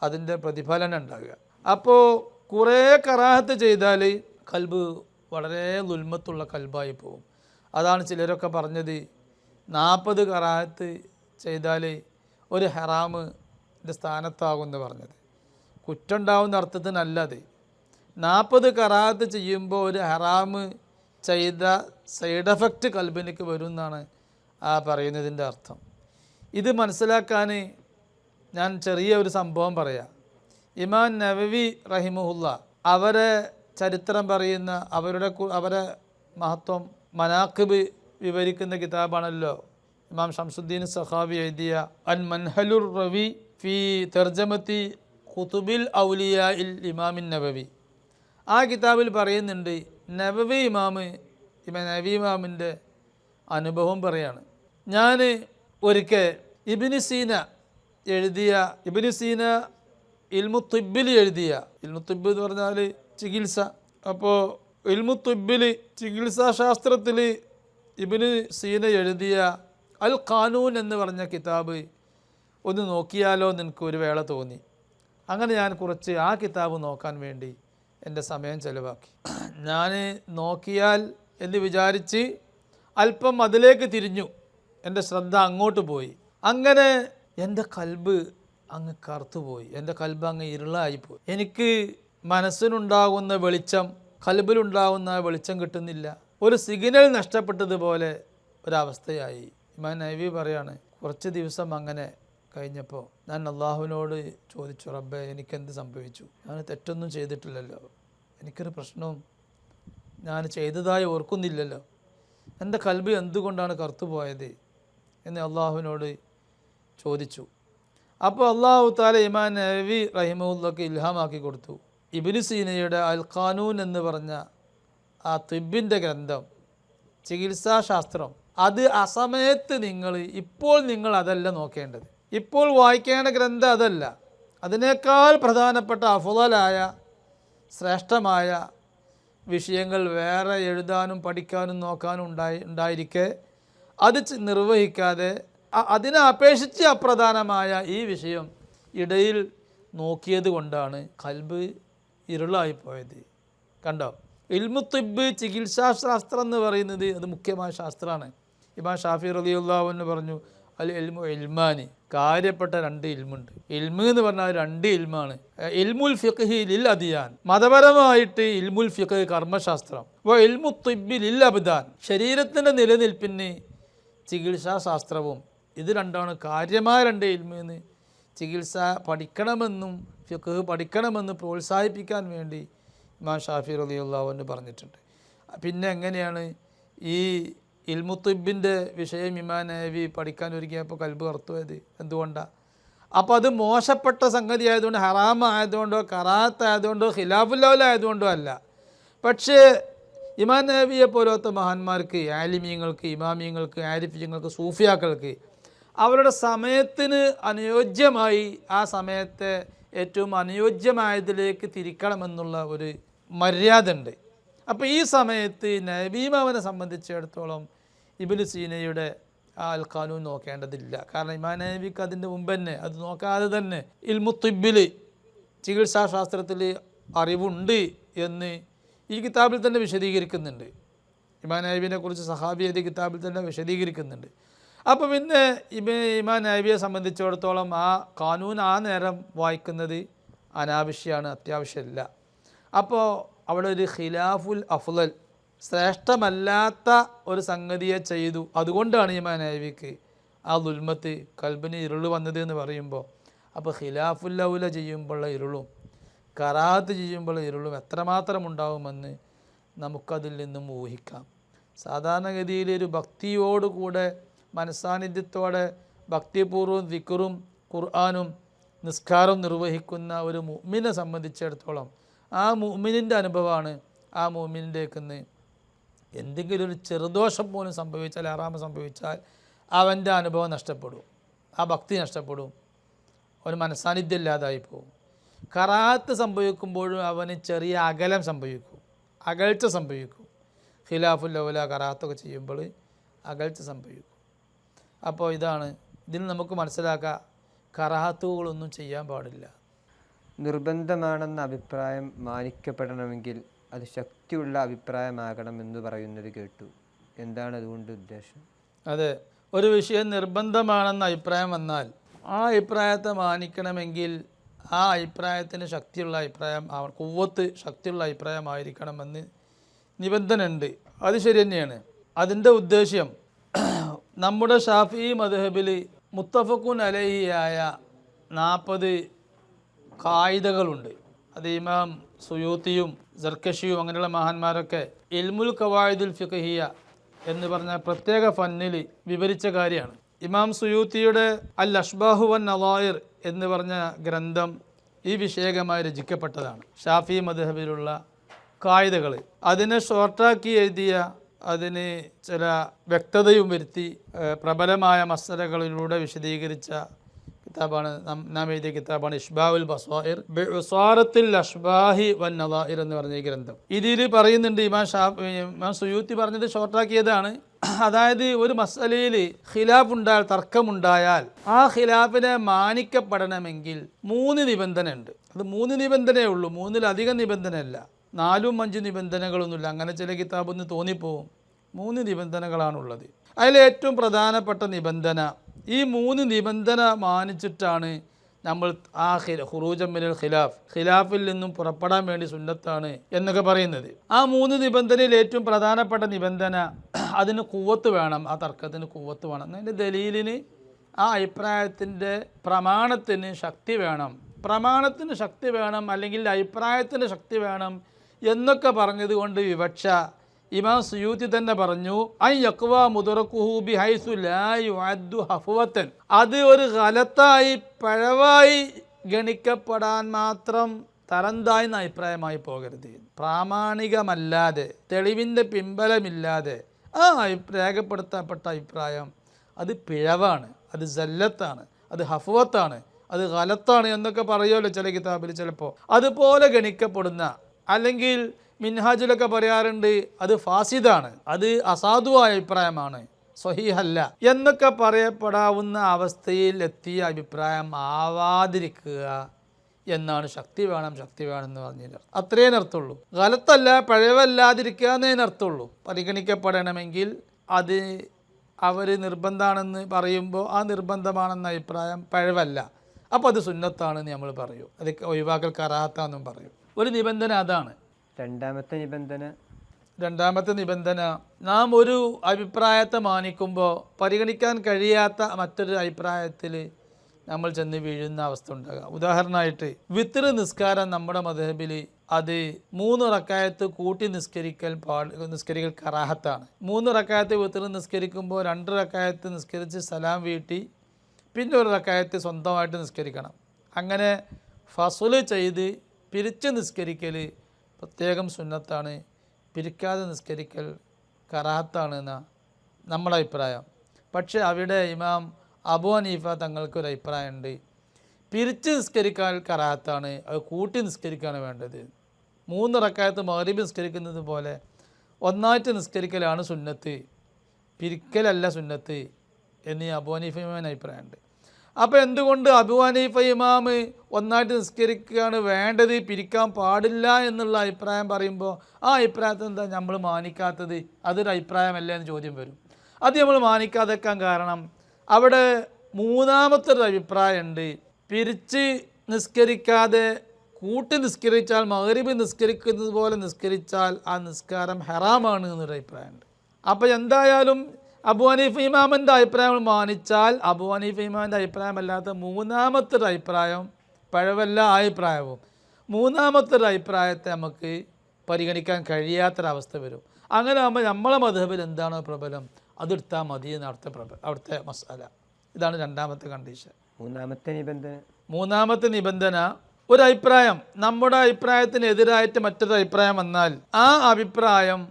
അതിൻ്റെ പ്രതിഫലനം ഉണ്ടാകുക. അപ്പോൾ കുറേ കറാഹത്ത് ചെയ്താൽ കൽബ് വളരെ ദുൽമത്തുള്ള കൽബായി പോകും. അതാണ് ചിലരൊക്കെ പറഞ്ഞത് 40 കറാഹത്ത് ചെയ്താൽ ഒരു ഹറാമിൻ്റെ സ്ഥാനത്താകുമെന്ന് പറഞ്ഞത്. കുറ്റുണ്ടാവുന്ന അർത്ഥത്തിനല്ല അത്. 40 കറാഹത്ത് ചെയ്യുമ്പോൾ ഒരു ഹറാമ് ചെയ്ത സൈഡ് എഫക്റ്റ് കൽബിലേക്ക് വരും എന്നാണ് ആ പറയുന്നതിൻ്റെ അർത്ഥം. ഇത് മനസ്സിലാക്കാൻ ഞാൻ ചെറിയ ഒരു സംഭവം പറയാം. ഇമാം നവവി റഹിമഹുല്ല അവരെ ചരിത്രം പറയുന്ന അവരെ മഹത്വം മനാഖിബ് വിവരിക്കുന്ന കിതാബാണല്ലോ ഇമാം ഷംസുദ്ദീൻ സഖാവി എഴുതിയ അൻ മൻഹലുർ റവി ഫി തർജമത്തി ഖുതുബിൽ ഔലിയ ഇൽ ഇമാമിൻ നവവി. ആ കിതാബിൽ പറയുന്നുണ്ട്, നവവി ഇമാമ് ഇമാം നവവി ഇമാമിൻ്റെ അനുഭവം പറയാണ്. ഞാൻ ഒരിക്കൽ ഇബ്നു സീന ഇൽമു തിബ്ബിൽ എഴുതിയ, ഇൽമു തിബ്ബ് എന്ന് പറഞ്ഞാൽ ചികിത്സ. അപ്പോൾ ഇൽമു തിബ്ബിൽ ചികിത്സാശാസ്ത്രത്തിൽ ഇബ്നു സീന എഴുതിയ അൽ ഖാനൂൻ എന്ന് പറഞ്ഞ കിതാബ് ഒന്ന് നോക്കിയാലോ എന്ന് എനിക്ക് ഒരു വേള തോന്നി. അങ്ങനെ ഞാൻ കുറച്ച് ആ കിതാബ് നോക്കാൻ വേണ്ടി എൻ്റെ സമയം ചെലവാക്കി. ഞാൻ നോക്കിയാൽ എന്ന് വിചാരിച്ച് അല്പം അതിലേക്ക് തിരിഞ്ഞു, എൻ്റെ ശ്രദ്ധ അങ്ങോട്ട് പോയി. അങ്ങനെ എൻ്റെ കൽബ് അങ്ങ് കറുത്തുപോയി, എൻ്റെ കൽബ് അങ്ങ് ഇരുളായിപ്പോയി. എനിക്ക് മനസ്സിനുണ്ടാകുന്ന വെളിച്ചം, കൽബിലുണ്ടാകുന്ന വെളിച്ചം കിട്ടുന്നില്ല. ഒരു സിഗ്നൽ നഷ്ടപ്പെട്ടതുപോലെ ഒരവസ്ഥയായി. ഇമാം നവവി പറയാണ്, കുറച്ച് ദിവസം അങ്ങനെ കഴിഞ്ഞപ്പോൾ ഞാൻ അള്ളാഹുവിനോട് ചോദിച്ചു, റബ്ബേ എനിക്കെന്ത് സംഭവിച്ചു? ഞാൻ തെറ്റൊന്നും ചെയ്തിട്ടില്ലല്ലോ, എനിക്കൊരു പ്രശ്നവും ഞാൻ ചെയ്തതായി ഓർക്കുന്നില്ലല്ലോ, എൻ്റെ കൽബ് എന്തുകൊണ്ടാണ് കറുത്തുപോയത് എന്ന് അള്ളാഹുവിനോട് ചോദിച്ചു. അപ്പോൾ അള്ളാഹു താല ഇമാം നവവി റഹിമഹുല്ലക്ക് ഇൽഹാമാക്കി കൊടുത്തു. ഇബ്നു സീനയുടെ അൽ ഖാനൂൻ എന്ന് പറഞ്ഞ ആ തിബ്ബിൻ്റെ ഗ്രന്ഥം, ചികിത്സാശാസ്ത്രം, അത് അസമയത്ത് ഇപ്പോൾ നിങ്ങൾ അതല്ല നോക്കേണ്ടത്. ഇപ്പോൾ വായിക്കേണ്ട ഗ്രന്ഥം അതല്ല. അതിനേക്കാൾ പ്രധാനപ്പെട്ട അഫ്ളലായ ശ്രേഷ്ഠമായ വിഷയങ്ങൾ വേറെ എഴുതാനും പഠിക്കാനും നോക്കാനും ഉണ്ടായിരിക്കെ അത് നിർവഹിക്കാതെ അതിനെ അപേക്ഷിച്ച് അപ്രധാനമായ ഈ വിഷയം ഇടയിൽ നോക്കിയത് കൊണ്ടാണ് കൽബ് ഇരുളായിപ്പോയത്. കണ്ടോ? ഇൽമു തിബ്ബ്, ചികിത്സാശാസ്ത്രം എന്ന് പറയുന്നത് അത് മുഖ്യമായ ശാസ്ത്രമാണ്. ഇമാം ഷാഫി റളിയല്ലാഹു അൻഹു പറഞ്ഞു, അൽ ഇൽമു ഇൽമാനി, കാര്യപ്പെട്ട 2 ഇൽമുണ്ട്. ഇൽമ് എന്ന് പറഞ്ഞാൽ 2 ഇൽമാണ്. ഇൽമുൽ ഫിഖ്ഹി ലിൽ അദിയാൻ, മതപരമായിട്ട് ഇൽമുൽ ഫിഖ് കർമ്മശാസ്ത്രം, ഇൽമു തിബ്ബി ലിൽ അബ്ദാൻ, ശരീരത്തിൻ്റെ നിലനിൽപ്പിന് ചികിത്സാശാസ്ത്രവും. ഇത് രണ്ടാണ് കാര്യമായ 2 ഇൽമ് എന്ന് ചികിത്സ പഠിക്കണമെന്നും ഫിഖ് പഠിക്കണമെന്ന് പ്രോത്സാഹിപ്പിക്കാൻ വേണ്ടി ഇമാം ഷാഫി റളിയല്ലാഹു അൻഹു പറഞ്ഞിട്ടുണ്ട്. പിന്നെ എങ്ങനെയാണ് ഈ ഇൽമു തിബ്ബിൻ്റെ വിഷയം ഇമാം നവവി പഠിക്കാൻ ഒരുങ്ങിയപ്പോൾ കൽബ് കറുത്തുപോയത്? എന്തുകൊണ്ടാണ്? അപ്പോൾ അത് മോശപ്പെട്ട സംഗതി ആയതുകൊണ്ട്, ഹറാം ആയതുകൊണ്ടോ കറാത്ത് ആയതുകൊണ്ടോ ഖിലാഫുൽ ആയതുകൊണ്ടോ അല്ല. പക്ഷേ ഇമാം നവവിയെ പോലത്തെ മഹാന്മാർക്ക്, ആലിമീങ്ങൾക്ക്, ഇമാമിയങ്ങൾക്ക്, ആരിഫീങ്ങൾക്ക്, സൂഫിയാക്കൾക്ക് അവരുടെ സമയത്തിന് അനുയോജ്യമായി ആ സമയത്തെ ഏറ്റവും അനുയോജ്യമായതിലേക്ക് തിരിക്കണമെന്നുള്ള ഒരു മര്യാദ ഉണ്ട്. അപ്പോൾ ഈ സമയത്ത് നവവി ഇമാമിനെ സംബന്ധിച്ചിടത്തോളം ഇബ്നു സീനയുടെ ആ അൽ ഖാനൂൻ നോക്കേണ്ടതില്ല. കാരണം ഇമാം നവവിക്ക് അതിൻ്റെ മുമ്പ് തന്നെ, അത് നോക്കാതെ തന്നെ ഇൽമു തിബ്ബിൽ, ചികിത്സാശാസ്ത്രത്തിൽ അറിവുണ്ട് എന്ന് ഈ കിതാബിൽ തന്നെ വിശദീകരിക്കുന്നുണ്ട്. ഇമാം നവവിനെ കുറിച്ച് സഹാബി എഴുതിയ കിതാബിൽ തന്നെ വിശദീകരിക്കുന്നുണ്ട്. അപ്പോൾ പിന്നെ ഇമാം നവവിയെ സംബന്ധിച്ചിടത്തോളം ആ ഖാനൂൻ ആ നേരം വായിക്കുന്നത് അനാവശ്യമാണ്, അത്യാവശ്യമില്ല. അപ്പോൾ അവിടെ ഒരു ഖിലാഫുൽ അഫ്ളൽ, ശ്രേഷ്ഠമല്ലാത്ത ഒരു സംഗതിയെ ചെയ്തു. അതുകൊണ്ടാണ് ഇമാം നവവിക്ക് ആ ദുൽമത്ത്, കൽബിന് ഇരുൾ വന്നത് എന്ന് പറയുമ്പോൾ. അപ്പോൾ ഖിലാഫുൽ ഔല ചെയ്യുമ്പോഴുള്ള ഇരുളും കറാത്ത് ചെയ്യുമ്പോഴുള്ള ഇരുളും എത്രമാത്രം ഉണ്ടാകുമെന്ന് നമുക്കതിൽ നിന്നും ഊഹിക്കാം. സാധാരണഗതിയിൽ ഒരു ഭക്തിയോടുകൂടെ, മനസ്സാന്നിധ്യത്തോടെ, ഭക്തിപൂർവ്വം ദിക്റും ഖുർആനും നിസ്കാരം നിർവഹിക്കുന്ന ഒരു മുഅ്മിനെ സംബന്ധിച്ചിടത്തോളം ആ മുഅ്മിനിൻ്റെ അനുഭവമാണ്. ആ മുഅ്മിനിൻ്റെക്കുന്ന് എന്തെങ്കിലും ഒരു ചെറുദോഷം പോലും സംഭവിച്ചാൽ, ഹറാമ് സംഭവിച്ചാൽ അവൻ്റെ അനുഭവം നഷ്ടപ്പെടും, ആ ഭക്തി നഷ്ടപ്പെടും, അവന് മനസ്സാന്നിധ്യം ഇല്ലാതായി പോകും. കറാത്ത് സംഭവിക്കുമ്പോഴും അവന് ചെറിയ അകലം സംഭവിക്കും, അകൽച്ച സംഭവിക്കും. ഖിലാഫുൽ ഔല കറാത്തൊക്കെ ചെയ്യുമ്പോൾ അകൽച്ച സംഭവിക്കും. അപ്പോൾ ഇതാണ് ഇതിൽ നമുക്ക് മനസ്സിലാക്കാം, കറാത്തുകളൊന്നും ചെയ്യാൻ പാടില്ല. നിർബന്ധമാണെന്ന അഭിപ്രായം മാനിക്കപ്പെടണമെങ്കിൽ അത് ശക്തിയുള്ള അഭിപ്രായമാകണം എന്ന് പറയുന്നത് കേട്ടു. എന്താണ് അതുകൊണ്ട് ഉദ്ദേശം? അതെ, ഒരു വിഷയം നിർബന്ധമാണെന്ന അഭിപ്രായം വന്നാൽ ആ അഭിപ്രായത്തെ മാനിക്കണമെങ്കിൽ ആ അഭിപ്രായത്തിന് ശക്തിയുള്ള അഭിപ്രായം, ഖുവ്വത്ത് ശക്തിയുള്ള അഭിപ്രായമായിരിക്കണമെന്ന് നിബന്ധന ഉണ്ട്. അത് ശരി തന്നെയാണ്. അതിൻ്റെ ഉദ്ദേശ്യം നമ്മുടെ ഷാഫി മദ്ഹബിൽ മുത്തഫഖുൻ അലൈഹിയായ 40 ഖായിദകളുണ്ട്. അത് ഇമാം സുയൂത്തിയും സർക്കഷിയും അങ്ങനെയുള്ള മഹാന്മാരൊക്കെ ഇൽമുൽ ഖവായിദുൽ ഫിഖ്ഹിയ എന്ന് പറഞ്ഞ പ്രത്യേക ഫന്നിൽ വിവരിച്ച കാര്യമാണ്. ഇമാം സുയൂത്തിയുടെ അൽ അഷ്ബാഹു വൻ നളായിർ എന്ന് പറഞ്ഞ ഗ്രന്ഥം ഈ വിഷയകമായി രചിക്കപ്പെട്ടതാണ്. ഷാഫി മദ്ഹബിലുള്ള ഖായിദകൾ അതിനെ ഷോർട്ടാക്കി എഴുതിയ അതിന് ചില വ്യക്തതയും വരുത്തി പ്രബലമായ മസലകളിലൂടെ വിശദീകരിച്ച കിതാബാണ് നാം എഴുതിയ കിതാബാണ് ഇഷ്ബാഉൽ ബസ്വായിർ ബിഉസാറത്തിൽ അഷ്ബാഹി വൻ നദായിർ എന്ന് പറഞ്ഞ ഈ ഗ്രന്ഥം. ഇതിൽ പറയുന്നുണ്ട്, ഇമാം സുയൂത്തി പറഞ്ഞത് ഷോർട്ടാക്കിയതാണ്. അതായത് ഒരു മസലയിൽ ഖിലാഫ് ഉണ്ടായാൽ, തർക്കമുണ്ടായാൽ ആ ഖിലാഫിനെ മാനിക്കപ്പെടണമെങ്കിൽ 3 നിബന്ധന ഉണ്ട്. അത് 3 നിബന്ധനയേ ഉള്ളൂ, 3-ലധികം നിബന്ധനയല്ല, 4-5 നിബന്ധനകളൊന്നുമില്ല. അങ്ങനെ ചില കിതാബൊന്ന് തോന്നിപ്പോവും. 3 നിബന്ധനകളാണുള്ളത്. അതിലേറ്റവും പ്രധാനപ്പെട്ട നിബന്ധന, ഈ 3 നിബന്ധന മാനിച്ചിട്ടാണ് നമ്മൾ ആ ഖുറൂജൻ മിനൽ ഖിലാഫിൽ നിന്നും പുറപ്പെടാൻ വേണ്ടി സുന്നത്താണ് എന്നൊക്കെ പറയുന്നത്. ആ 3 നിബന്ധനയിൽ ഏറ്റവും പ്രധാനപ്പെട്ട നിബന്ധന, അതിന് ഖുവ്വത്ത് വേണം, ആ തർക്കത്തിന് ഖുവ്വത്ത് വേണം. അതിൻ്റെ ദലീലിന്, ആ അഭിപ്രായത്തിൻ്റെ പ്രമാണത്തിന് ശക്തി വേണം, പ്രമാണത്തിന് ശക്തി വേണം, അല്ലെങ്കിൽ അഭിപ്രായത്തിന് ശക്തി വേണം എന്നൊക്കെ പറഞ്ഞത് കൊണ്ട് വിവക്ഷ ഇമാം സുയൂത്തി തന്നെ പറഞ്ഞു, ഐ യഖ്വ മുദ്റകുഹു ബിഹൈസു ലാ യുഅദ്ദു ഹഫവതൻ, അത് ഒരു ഗലത്തായി, പിഴവായി ഗണിക്കപ്പെടാൻ മാത്രം തരംതാഴ്ന്ന അഭിപ്രായമായി പോകരുത്. പ്രാമാണികമല്ലാതെ, തെളിവിൻ്റെ പിൻബലമില്ലാതെ ആ രേഖപ്പെടുത്തപ്പെട്ട അഭിപ്രായം അത് പിഴവാണ്, അത് സല്ലത്താണ്, അത് ഹഫവത്താണ്, അത് ഗലത്താണ് എന്നൊക്കെ പറയുമല്ലോ ചില കിതാബിൽ. ചിലപ്പോൾ അതുപോലെ ഗണിക്കപ്പെടുന്ന, അല്ലെങ്കിൽ മിൻഹാജിലൊക്കെ പറയാറുണ്ട് അത് ഫാസിദാണ്, അത് അസാധുവായ അഭിപ്രായമാണ്, സ്വഹീഹല്ല എന്നൊക്കെ പറയപ്പെടാവുന്ന അവസ്ഥയിൽ എത്തിയ അഭിപ്രായം ആവാതിരിക്കുക എന്നാണ് ശക്തി വേണം എന്ന് പറഞ്ഞതിന് അത്രയും അർത്ഥമുള്ളൂ. ഗലത്തല്ല, പിഴവല്ലാതിരിക്കുക എന്നതിന് അർത്ഥമുള്ളൂ. പരിഗണിക്കപ്പെടണമെങ്കിൽ അത് അവർ നിർബന്ധമാണെന്ന് പറയുമ്പോൾ ആ നിർബന്ധമാണെന്ന അഭിപ്രായം പിഴവല്ല, അപ്പോൾ അത് സുന്നത്താണെന്ന് നമ്മൾ പറയും. അത് ഒഴിവാക്കൽ കറാഹത്താണെന്നും പറയും. ഒരു നിബന്ധന അതാണ്. രണ്ടാമത്തെ നിബന്ധന, നാം ഒരു അഭിപ്രായത്തെ മാനിക്കുമ്പോൾ പരിഗണിക്കാൻ കഴിയാത്ത മറ്റൊരു അഭിപ്രായത്തിൽ നമ്മൾ ചെന്ന് വീഴുന്ന അവസ്ഥ ഉണ്ടാകുക. ഉദാഹരണമായിട്ട് വിത്ർ നിസ്കാരം നമ്മുടെ മദ്ഹബിൽ അത് 3 റക്അത്ത് കൂട്ടി നിസ്കരിക്കൽ കറാഹത്താണ്. 3 റക്അത്ത് വിത്ർ നിസ്കരിക്കുമ്പോൾ 2 റക്അത്ത് നിസ്കരിച്ച് സലാം വീട്ടി പിന്നെ 1 റക്അത്ത് സ്വന്തമായിട്ട് നിസ്കരിക്കണം. അങ്ങനെ ഫസ്ല് ചെയ്ത് പിരിച്ച് നിസ്കരിക്കൽ പ്രത്യേകം സുന്നത്താണ്, പിരിക്കാതെ നിസ്കരിക്കൽ കറാഹത്താണ് എന്നാണ് നമ്മുടെ അഭിപ്രായം. പക്ഷേ അവിടെ ഇമാം അബൂ ഹനീഫ തങ്ങൾക്കൊരു അഭിപ്രായമുണ്ട്, പിരിച്ച് നിസ്കരിക്കാൻ കറാഹത്താണ്, അത് കൂട്ടി നിസ്കരിക്കുകയാണ് വേണ്ടത്. 3 റക്അത്ത് മഗ്രിബ് നിസ്കരിക്കുന്നത് പോലെ ഒന്നായിട്ട് നിസ്കരിക്കലാണ് സുന്നത്ത്, പിരിക്കലല്ല സുന്നത്ത് എന്നീ അബൂ ഹനീഫ ഇമാമിന് അഭിപ്രായമുണ്ട്. അപ്പോൾ എന്തുകൊണ്ട് അബൂ ഹനീഫ ഇമാം ഒന്നായിട്ട് നിസ്കരിക്കുകയാണ് വേണ്ടത്, പിരിക്കാൻ പാടില്ല എന്നുള്ള അഭിപ്രായം പറയുമ്പോൾ ആ അഭിപ്രായത്തിൽ എന്താ നമ്മൾ മാനിക്കാത്തത്? അതൊരു അഭിപ്രായമല്ലേ എന്ന് ചോദ്യം വരും. അത് നമ്മൾ മാനിക്കാതെക്കാൻ കാരണം അവിടെ 3ാമത്തെ അഭിപ്രായമുണ്ട്, പിരിച്ച് നിസ്കരിക്കാതെ കൂട്ടി നിസ്കരിച്ചാൽ, മഗ്രിബ് നിസ്കരിക്കുന്നത് പോലെ നിസ്കരിച്ചാൽ ആ നിസ്കാരം ഹറാമാണ് എന്നൊരു അഭിപ്രായമുണ്ട്. അപ്പോൾ എന്തായാലും അബൂ ഹനീഫ ഇമാമിൻ്റെ അഭിപ്രായം മാനിച്ചാൽ അബൂ ഹനീഫ ഇമാമിൻ്റെ അഭിപ്രായമല്ലാത്ത 3ാമത്തെ അഭിപ്രായം പഴവല്ല അഭിപ്രായവും 3ാമത്തെ അഭിപ്രായത്തെ നമുക്ക് പരിഗണിക്കാൻ കഴിയാത്തൊരവസ്ഥ വരും. അങ്ങനെ ആകുമ്പോൾ നമ്മളെ മദ്ഹബിൽ എന്താണോ പ്രബലം അതെടുത്താൽ മതി എന്ന് അവിടുത്തെ മസാല. ഇതാണ് 2ാമത്തെ കണ്ടീഷൻ. 3ാമത്തെ നിബന്ധന, ഒരു അഭിപ്രായം നമ്മുടെ അഭിപ്രായത്തിന് എതിരായിട്ട് മറ്റൊരു അഭിപ്രായം വന്നാൽ ആ അഭിപ്രായം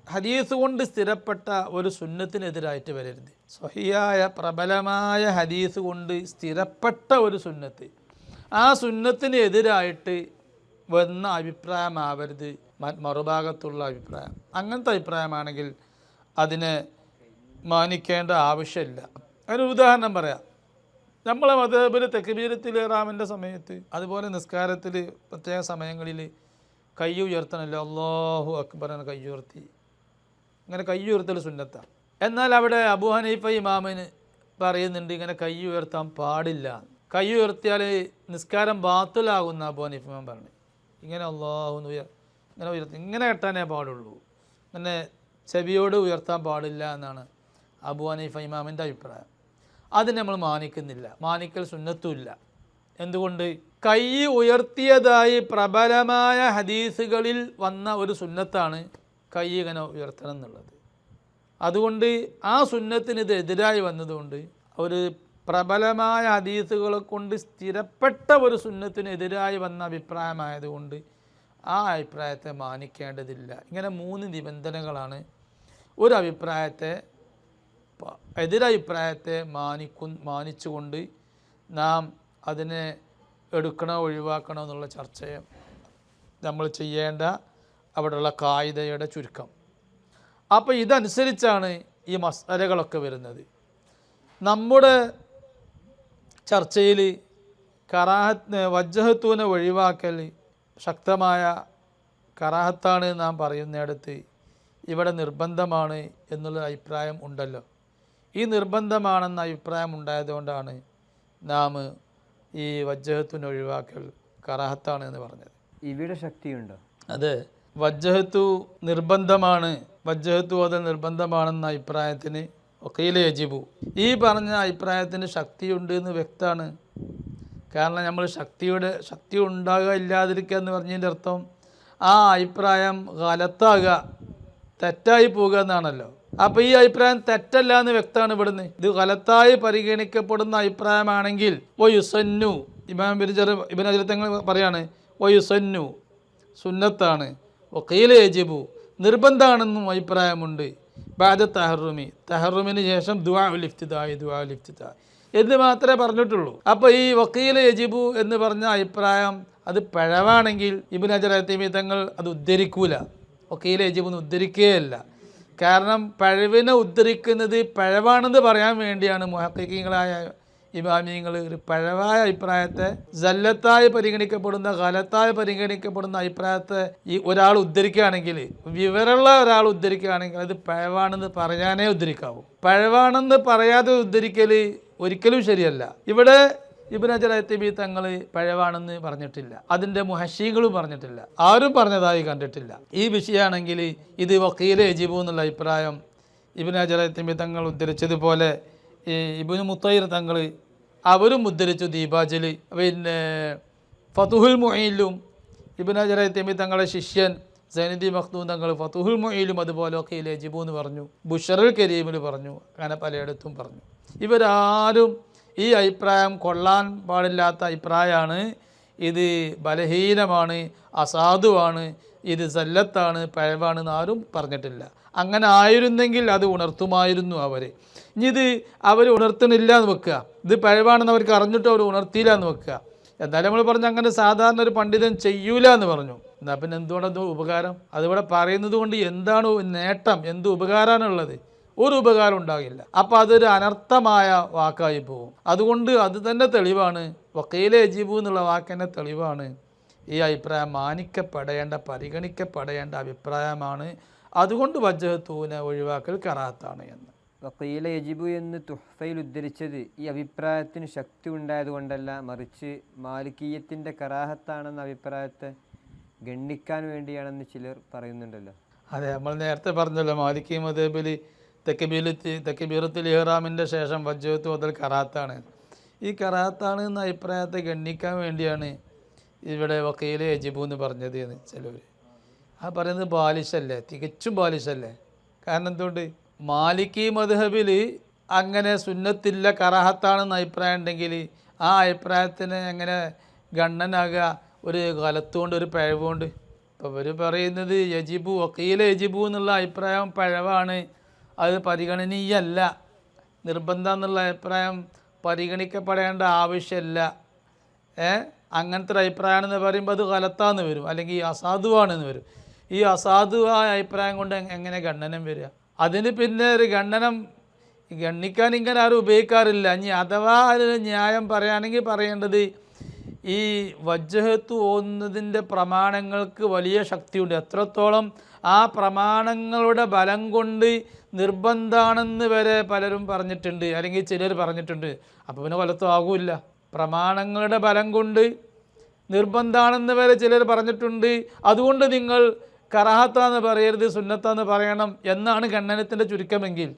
ഹദീസ് കൊണ്ട് സ്ഥിരപ്പെട്ട ഒരു സുന്നത്തിനെതിരായിട്ട് വരരുത്. സ്വഹിയായ പ്രബലമായ ഹദീസ് കൊണ്ട് സ്ഥിരപ്പെട്ട ഒരു സുന്നത്ത്, ആ സുന്നത്തിന് എതിരായിട്ട് വന്ന അഭിപ്രായമാവരുത് മറുഭാഗത്തുള്ള അഭിപ്രായം. അങ്ങനത്തെ അഭിപ്രായമാണെങ്കിൽ അതിനെ മാനിക്കേണ്ട ആവശ്യമില്ല. അതിനൊരു ഉദാഹരണം പറയാം. നമ്മളെ മദ്ഹബിൽ തക്ബീറത്തുൽ ഇഹ്റാമിൻ്റെ സമയത്ത്, അതുപോലെ നിസ്കാരത്തിൽ പ്രത്യേക സമയങ്ങളിൽ കൈ ഉയർത്തണമല്ലോ, അല്ലാഹു അക്ബർ എന്ന് കൈ ഉയർത്തി, ഇങ്ങനെ കൈ ഉയർത്തൽ സുന്നത്താണ്. എന്നാൽ അവിടെ അബൂ ഹനീഫ ഇമാമിന് പറയുന്നുണ്ട് ഇങ്ങനെ കൈ ഉയർത്താൻ പാടില്ല, കൈ ഉയർത്തിയാൽ നിസ്കാരം ബാത്തിലാകുന്ന അബൂ ഹനീഫ ഇമാം പറഞ്ഞു. ഇങ്ങനെ അല്ലാഹു ഇങ്ങനെ ഉയർത്തി, ഇങ്ങനെ കെട്ടാനേ പാടുള്ളൂ, ഇങ്ങനെ ചെവിയോട് ഉയർത്താൻ പാടില്ല എന്നാണ് അബൂ ഹനീഫ ഇമാമിൻ്റെ അഭിപ്രായം. അതിന് നമ്മൾ മാനിക്കുന്നില്ല, മാനിക്കൽ സുന്നത്തുമില്ല. എന്തുകൊണ്ട്? കൈ ഉയർത്തിയതായി പ്രബലമായ ഹദീസുകളിൽ വന്ന ഒരു സുന്നത്താണ് കൈ ഇങ്ങനെ ഉയർത്തണം എന്നുള്ളത്. അതുകൊണ്ട് ആ സുന്നത്തിന് ഇത് എതിരായി വന്നതുകൊണ്ട്, ഒരു പ്രബലമായ ഹദീസുകളെ കൊണ്ട് സ്ഥിരപ്പെട്ട ഒരു സുന്നത്തിന് എതിരായി വന്ന അഭിപ്രായമായതുകൊണ്ട് ആ അഭിപ്രായത്തെ മാനിക്കേണ്ടതില്ല. ഇങ്ങനെ 3 നിബന്ധനകളാണ് ഒരു അഭിപ്രായത്തെ എതിരഭിപ്രായത്തെ മാനിച്ചുകൊണ്ട് നാം അതിനെ എടുക്കണോ ഒഴിവാക്കണോ എന്നുള്ള ചർച്ചയെ നമ്മൾ ചെയ്യേണ്ട അവിടെയുള്ള കായികയുടെ ചുരുക്കം. അപ്പോൾ ഇതനുസരിച്ചാണ് ഈ മസ്അലകളൊക്കെ വരുന്നത്. നമ്മുടെ ചർച്ചയിൽ വജ്ജഹത്തൂനെ ഒഴിവാക്കൽ ശക്തമായ കറാഹത്താണ് നാം പറയുന്നിടത്ത് ഇവിടെ നിർബന്ധമാണ് എന്നുള്ള അഭിപ്രായം ഉണ്ടല്ലോ. ഈ നിർബന്ധമാണെന്ന അഭിപ്രായം ഉണ്ടായതുകൊണ്ടാണ് നാം ഈ വജ്ജഹത്തൂനെ ഒഴിവാക്കൽ കറാഹത്താണ് എന്ന് പറഞ്ഞത്. ഇവിടെ ശക്തിയുണ്ടോ? അതെ, വജ്ജഹത്തു നിർബന്ധമാണ്, വജ്ജഹത്തു ഓതൽ നിർബന്ധമാണെന്ന അഭിപ്രായത്തിന് ഒക്കയിലെ യജിബു, ഈ പറഞ്ഞ അഭിപ്രായത്തിന് ശക്തിയുണ്ട് എന്ന് വ്യക്തമാണ്. കാരണം നമ്മൾ ശക്തി ഉണ്ടാകുക ഇല്ലാതിരിക്കുക എന്ന് പറഞ്ഞതിൻ്റെ അർത്ഥം ആ അഭിപ്രായം ഗലത്താകുക, തെറ്റായി പോകുക എന്നാണല്ലോ. അപ്പോൾ ഈ അഭിപ്രായം തെറ്റല്ല എന്ന് വ്യക്തമാണ് ഇവിടുന്ന്. ഇത് ഗലത്തായി പരിഗണിക്കപ്പെടുന്ന അഭിപ്രായമാണെങ്കിൽ വയുസന്നു, ഇബ്നു ഹജർ തങ്ങൾ പറയാണ് വയുസന്നു സുന്നത്താണ്, വഖീല യജിബു നിർബന്ധമാണെന്നും അഭിപ്രായമുണ്ട്. ബഅദ തഹറുമിന് ശേഷം ദുആഉൽ ഇഫ്തിതാഹി എന്ന് മാത്രമേ പറഞ്ഞിട്ടുള്ളൂ. അപ്പോൾ ഈ വഖീല യജിബു എന്ന് പറഞ്ഞ അഭിപ്രായം അത് പിഴവാണെങ്കിൽ ഇബ്നു ഹജർ ഹൈതമി തങ്ങൾ അത് ഉദ്ധരിക്കൂല, വഖീല യജിബു എന്ന് ഉദ്ധരിക്കുകയല്ല. കാരണം പിഴവിനെ ഉദ്ധരിക്കുന്നത് പിഴവാണെന്ന് പറയാൻ വേണ്ടിയാണ് മുഹഖിഖീങ്ങളായ ഇമാമിയങ്ങൾ ഒരു പിഴവായ അഭിപ്രായത്തെ സല്ലത്തായി പരിഗണിക്കപ്പെടുന്ന ഗലത്തായി പരിഗണിക്കപ്പെടുന്ന അഭിപ്രായത്തെ ഈ ഒരാൾ ഉദ്ധരിക്കുകയാണെങ്കിൽ, വിവരമുള്ള ഒരാൾ ഉദ്ധരിക്കുകയാണെങ്കിൽ അത് പിഴവാണെന്ന് പറയാനേ ഉദ്ധരിക്കാവൂ. പിഴവാണെന്ന് പറയാതെ ഉദ്ധരിക്കൽ ഒരിക്കലും ശരിയല്ല. ഇവിടെ ഇബ്നു ഹജർ ഹൈതമി തങ്ങൾ പിഴവാണെന്ന് പറഞ്ഞിട്ടില്ല, അതിൻ്റെ മുഹശ്ശീകളും പറഞ്ഞിട്ടില്ല, ആരും പറഞ്ഞതായി കണ്ടിട്ടില്ല. ഈ വിഷയമാണെങ്കിൽ ഇത് വഖീല യജിബു എന്നുള്ള അഭിപ്രായം ഇബ്നു ഹജർ ഹൈതമി തങ്ങൾ ഉദ്ധരിച്ചതുപോലെ ഈ ഇബ്നു മുത്തൈർ തങ്ങൾ അവരും ഉദ്ധരിച്ചു. ദീപാജിൽ പിന്നെ ഫതുഹുൽ മുഈലും ഇബ്നു ഹജർ ഹൈതമി തങ്ങളുടെ ശിഷ്യൻ സൈനുദ്ദീൻ മഖ്ദൂം തങ്ങൾ ഫതുഹുൽ മുഈലും അതുപോലെ വഖീല യജിബു എന്ന് പറഞ്ഞു, ബുശ്റൽ കരീമിൽ പറഞ്ഞു, അങ്ങനെ പലയിടത്തും പറഞ്ഞു. ഇവരാരും ഈ അഭിപ്രായം കൊള്ളാൻ പാടില്ലാത്ത അഭിപ്രായമാണ്, ഇത് ബലഹീനമാണ്, അസാധുവാണ്, ഇത് സല്ലത്താണ്, പിഴവാണെന്ന് ആരും പറഞ്ഞിട്ടില്ല. അങ്ങനെ ആയിരുന്നെങ്കിൽ അത് ഉണർത്തുമായിരുന്നു അവർ. ഇനി ഇത് അവർ ഉണർത്തുന്നില്ല എന്ന് വെക്കുക, ഇത് പിഴവാണെന്ന് അവർക്ക് അറിഞ്ഞിട്ട് അവർ ഉണർത്തിയില്ല എന്ന് വെക്കുക. എന്നാലും നമ്മൾ പറഞ്ഞു അങ്ങനെ സാധാരണ ഒരു പണ്ഡിതൻ ചെയ്യൂല എന്ന് പറഞ്ഞു. എന്നാൽ പിന്നെ എന്തുകൊണ്ടത് ഉപകാരം? അതിവിടെ പറയുന്നത് കൊണ്ട് എന്താണ് നേട്ടം, എന്ത് ഉപകാരമാണുള്ളത്? ഒരു ഉപകാരം ഉണ്ടാകില്ല. അപ്പോൾ അതൊരു അനർത്ഥമായ വാക്കായി പോകും. അതുകൊണ്ട് അത് തന്നെ തെളിവാണ്, വഖീല യജിബു എന്നുള്ള വാക്കിൻ്റെ തെളിവാണ് ഈ അഭിപ്രായം മാനിക്കപ്പെടേണ്ട പരിഗണിക്കപ്പെടേണ്ട അഭിപ്രായമാണ്. അതുകൊണ്ട് വജ്ജഹത്തൂനെ ഒഴിവാക്കൽ കറാഹത്താണ് എന്ന്. വഖീല യജിബു എന്ന് തുഹ്ഫയിൽ ഉദ്ധരിച്ചത് ഈ അഭിപ്രായത്തിന് ശക്തി ഉണ്ടായതുകൊണ്ടല്ല, മറിച്ച് മാലിക്കീയത്തിൻ്റെ കറാഹത്താണെന്ന അഭിപ്രായത്തെ ഗണ്ണിക്കാൻ വേണ്ടിയാണെന്ന് ചിലർ പറയുന്നുണ്ടല്ലോ. അതെ, നമ്മൾ നേരത്തെ പറഞ്ഞല്ലോ മാലിക്കി മദ്ഹബിൽ തക്ബീറത്തുൽ ഇഹ്റാമിൻ്റെ ശേഷം വജ്ജഹത്ത് ഓതൽ കറാഹത്താണ്. ഈ കറാഹത്താണ് എന്ന അഭിപ്രായത്തെ ഗണ്ണിക്കാൻ വേണ്ടിയാണ് ഇവിടെ വഖീല യജിബു എന്ന് പറഞ്ഞത് എന്ന് ചിലവർ. ആ പറയുന്നത് ബാലിശല്ലേ, തികച്ചും ബാലിശല്ലേ. കാരണം എന്തുകൊണ്ട്? മാലിക്കി മദ്ഹബിൽ അങ്ങനെ സുന്നത്തില്ല കറാഹത്താണെന്ന് അഭിപ്രായം ഉണ്ടെങ്കിൽ ആ അഭിപ്രായത്തിന് എങ്ങനെ ഗണ്ണനാകുക? ഒരു ഗലത്തുകൊണ്ട്, ഒരു പിഴവുകൊണ്ട്. ഇപ്പോൾ ഇവർ പറയുന്നത് യജിബു, വഖീല യജിബു എന്നുള്ള അഭിപ്രായം പിഴവാണ്, അത് പരിഗണനീയല്ല, നിർബന്ധം എന്നുള്ള അഭിപ്രായം പരിഗണിക്കപ്പെടേണ്ട ആവശ്യമില്ല. അങ്ങനത്തെ ഒരു അഭിപ്രായമാണെന്ന് പറയുമ്പോൾ അത് ഗലത്താന്ന് വരും, അല്ലെങ്കിൽ അസാധുവാണെന്ന് വരും. ഈ അസാധുവായ അഭിപ്രായം കൊണ്ട് എങ്ങനെ ഗണ്ണനം വരിക? അതിന് പിന്നെ ഒരു ഗണ്ണിക്കാൻ ഇങ്ങനെ ആരും ഉപയോഗിക്കാറില്ല. ഇനി അഥവാ അതിന് ന്യായം പറയുകയാണെങ്കിൽ പറയേണ്ടത് ഈ വജ്ജഹത്ത് ഓതുന്നതിൻ്റെ പ്രമാണങ്ങൾക്ക് വലിയ ശക്തിയുണ്ട്. എത്രത്തോളം ആ പ്രമാണങ്ങളുടെ ബലം കൊണ്ട് നിർബന്ധമാണെന്ന് വരെ പലരും പറഞ്ഞിട്ടുണ്ട്, അല്ലെങ്കിൽ ചിലർ പറഞ്ഞിട്ടുണ്ട്. അപ്പോൾ പിന്നെ വലത്തും ആകൂല്ല. പ്രമാണങ്ങളുടെ ബലം കൊണ്ട് നിർബന്ധമാണെന്ന് വരെ ചിലർ പറഞ്ഞിട്ടുണ്ട്. അതുകൊണ്ട് നിങ്ങൾ കറാഹത്താന്ന് പറയരുത്, സുന്നത്താന്ന് പറയണം എന്നാണ് ഖണ്ഡനത്തിൻ്റെ ചുരുക്കമെങ്കിൽ,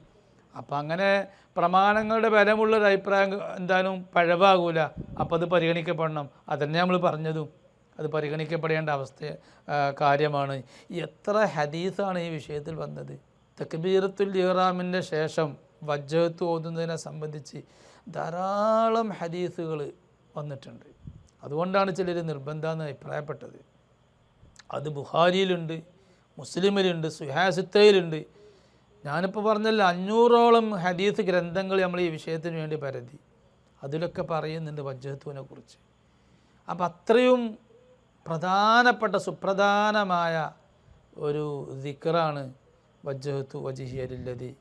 അപ്പം അങ്ങനെ പ്രമാണങ്ങളുടെ ബലമുള്ളൊരു അഭിപ്രായം എന്തായാലും പഴവാകൂല. അപ്പോൾ അത് പരിഗണിക്കപ്പെടണം. അതന്നെ നമ്മൾ പറഞ്ഞതും അത് പരിഗണിക്കപ്പെടേണ്ട കാര്യമാണ്. എത്ര ഹദീസാണ് ഈ വിഷയത്തിൽ വന്നത്. തക്ബീറത്തുൽ ഇഹ്റാമിൻ്റെ ശേഷം വജ്ജഹത്ത് ഓതുന്നതിനെ സംബന്ധിച്ച് ധാരാളം ഹദീസുകൾ വന്നിട്ടുണ്ട്. അതുകൊണ്ടാണ് ചിലർ നിർബന്ധമെന്ന് അഭിപ്രായപ്പെട്ടത്. അത് ബുഖാരിയിലുണ്ട്, മുസ്ലിമിലുണ്ട്, സുഹാസിത്തയിലുണ്ട്. ഞാനിപ്പോൾ പറഞ്ഞല്ലോ 500ഓളം ഹദീസ് ഗ്രന്ഥങ്ങൾ നമ്മൾ ഈ വിഷയത്തിന് വേണ്ടി പരതി. അതിലൊക്കെ പറയുന്നുണ്ട് വജ്ഹത്തുവിനെ കുറിച്ച്. അപ്പം അത്രയും പ്രധാനപ്പെട്ട സുപ്രധാനമായ ഒരു ദിക്റാണ് വജ്ഹത്തു വജ്ഹിയലില്ലദി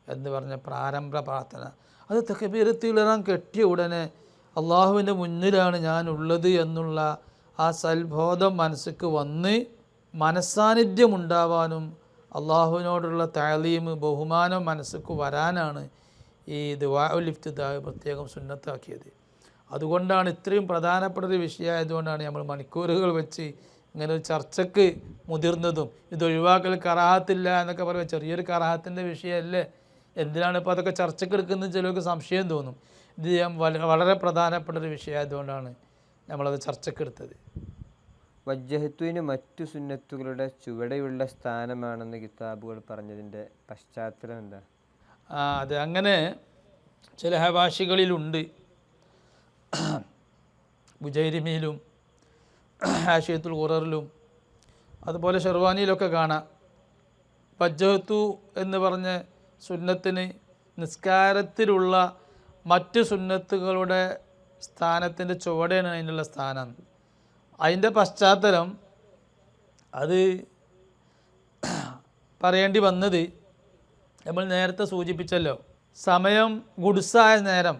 എന്ന് പറഞ്ഞ പ്രാരംഭ പ്രാർത്ഥന. അത് തക്ബീറത്തുൽ കെട്ടിയ ഉടനെ അള്ളാഹുവിൻ്റെ മുന്നിലാണ് ഞാനുള്ളത് എന്നുള്ള ആ സൽബോധം മനസ്സിക്ക് വന്ന് മനസ്സാന്നിധ്യം ഉണ്ടാവാനും അള്ളാഹുവിനോടുള്ള തഅലീം ബഹുമാനം മനസ്സിക്ക് വരാനാണ് ഈ ദുആഉൽ ഇഫ്തിതാഹ് പ്രത്യേകം സുന്നത്താക്കിയത്. അതുകൊണ്ടാണ് ഇത്രയും പ്രധാനപ്പെട്ട ഒരു വിഷയമായതുകൊണ്ടാണ് നമ്മൾ മണിക്കൂറുകൾ വെച്ച് ഇങ്ങനെ ഒരു ചർച്ചയ്ക്ക് മുതിർന്നതും. ഇത് ഒഴിവാക്കൽ കറാഹത്തില്ല എന്നൊക്കെ പറയുമ്പോൾ ചെറിയൊരു കറാഹത്തിൻ്റെ വിഷയമല്ലേ, എന്തിനാണ് ഇപ്പോൾ അതൊക്കെ ചർച്ചയ്ക്ക് എടുക്കുന്നത് ചിലർക്ക് സംശയം തോന്നും. ഇത് വളരെ പ്രധാനപ്പെട്ട ഒരു വിഷയമായതുകൊണ്ടാണ് നമ്മളത് ചർച്ചയ്ക്കെടുത്തത്. വജ്ഹത്തുവിന് മറ്റു സുന്നത്തുകളുടെ ചുവടെയുള്ള സ്ഥാനമാണെന്ന് കിതാബുകൾ പറഞ്ഞതിൻ്റെ പശ്ചാത്തലം എന്താ? അത് അങ്ങനെ ചില ഹവാഷികളിലുണ്ട്. ബുജൈരിമിയിലും ഹാഷിയത്തുൽ ഖുററിലും അതുപോലെ ഷെർവാനിയിലൊക്കെ കാണാം. വജ്ഹത്തു എന്ന് പറഞ്ഞ സുന്നത്തിന് നിസ്കാരത്തിലുള്ള മറ്റ് സുന്നത്തുകളുടെ സ്ഥാനത്തിൻ്റെ ചുവടെയാണ് അതിനുള്ള സ്ഥാനം. അതിൻ്റെ പശ്ചാത്തലം അത് പറയേണ്ടി വന്നത് നമ്മൾ നേരത്തെ സൂചിപ്പിച്ചല്ലോ, സമയം ഗുഡ്സായ നേരം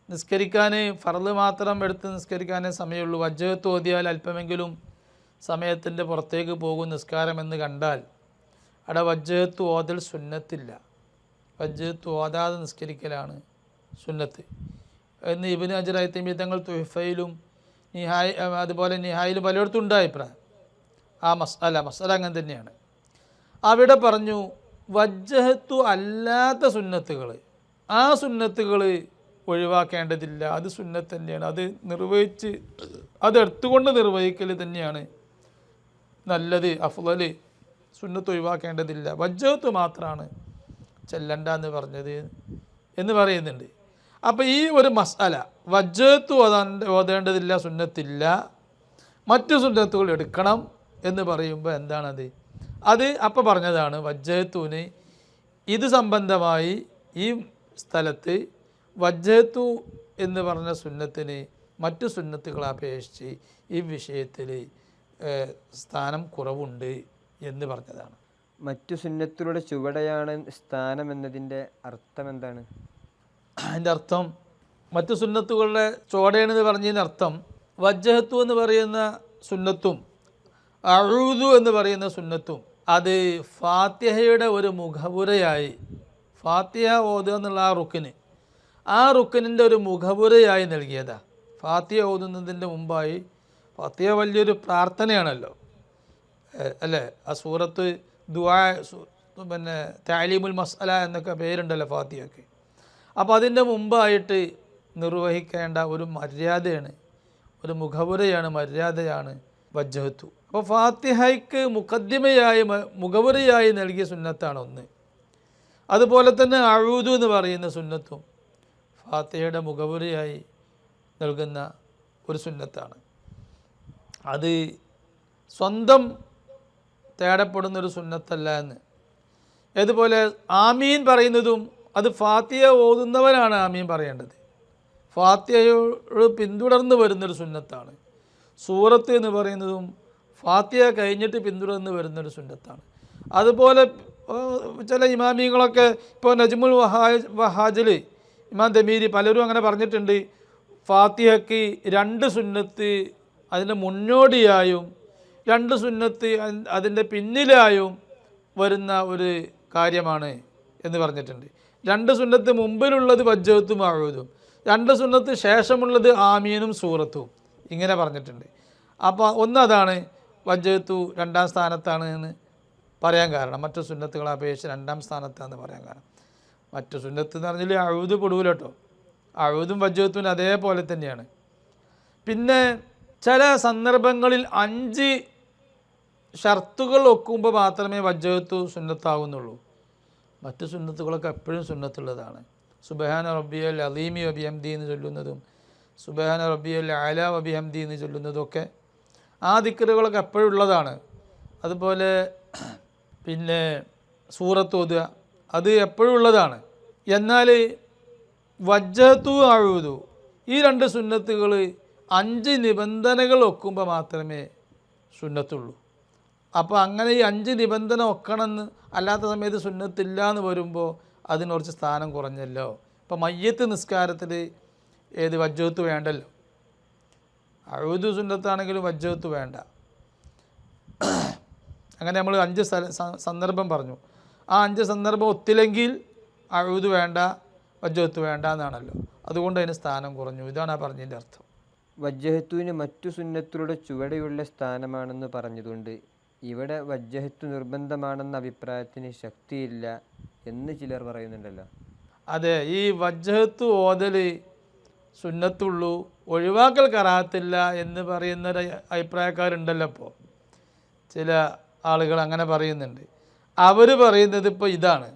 നിസ്കരിക്കാൻ ഫർള് മാത്രം എടുത്ത് നിസ്കരിക്കാനേ സമയമുള്ളൂ. വജ്ഹത്ത് ഓതിയാൽ അല്പമെങ്കിലും സമയത്തിൻ്റെ പുറത്തേക്ക് പോകും നിസ്കാരം എന്ന് കണ്ടാൽ അവിടെ വജ്ഹത്ത് ഓതൽ സുന്നത്തില്ല. വജ്ഹത്ത് ഓതാതെ നിസ്കരിക്കലാണ് സുന്നത്ത് എന്ന് ഇബ്നു ഹജർ ഹൈതമി തങ്ങൾ തുഹ്ഫയിലും അതുപോലെ നിഹായിലും പലയിടത്തും ഉണ്ട് അഭിപ്രായം. ആ മസ്അല അങ്ങനെ തന്നെയാണ്. അവിടെ പറഞ്ഞു വജ്ഹത്തു അല്ലാത്ത സുന്നത്തുകൾ, ആ സുന്നത്തുകൾ ഒഴിവാക്കേണ്ടതില്ല, അത് സുന്നത്ത് തന്നെയാണ്. അത് നിർവഹിച്ച് അതെടുത്തുകൊണ്ട് നിർവഹിക്കൽ തന്നെയാണ് നല്ലത്, അഫ്ളല്. സുന്നത്ത് ഒഴിവാക്കേണ്ടതില്ല, വജ്ഹത്ത് മാത്രമാണ് ചെല്ലണ്ട എന്ന് പറഞ്ഞത് എന്ന് പറയുന്നുണ്ട്. അപ്പോൾ ഈ ഒരു മസ്അല വജ്ഹത്ത് ഓതേണ്ടതില്ല, സുന്നത്തില്ല, മറ്റു സുന്നത്തുകൾ എടുക്കണം എന്ന് പറയുമ്പോൾ എന്താണത്? അത് അപ്പോൾ പറഞ്ഞതാണ് വജ്ഹത്തുവിന് ഇത് സംബന്ധമായി ഈ സ്ഥലത്ത് വജ്ഹത്തു എന്ന് പറഞ്ഞ സുന്നത്തിന് മറ്റു സുന്നത്തുകളെ അപേക്ഷിച്ച് ഈ വിഷയത്തിൽ സ്ഥാനം കുറവുണ്ട് എന്ന് പറഞ്ഞതാണ്. മറ്റു സുന്നത്തുകളുടെ ചുവടെയാണ് സ്ഥാനം എന്നതിൻ്റെ അർത്ഥം എന്താണ്? അതിൻ്റെ അർത്ഥം മറ്റു സുന്നത്തുകളുടെ ചുവടെയാണെന്ന് പറഞ്ഞതിന് അർത്ഥം വജ്ഹത്തു എന്ന് പറയുന്ന സുന്നത്തും അഊദു എന്ന് പറയുന്ന സുന്നത്തും അത് ഫാത്തിഹയുടെ ഒരു മുഖവുരയായി, ഫാത്തിഹ ഓതുക എന്നുള്ള ആ റുക്കിനിൻ്റെ ഒരു മുഖവുരയായി നൽകിയതാണ്. ഫാത്തിഹ ഓതുന്നതിൻ്റെ മുമ്പായി, ഫാത്തിഹ വലിയൊരു പ്രാർത്ഥനയാണല്ലോ അല്ലേ, ആ സൂറത്ത് ദുആ, പിന്നെ തഅലീമുൽ മസ്അല എന്നൊക്കെ പേരുണ്ടല്ലോ ഫാത്തിഹയ്ക്ക്. അപ്പോൾ അതിൻ്റെ മുമ്പായിട്ട് നിർവഹിക്കേണ്ട ഒരു മര്യാദയാണ്, ഒരു മുഖവുരയാണ്, മര്യാദയാണ് വജ്ഹത്തു. അപ്പോൾ ഫാത്തിഹയ്ക്ക് മുഖദ്ദിമയായി മുഖവുരയായി നൽകിയ സുന്നത്താണ് ഒന്ന്. അതുപോലെ തന്നെ അഊദു എന്ന് പറയുന്ന സുന്നത്തും ഫാത്തിഹയുടെ മുഖവുരയായി നൽകുന്ന ഒരു സുന്നത്താണ്. അത് സ്വന്തം തേടപ്പെടുന്നൊരു സുന്നത്തല്ല എന്ന്. അതുപോലെ ആമീൻ പറയുന്നതും അത് ഫാത്തിഹ ഓതുന്നവരാണ് ആമീൻ പറയേണ്ടത്. ഫാത്തിഹയോട് പിന്തുടർന്ന് വരുന്നൊരു സുന്നത്താണ്. സൂറത്ത് എന്ന് പറയുന്നതും ഫാത്തിഹ കഴിഞ്ഞിട്ട് പിന്തുടർന്ന് വരുന്നൊരു സുന്നത്താണ്. അതുപോലെ ചില ഇമാമിങ്ങളൊക്കെ ഇപ്പോൾ നജ്മുൽ വഹാജിൽ ഇമാം ദമീരി പലരും അങ്ങനെ പറഞ്ഞിട്ടുണ്ട്, ഫാത്തിഹയ്ക്ക് 2 സുന്നത്ത് അതിൻ്റെ മുന്നോടിയായും 2 സുന്നത്ത് അതിൻ്റെ പിന്നിലായും വരുന്ന ഒരു കാര്യമാണ് എന്ന് പറഞ്ഞിട്ടുണ്ട്. 2 സുന്നത്ത് മുമ്പിലുള്ളത് വജ്ഹത്തും അഊദും, 2 സുന്നത്ത് ശേഷമുള്ളത് ആമീനും സൂറത്തും, ഇങ്ങനെ പറഞ്ഞിട്ടുണ്ട്. അപ്പോൾ ഒന്നതാണ് വജ്ഹത്തു 2ാം സ്ഥാനത്താണ് എന്ന് പറയാൻ കാരണം, മറ്റു സുന്നത്തുകളെ അപേക്ഷിച്ച് 2ാം സ്ഥാനത്താണെന്ന് പറയാൻ കാരണം. മറ്റു സുന്നത്ത് എന്ന് പറഞ്ഞാൽ അഊദ് പെടൂല കേട്ടോ, അഊദും വജ്ഹത്തും അതേപോലെ തന്നെയാണ്. പിന്നെ ചില സന്ദർഭങ്ങളിൽ 5 ഷർത്തുകൾ ഒക്കുമ്പോൾ മാത്രമേ വജ്ഹത്തു സുന്നത്താകുന്നുള്ളൂ. മറ്റു സുന്നത്തുകളൊക്കെ എപ്പോഴും സുന്നത്തുള്ളതാണ്. സുബ്ഹാന റബ്ബിയൽ അലീമി വബിഹംദി എന്ന് ചൊല്ലുന്നതും സുബ്ഹാന റബ്ബിയൽ അല വബിഹംദി എന്ന് ചൊല്ലുന്നതൊക്കെ ആ ദിക്റുകളൊക്കെ എപ്പോഴും ഉള്ളതാണ്. അതുപോലെ പിന്നെ സൂറത്ത് ഓതുക, അത് എപ്പോഴും ഉള്ളതാണ്. എന്നാൽ വജ്ജഹത്തു അഊദു ഈ രണ്ട് സുന്നത്തുകൾ 5 നിബന്ധനകൾ ഒക്കുമ്പോൾ മാത്രമേ സുന്നത്തുള്ളൂ. അപ്പോൾ അങ്ങനെ ഈ 5 നിബന്ധന ഒക്കണമെന്ന് അല്ലാത്ത സമയത്ത് സുന്നത്തില്ല എന്ന് വരുമ്പോൾ അതിന് കുറച്ച് സ്ഥാനം കുറഞ്ഞല്ലോ. ഇപ്പോൾ മയ്യത്ത് നിസ്കാരത്തിൽ ഏത് വജ്ജഹത്ത് വേണ്ടല്ലോ, അഊദു സുന്നത്താണെങ്കിലും വജ്ജഹത്ത് വേണ്ട. അങ്ങനെ നമ്മൾ 5 സന്ദർഭം പറഞ്ഞു. ആ 5 സന്ദർഭം ഒത്തില്ലെങ്കിൽ അഊദു വേണ്ട, വജ്ജഹത്ത് വേണ്ട എന്നാണല്ലോ. അതുകൊണ്ട് അതിന് സ്ഥാനം കുറഞ്ഞു. ഇതാണ് ആ പറഞ്ഞതിൻ്റെ അർത്ഥം. വജ്ജഹത്തുവിന് മറ്റു സുന്നത്തുകളുടെ ചുവടെയുള്ള സ്ഥാനമാണെന്ന് പറഞ്ഞതുകൊണ്ട് ഇവിടെ വജ്ജഹത്ത് നിർബന്ധമാണെന്ന അഭിപ്രായത്തിന് ശക്തിയില്ല എന്ന് ചിലർ പറയുന്നുണ്ടല്ലോ. അതെ, ഈ വജ്ജഹത്ത് ഓതൽ സുന്നത്തുള്ളൂ, ഒഴിവാക്കൽ കറാഹത്തില്ല എന്ന് പറയുന്നൊരു അഭിപ്രായക്കാരുണ്ടല്ലോ. ഇപ്പോൾ ചില ആളുകൾ അങ്ങനെ പറയുന്നുണ്ട്. അവർ പറയുന്നത് ഇപ്പോൾ ഇതാണ്,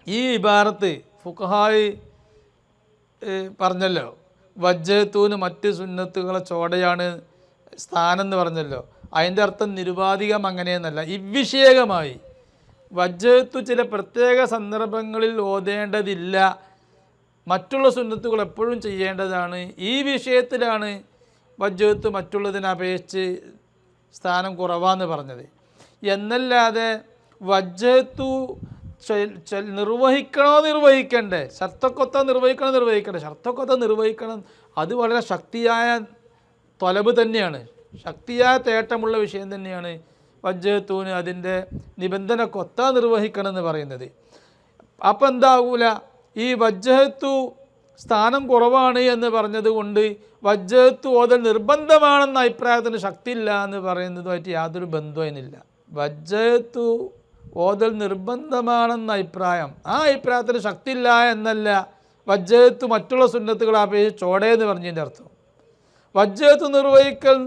ഈ ഇബാറത്ത് ഫുഖഹായി പറഞ്ഞല്ലോ, വജ്ജഹത്തൂന് മറ്റ് സുന്നത്തുകളെ ചോടയാണ് സ്ഥാനം എന്ന് പറഞ്ഞല്ലോ. അതിൻ്റെ അർത്ഥം നിരുപാധികം അങ്ങനെയെന്നല്ല, ഇവിഷയകമായി വജ്ജഹത്തു ചില പ്രത്യേക സന്ദർഭങ്ങളിൽ ഓതേണ്ടതില്ല, മറ്റുള്ള സുന്നത്തുകൾ എപ്പോഴും ചെയ്യേണ്ടതാണ്. ഈ വിഷയത്തിലാണ് വജ്ജഹത്ത് മറ്റുള്ളതിനെ അപേക്ഷിച്ച് സ്ഥാനം കുറവാന്ന് പറഞ്ഞത്. എന്നല്ലാതെ വജ്ജഹത്തു നിർവഹിക്കണ്ടേ, ഷർത്തക്കൊത്ത നിർവഹിക്കണ്ടേ, ഷർത്തക്കൊത്ത നിർവഹിക്കണം. അത് വളരെ ശക്തിയായ തൊലബ് തന്നെയാണ്, ശക്തിയായ തേട്ടമുള്ള വിഷയം തന്നെയാണ് വജ്ജഹത്തൂന് അതിൻ്റെ നിബന്ധന കൊത്ത നിർവഹിക്കണം എന്ന് പറയുന്നത്. അപ്പം എന്താകൂല, ഈ വജ്ജഹത്തു സ്ഥാനം കുറവാണ് എന്ന് പറഞ്ഞത് കൊണ്ട് വജ്ജഹത്ത് ഓതൽ നിർബന്ധമാണെന്ന അഭിപ്രായത്തിന് ശക്തിയില്ല എന്ന് പറയുന്നതുമായിട്ട് യാതൊരു ബന്ധവുമില്ല. വജ്ജഹത്തു ഓതൽ നിർബന്ധമാണെന്ന അഭിപ്രായം, ആ അഭിപ്രായത്തിന് ശക്തിയില്ല എന്നല്ല വജ്ജഹത്ത് മറ്റുള്ള സുന്നത്തുകളെ അപേക്ഷിച്ച് ചോടയെന്ന് പറഞ്ഞതിൻ്റെ അർത്ഥം. വജ്ജഹത്ത് നിർവഹിക്കൽ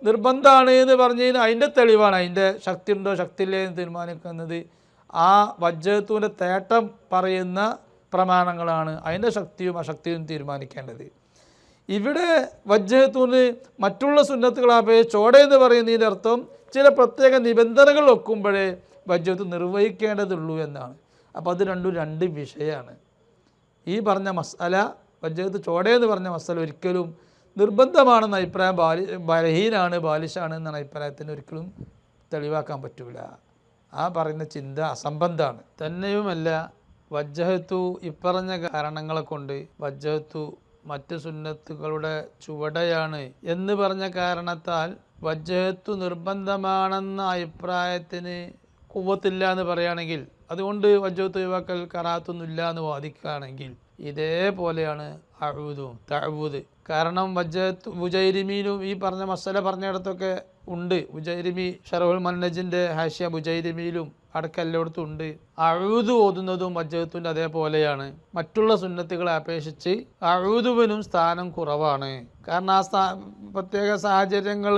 നിർബന്ധമാണ് എന്ന് പറഞ്ഞതിന് അതിൻ്റെ തെളിവാണ്, അതിൻ്റെ ശക്തി ഉണ്ടോ ശക്തിയില്ലേ എന്ന് തീരുമാനിക്കുന്നത് ആ വജ്ജഹത്തുവിൻ്റെ തേട്ടം പറയുന്ന പ്രമാണങ്ങളാണ്, അതിൻ്റെ ശക്തിയും അശക്തിയും തീരുമാനിക്കേണ്ടത്. ഇവിടെ വജ്ജഹത്തൂന് മറ്റുള്ള സുന്നത്തുകളെ അപേക്ഷിച്ച് ചോടയെന്ന് പറയുന്നതിൻ്റെ അർത്ഥം ചില പ്രത്യേക നിബന്ധനകൾ ഒക്കുമ്പോഴേ വജ്ജഹത്ത് നിർവഹിക്കേണ്ടതുള്ളൂ എന്നാണ്. അപ്പോൾ അത് രണ്ടും 2 വിഷയമാണ്. ഈ പറഞ്ഞ മസ്അല, വജ്ജഹത്ത് ചോടയെന്ന് പറഞ്ഞ മസ്അല ഒരിക്കലും നിർബന്ധമാണെന്ന അഭിപ്രായം ബലഹീനാണ്, ബാലിശാണ് എന്നാണ് അഭിപ്രായത്തിന് ഒരിക്കലും തെളിവാക്കാൻ പറ്റൂല. ആ പറയുന്ന ചിന്ത അസംബന്ധമാണ്. തന്നെയുമല്ല, വജ്ജഹത്തു ഇപ്പറഞ്ഞ കാരണങ്ങളെ കൊണ്ട് വജ്ജഹത്തു മറ്റ് സുന്നത്തുകളുടെ ചുവടയാണ് എന്ന് പറഞ്ഞ കാരണത്താൽ വജ്ജഹത്തു നിർബന്ധമാണെന്ന അഭിപ്രായത്തിന് കുവ്വത്തില്ല എന്ന് പറയുകയാണെങ്കിൽ, അതുകൊണ്ട് വജ്ജഹത്ത് ഒഴിവാക്കൽ കറാത്തൊന്നുമില്ല എന്ന് വാദിക്കുകയാണെങ്കിൽ ഇതേപോലെയാണ് അഊദും തഅവൂദ്. കാരണം വജ്ജഹത്ത് ബുജൈരിമിയിലും ഈ പറഞ്ഞ മസല പറഞ്ഞിടത്തൊക്കെ ഉണ്ട്. ബുജൈരിമി ഷറഹുൽ മന്നജിൻ്റെ ഹാഷ്യ ബുജൈരിമിയിലും അടക്കം എല്ലായിടത്തും ഉണ്ട്. അഊദ് ഓതുന്നതും വജ്ജഹത്തിൻ്റെ അതേപോലെയാണ്. മറ്റുള്ള സുന്നത്തുകളെ അപേക്ഷിച്ച് അഊദുവിനും സ്ഥാനം കുറവാണ്. കാരണം ആ പ്രത്യേക സാഹചര്യങ്ങൾ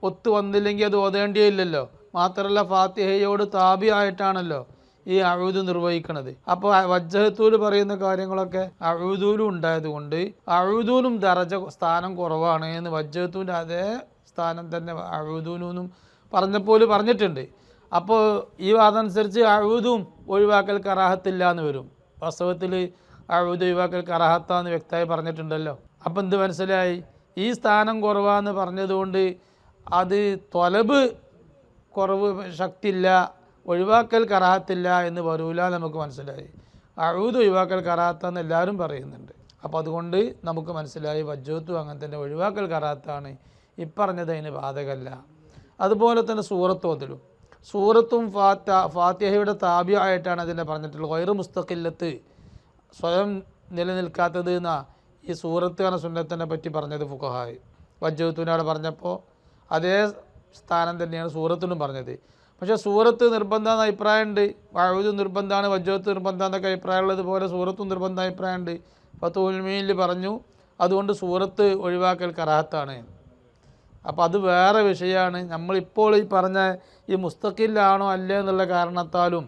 ഒത്തു വന്നില്ലെങ്കിൽ അത് ഓതേണ്ടിയില്ലല്ലോ. മാത്രമല്ല ഫാത്തിഹയോട് താബിയായിട്ടാണല്ലോ ഈ അഊദ് നിർവഹിക്കുന്നത്. അപ്പോൾ വജ്ജഹത്തൂല് പറയുന്ന കാര്യങ്ങളൊക്കെ അഊദൂലും ഉണ്ടായതുകൊണ്ട് അഊദൂനും ദറജ സ്ഥാനം കുറവാണ് എന്ന് വജ്ജഹത്തൂൻ്റെ അതേ സ്ഥാനം തന്നെ അഊദൂനും പറഞ്ഞപ്പോൾ പറഞ്ഞിട്ടുണ്ട്. അപ്പോൾ ഈ വാദം അനുസരിച്ച് അഊദും ഒഴിവാക്കൽ കറാഹത്തില്ല എന്ന് വരും. വാസ്തവത്തിൽ അഊദ് ഒഴിവാക്കൽ കറാഹത്താന്ന് വ്യക്തമായി പറഞ്ഞിട്ടുണ്ടല്ലോ. അപ്പം എന്ത് മനസ്സിലായി, ഈ സ്ഥാനം കുറവാന്ന് പറഞ്ഞതുകൊണ്ട് അത് തൊലബ് കുറവ് ശക്തിയില്ല, ഒഴിവാക്കൽ കറാഹത്തില്ല എന്ന് വരൂല നമുക്ക് മനസ്സിലായി. അഊദ് ഒഴിവാക്കൽ കറാഹത്താന്ന് എല്ലാവരും പറയുന്നുണ്ട്. അപ്പോൾ അതുകൊണ്ട് നമുക്ക് മനസ്സിലായി വജ്ജഹത്തും അങ്ങനെ തന്നെ ഒഴിവാക്കൽ കറാഹത്താണ്, ഇപ്പറഞ്ഞത് അതിന് ബാധകമല്ല. അതുപോലെ തന്നെ സൂറത്ത് ഓതലും, സൂറത്തും ഫാത്തിഹയുടെ താബിയ ആയിട്ടാണ് അതിനെ പറഞ്ഞിട്ടുള്ളത്. ഗൈറു മുസ്തഖില്ലത്ത്, സ്വയം നിലനിൽക്കാത്തത് എന്നാ ഈ സൂറത്ത് എന്ന സുന്നത്തിനെ പറ്റി പറഞ്ഞത് ഫുഖഹായി. വജ്ജഹത്തുവിനോട് പറഞ്ഞപ്പോൾ അതേ സ്ഥാനം തന്നെയാണ് സൂറത്തിനും പറഞ്ഞത്. പക്ഷേ സൂറത്ത് നിർബന്ധമെന്ന അഭിപ്രായമുണ്ട്, അഊദ് നിർബന്ധമാണ്, വജ്ജഹത്ത് നിർബന്ധം എന്നൊക്കെ അഭിപ്രായമുള്ളത് പോലെ സൂറത്തും നിർബന്ധ അഭിപ്രായമുണ്ട്. ഫതുഹുൽ മുഈനിൽ പറഞ്ഞു അതുകൊണ്ട് സൂറത്ത് ഒഴിവാക്കൽ കറാഹത്താണ്. അപ്പോൾ അത് വേറെ വിഷയമാണ്. നമ്മളിപ്പോൾ ഈ പറഞ്ഞ ഈ മുസ്തഖിലാണോ അല്ലേ എന്നുള്ള കാരണത്താലും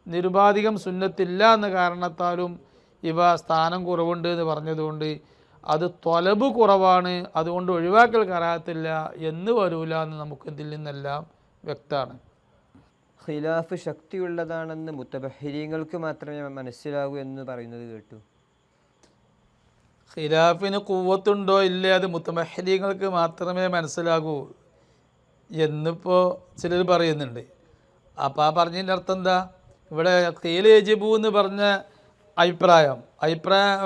നിരുപാധികം സുന്നത്തില്ല എന്ന കാരണത്താലും ഇവ സ്ഥാനം കുറവുണ്ട് എന്ന് പറഞ്ഞതുകൊണ്ട് അത് തൊലബ് കുറവാണ്, അതുകൊണ്ട് ഒഴിവാക്കൽ കറാഹത്തില്ല എന്ന് വരൂല എന്ന് നമുക്ക് ഇതിൽ നിന്നെല്ലാം വ്യക്തമാണ്. ഖിലാഫ് ശക്തിയുള്ളതാണെന്ന് മുത്തബഹിരീങ്ങൾക്ക് മാത്രമേ മനസ്സിലാകൂ എന്ന് പറയുന്നത് കേട്ടു. ഖിലാഫിന് കൂവത്തുണ്ടോ ഇല്ലേ അത് മുത്തമഹ്ലിങ്ങൾക്ക് മാത്രമേ മനസ്സിലാകൂ എന്നിപ്പോൾ ചിലർ പറയുന്നുണ്ട്. അപ്പോൾ ആ പറഞ്ഞതിൻ്റെ അർത്ഥം എന്താ? ഇവിടെ ഖീൽ യജിബു എന്ന് പറഞ്ഞ അഭിപ്രായം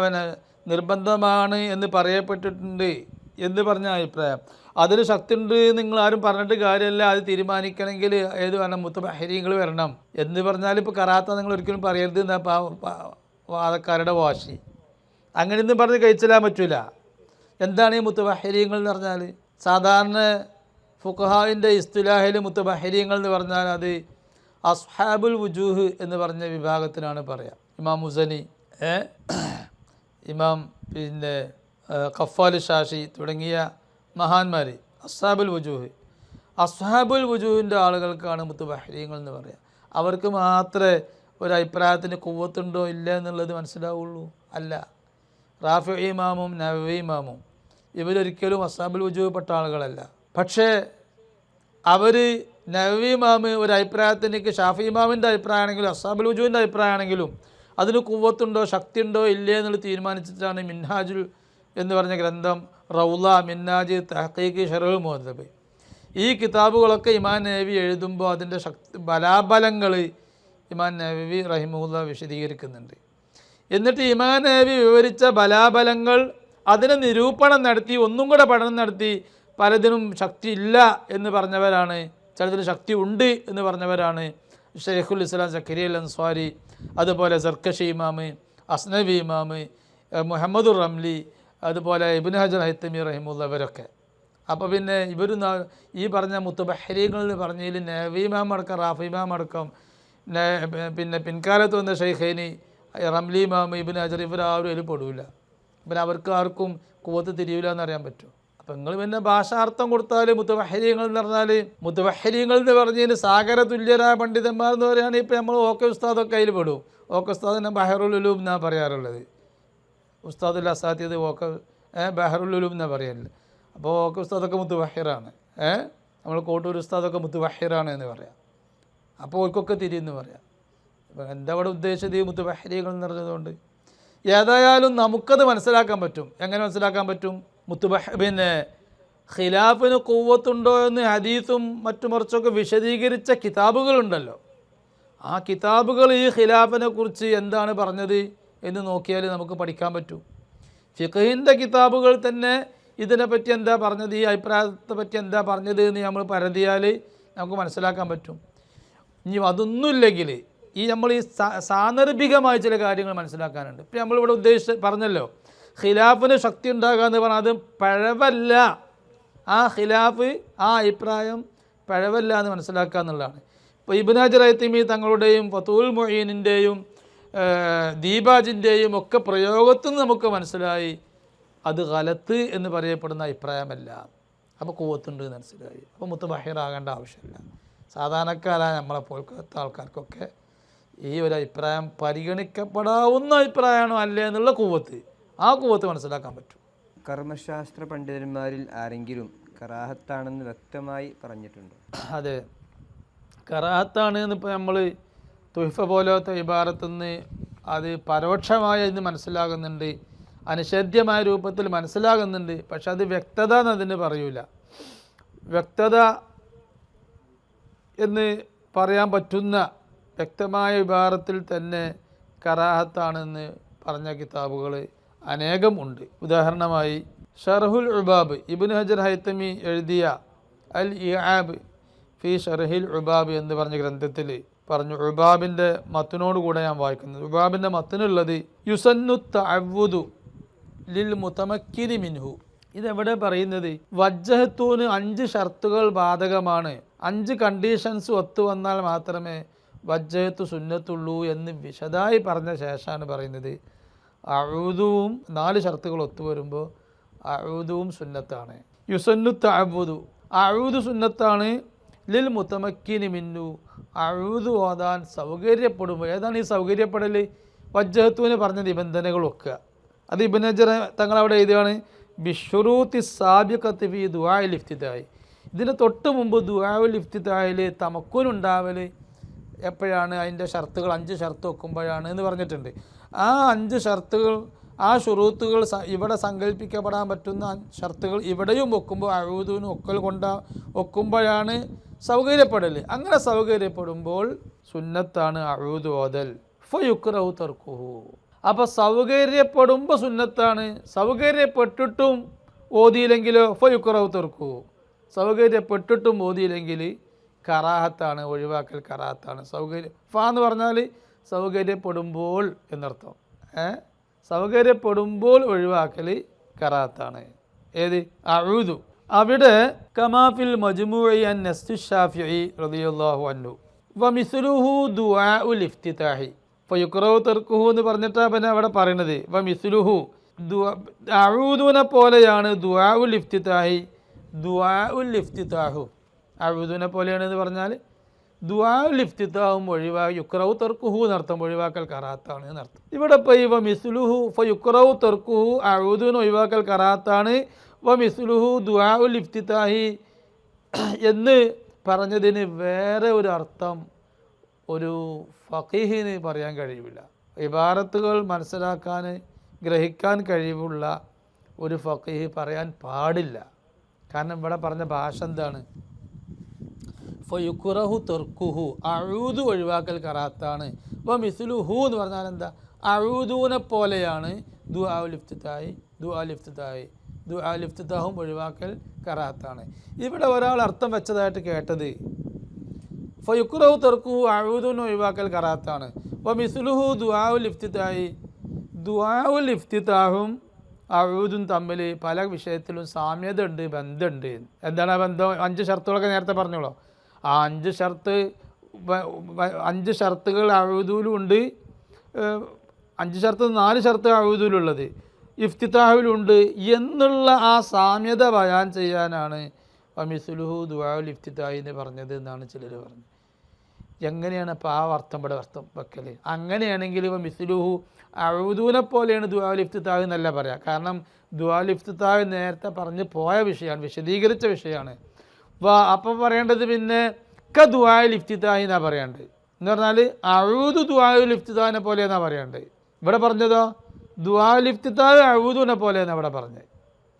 പിന്നെ നിർബന്ധമാണ് എന്ന് പറയപ്പെട്ടിട്ടുണ്ട് എന്ന് പറഞ്ഞ അഭിപ്രായം, അതിന് ശക്തി ഉണ്ട് നിങ്ങൾ ആരും പറഞ്ഞിട്ട് കാര്യമല്ല, അത് തീരുമാനിക്കണമെങ്കിൽ ഏത് വേണം? മുത്തബഹിരീങ്ങൾ വരണം എന്ന് പറഞ്ഞാൽ ഇപ്പോൾ കറാത്ത നിങ്ങൾ ഒരിക്കലും പറയരുത് എന്നാ വാദക്കാരുടെ വാശി. അങ്ങനെയൊന്നും പറഞ്ഞ് കഴിച്ചില്ലാൻ പറ്റില്ല. എന്താണ് ഈ മുത്തബഹിരീങ്ങൾ എന്ന് പറഞ്ഞാൽ? സാധാരണ ഫുഖഹാഇൻ്റെ ഇസ്തിലാഹിൽ മുത്തബഹിരീങ്ങൾ എന്ന് പറഞ്ഞാൽ അത് അസ്ഹാബുൽ വുജൂഹ് എന്ന് പറഞ്ഞ വിഭാഗത്തിനാണ് പറയുക. ഇമാം മുസനി, ഇമാം പിന്നെ ഖഫാൽ ഷാഷി തുടങ്ങിയ മഹാന്മാർ അസ്ഹാബുൽ വുജൂഹിൻ്റെ ആളുകൾക്കാണ് മുത്തബഹിരീങ്ങൾ എന്ന് പറയുക. അവർക്ക് മാത്രമേ ഒരു അഭിപ്രായത്തിന് കുവ്വത്തുണ്ടോ ഇല്ല എന്നുള്ളത് മനസ്സിലാവുള്ളൂ. അല്ല, റാഫി ഇമാമും നവവി ഇമാമും ഇവരൊരിക്കലും അസ്ഹാബുൽ വുജൂഹ് പെട്ട ആളുകളല്ല. പക്ഷേ അവർ നവവി ഇമാമ് ഒരു അഭിപ്രായത്തിലേക്ക് ഷാഫി ഇമാമിൻ്റെ അഭിപ്രായമാണെങ്കിലും അസ്ഹാബുൽ വുജൂഹിൻ്റെ അഭിപ്രായമാണെങ്കിലും അതിന് കുവ്വത്തുണ്ടോ ശക്തിയുണ്ടോ ഇല്ലേ എന്നുള്ളത് തീരുമാനിച്ചിട്ടാണ് മിൻഹാജുൽ എന്ന് പറഞ്ഞ ഗ്രന്ഥം, റൗള, മിന്നാജ്, തഹ്ഖീഖ്, ശറഹുൽ മുഹദ്ദബ്, ഈ കിതാബുകളൊക്കെ ഇമാം നവവി എഴുതുമ്പോൾ അതിൻ്റെ ബലാബലങ്ങൾ ഇമാം നവവി റഹിമഹുല്ലാഹ് വിശദീകരിക്കുന്നുണ്ട്. എന്നിട്ട് ഇമാം നവവി വിവരിച്ച ബലാബലങ്ങൾ അതിനെ നിരൂപണം നടത്തി ഒന്നും കൂടെ പഠനം നടത്തി പലതിനും ശക്തി ഇല്ല എന്ന് പറഞ്ഞവരാണ്, ചിലതിന് ശക്തി ഉണ്ട് എന്ന് പറഞ്ഞവരാണ് ഷെയ്ഖുൽ ഇസ്ലാം സക്കരിയ അൽ അൻസ്വാരി, അതുപോലെ സർക്കഷി ഇമാമ്, അസ്നവി ഇമാമ്, മുഹമ്മദുർ റംലി, അതുപോലെ ഇബ്നു ഹജർ ഹൈത്തമി റഹിമുള്ള ഇവരൊക്കെ. അപ്പോൾ പിന്നെ ഇവർ ഈ പറഞ്ഞ മുത്തബഹിരീങ്ങൾ എന്ന് പറഞ്ഞതിൽ നവവി ഇമാം അടക്കം റാഫി ഇമാം അടക്കം പിന്നെ പിൻകാലത്ത് വന്ന ഷെയ്ഖൈനി, റംലി ഇമാം, ഇബ്നു ഹജർ ഇവരാരും അതിൽ പെടില്ല. പിന്നെ അവർക്ക് ആർക്കും കുവ്വത്ത് തിരിയില്ല എന്നറിയാൻ പറ്റും. അപ്പം നിങ്ങൾ പിന്നെ ഭാഷാർത്ഥം കൊടുത്താൽ മുത്തബഹിരീങ്ങൾ എന്ന് പറഞ്ഞാൽ മുത്തബഹിരീങ്ങൾ എന്ന് പറഞ്ഞതിന് സാഗര തുല്യരായ പണ്ഡിതന്മാർ എന്ന് പറയുകയാണെങ്കിൽ ഇപ്പോൾ നമ്മൾ ഓക്കെ ഉസ്താദൊക്കെ അതിൽ പെടും. ഓക്കെ ഉസ്താദ് തന്നെ ബഹറുൽ ഉലൂം എന്നാണ് പറയാറുള്ളത്. ഉസ്താദുൽ അസാത്തിയത് ഓക്കെ ബഹറുൽ ഉലൂം എന്നാണ് പറയാറില്ല. അപ്പോൾ ഓക്കെ ഉസ്താദൊക്കെ മുത്തബഹിറാണ്, നമ്മൾ കോട്ടൂർ ഉസ്താദൊക്കെ മുത്തബഹിറാണ് എന്ന് പറയാം. അപ്പോൾ ഓർക്കൊക്കെ തിരിയെന്ന് പറയാം. അപ്പോൾ എന്താ ഇവിടെ ഉദ്ദേശിച്ചത് ഈ മുത്തബഹിരീങ്ങൾ എന്ന് പറഞ്ഞതുകൊണ്ട്? ഏതായാലും നമുക്കത് മനസ്സിലാക്കാൻ പറ്റും. എങ്ങനെ മനസ്സിലാക്കാൻ പറ്റും? പിന്നെ ഖിലാഫിന് ഖുവ്വത്തുണ്ടോ എന്ന് ഹദീസും മറ്റു മറിച്ചൊക്കെ വിശദീകരിച്ച കിതാബുകളുണ്ടല്ലോ, ആ കിതാബുകൾ ഈ ഖിലാഫിനെ കുറിച്ച് എന്താണ് പറഞ്ഞത് എന്ന് നോക്കിയാൽ നമുക്ക് പഠിക്കാൻ പറ്റും. ഫിഖഹിൻ്റെ കിതാബുകൾ തന്നെ ഇതിനെപ്പറ്റി എന്താ പറഞ്ഞത്, ഈ അഭിപ്രായത്തെ പറ്റി എന്താ പറഞ്ഞത് എന്ന് നമ്മൾ പരതിയാൽ നമുക്ക് മനസ്സിലാക്കാൻ പറ്റും. ഇനി അതൊന്നുമില്ലെങ്കിൽ ഈ നമ്മൾ ഈ സാന്ദർഭികമായ ചില കാര്യങ്ങൾ മനസ്സിലാക്കാനുണ്ട്. ഇപ്പം നമ്മളിവിടെ പറഞ്ഞല്ലോ ഖിലാഫിന് ശക്തി ഉണ്ടാകുക എന്ന് പറഞ്ഞാൽ അത് പഴവല്ല, ആ ഖിലാഫ് ആ അഭിപ്രായം പഴവല്ല എന്ന് മനസ്സിലാക്കുക എന്നുള്ളതാണ്. ഇപ്പോൾ ഇബ്നു ഹജർ ഹൈതമി തങ്ങളുടെയും ഫതുൽ മുഈനിൻ്റെയും ദീപാജിൻ്റെയും ഒക്കെ പ്രയോഗത്തിൽ നിന്ന് നമുക്ക് മനസ്സിലായി അത് ഗലത്ത് എന്ന് പറയപ്പെടുന്ന അഭിപ്രായമല്ല. അപ്പോൾ ഖുവ്വത്തുണ്ട് എന്ന് മനസ്സിലായി. അപ്പോൾ മുത്തബഹിറാകേണ്ട ആവശ്യമില്ല. സാധാരണക്കാരായ നമ്മളെപ്പോലത്തെ ആൾക്കാർക്കൊക്കെ ഈ ഒരു അഭിപ്രായം പരിഗണിക്കപ്പെടാവുന്ന അഭിപ്രായമാണോ അല്ലേ എന്നുള്ള ഖുവ്വത്ത്, ആ ഖുവ്വത്ത് മനസ്സിലാക്കാൻ പറ്റും. കർമ്മശാസ്ത്ര പണ്ഡിതന്മാരിൽ ആരെങ്കിലും കറാഹത്താണെന്ന് വ്യക്തമായി പറഞ്ഞിട്ടുണ്ടോ? അതെ, കറാഹത്താണ് എന്നിപ്പോൾ നമ്മൾ തുഹ്ഫ പോലത്തെ ഇബാറത്തുനിന്ന് അത് പരോക്ഷമായി ഇന്ന് മനസ്സിലാകുന്നുണ്ട്, അനിഷേധ്യമായ രൂപത്തിൽ മനസ്സിലാകുന്നുണ്ട്. പക്ഷെ അത് വ്യക്തത എന്നതിന് പറയൂല. വ്യക്തത എന്ന് പറയാൻ പറ്റുന്ന വ്യക്തമായ ഇബാറത്തിൽ തന്നെ കറാഹത്താണെന്ന് പറഞ്ഞ കിതാബുകൾ അനേകം ഉണ്ട്. ഉദാഹരണമായി ഷർഹുൽ ഉബാബ്, ഇബ്നു ഹജർ ഹൈതമി എഴുതിയ അൽ ഇആബ് ഫി ഷർഹിൽ ഉബാബ് എന്ന് പറഞ്ഞ ഗ്രന്ഥത്തിൽ പറഞ്ഞു. ഉബാബിൻ്റെ മത്തിനോടുകൂടെ ഞാൻ വായിക്കുന്നത്. ഉബാബിൻ്റെ മത്തിനുള്ളത് യുസന്നു തഅവ്വുദു ലിൽ മുതമക്കിനി മിൻഹു. ഇതെവിടെ പറയുന്നത്? വജ്ജഹത്തൂന് 5 ഷർത്തുകൾ ബാധകമാണ്, 5 കണ്ടീഷൻസ് ഒത്തു വന്നാൽ മാത്രമേ വജ്ജഹത്ത് സുന്നത്തുള്ളൂ എന്ന് വിശദമായി പറഞ്ഞ ശേഷമാണ് പറയുന്നത് അഊദുവും 4 ഷർത്തുകൾ ഒത്തു വരുമ്പോൾ അഊദുവും സുന്നത്താണ്. യുസന്നു തഅവ്വുദു, അഊദു സുന്നത്താണ്. ലിൽ മുതമക്കിനി മിന്നു, അഊദു ഓതാൻ സൗകര്യപ്പെടുമ്പോൾ. ഏതാണ് ഈ സൗകര്യപ്പെടൽ? വജ്ജഹത്തുവിന് പറഞ്ഞ നിബന്ധനകൾ വെക്കുക. അത് ഇബ്നു ഹജർ തങ്ങളവിടെ എഴുതുകയാണ് ബിശുറൂത്തി സാബിഖത്തി ഫീ ദുആഇൽ ഇഫ്തിതാഹി. ഇതിന് തൊട്ട് മുമ്പ് ദുആഉൽ ഇഫ്തിതാഹിൽ തമക്കുനുണ്ടാവൽ എപ്പോഴാണ്? അതിൻ്റെ ഷർത്തുകൾ 5 ഷർത്ത് വെക്കുമ്പോഴാണ് എന്ന് പറഞ്ഞിട്ടുണ്ട്. ആ 5 ഷർത്തുകൾ, ആ ഷുറൂത്തുകൾ ഇവിടെ സങ്കല്പിക്കപ്പെടാൻ പറ്റുന്ന ഷർത്തുകൾ ഇവിടെയും വെക്കുമ്പോൾ അഊദുവിന് ഒക്കൽ ഒക്കുമ്പോഴാണ് സൗകര്യപ്പെടൽ. അങ്ങനെ സൗകര്യപ്പെടുമ്പോൾ സുന്നത്താണ് അഊദ് ഓതൽ. ഫയുക്റഹു തർക്കുഹു. അപ്പോൾ സൗകര്യപ്പെടുമ്പോൾ സുന്നത്താണ്, സൗകര്യപ്പെട്ടിട്ടും ഓതിയില്ലെങ്കിലോ ഫയുക്റഹു തർക്കുഹു. സൗകര്യപ്പെട്ടിട്ടും ഓതിയില്ലെങ്കിൽ കറാഹത്താണ്, ഒഴിവാക്കൽ കറാഹത്താണ്. എന്ന് പറഞ്ഞാൽ സൗകര്യപ്പെടുമ്പോൾ എന്നർത്ഥം. സൗകര്യപ്പെടുമ്പോൾ ഒഴിവാക്കൽ കറാഹത്താണ്. ഏത്? അഊദു. അവിടെ കമാഫിൽ മജ്മൂഇ അൻ നസ്തു ശാഫിഈ റളിയല്ലാഹു അൻഹു വമിസ്ലുഹു ദുആഉൽ ഇഫ്തിതാഹി ഫയുക്റഹു തർക്കുഹു എന്ന് പറഞ്ഞിട്ടാണ് പിന്നെ അവിടെ പറയുന്നത്. വമിസ്ലുഹു അഊദുനെ പോലെയാണ് ദുആഉൽ ഇഫ്തിതാഹി. ദുആഉൽ ഇഫ്തിതാഹു അഊദുനെ പോലെയാണ് എന്ന് പറഞ്ഞാൽ ദുആഉൽ ഇഫ്തിതാഹും യുക്റഹു തർക്കുഹു എന്നർത്ഥം, ഒഴിവാക്കൽ കറാത്താണ് എന്നർത്ഥം. ഇവിടെ ഇപ്പോൾ ഈ വമിസ്ലുഹു ഫയുക്റഹു തർക്കുഹു അഊദുന് ഒഴിവാക്കൽ കറാത്താണ്, വമിസ്ലുഹു ദുആഉൽ ഇഫ്തിതാഹി എന്ന് പറഞ്ഞതിന് വേറെ ഒരു അർത്ഥം ഒരു ഫഖീഹിന് പറയാൻ കഴിയില്ല. ഇബാറത്തുകൾ മനസ്സിലാക്കാൻ, ഗ്രഹിക്കാൻ കഴിവുള്ള ഒരു ഫഖീഹ് പറയാൻ പാടില്ല. കാരണം ഇവിടെ പറഞ്ഞ ഭാഷ എന്താണ്? ഫയുക്റഹു തർക്കുഹു, അഊദു ഒഴിവാക്കൽ കറാത്താണ്. വമിസ്ലുഹു എന്ന് പറഞ്ഞാൽ എന്താ? അഊദുനെ പോലെയാണ് ദുആഉൽ ഇഫ്തിതാഹി. ദുആഉൽ ഇഫ്തിതാഹും ഒഴിവാക്കൽ കറാത്താണ്. ഇവിടെ ഒരാൾ അർത്ഥം വെച്ചതായിട്ട് കേട്ടത് ഫയുക്റഹു തർക്കുഹു അഊദുനെ ഒഴിവാക്കൽ കറാത്താണ്. വമിസ്ലുഹു ദുആഉൽ ഇഫ്തിതാഹി. ദുആഉൽ ഇഫ്തിതാഹും അഊദും തമ്മിൽ പല വിഷയത്തിലും സാമ്യത ഉണ്ട്, ബന്ധമുണ്ട്. എന്താണ് ആ ബന്ധം? 5 ഷർത്തുകളൊക്കെ നേരത്തെ പറഞ്ഞോളൂ. ആ 5 ഷർത്തുകൾ അഊദുലും ഉണ്ട്. 5 ഷർത്ത് 4 ഷർത്ത് അഊദുലുള്ളത് ഇഫ്തിതാഹിലുണ്ട് എന്നുള്ള ആ സാമ്യത ബയാൻ ചെയ്യാനാണ് വമിസ്ലുഹു ദുആഉൽ ഇഫ്തിതാഹി എന്ന് പറഞ്ഞത് എന്നാണ് ചിലർ പറഞ്ഞത്. എങ്ങനെയാണ് അപ്പോൾ ആ അർത്ഥം ഇവിടെ അർത്ഥം വെക്കൽ? അങ്ങനെയാണെങ്കിൽ വമിസ്ലുഹു അഊദുനെ പോലെയാണ് ദുആഉൽ ഇഫ്തിതാഹി എന്നല്ല പറയാം. കാരണം ദുആഉൽ ഇഫ്തിതാഹി നേരത്തെ പറഞ്ഞ് പോയ വിഷയമാണ്, വിശദീകരിച്ച വിഷയമാണ്. അപ്പം പറയേണ്ടത് പിന്നെ ദുആഉൽ ഇഫ്തിതാഹി എന്നാണ് പറയേണ്ടത്. എന്ന് പറഞ്ഞാൽ അഊദു ദുആഉൽ ഇഫ്തിതാഹിനെ പോലെ എന്നാണ് പറയേണ്ടത്. ഇവിടെ പറഞ്ഞതോ ദുആഉൽ ഇഫ്തിതാഹ് അഊദുനെ പോലെ എന്നാണ് ഇവിടെ പറഞ്ഞത്.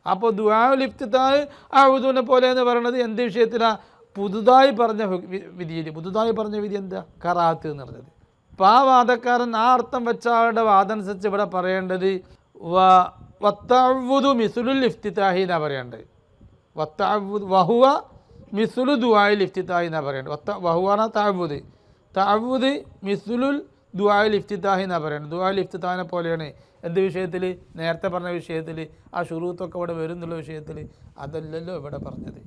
അപ്പോൾ ദുആഉൽ ഇഫ്തിതാഹ് അഊദുനെ പോലെ എന്ന് പറയുന്നത് എന്ത് വിഷയത്തിലാണ്? പുതുതായി പറഞ്ഞ വിധിയിൽ. പുതുതായി പറഞ്ഞ വിധി എന്താ? കറാഹത്ത് എന്ന് പറഞ്ഞത്. അപ്പോൾ ആ വാദക്കാരൻ ആ അർത്ഥം വെച്ച ആളുടെ വാദം അനുസരിച്ച് ഇവിടെ പറയേണ്ടത് വത്തഅവ്വുദു മിസ്ലുൽ ഇഫ്തിതാഹി എന്നാണ് പറയേണ്ടത്. വഹുവ മിസ്ലു ദുആഇൽ ഇഫ്തിതാഹി എന്നാണ് പറയേണ്ടത്. വഹുവാണ് തഅവ്വുദ്. തഅവ്വുദ് മിസ്ലുൽ ദുആഇൽ ഇഫ്തിതാഹി എന്നാണ് പറയേണ്ടത്. ദുആഇൽ ഇഫ്തിതാഹിനെ പോലെയാണ് എന്ത് വിഷയത്തിൽ? നേരത്തെ പറഞ്ഞ വിഷയത്തിൽ, ആ ഷുറൂത്തൊക്കെ ഇവിടെ വരുന്നുള്ള വിഷയത്തിൽ. അതല്ലല്ലോ ഇവിടെ പറഞ്ഞത്.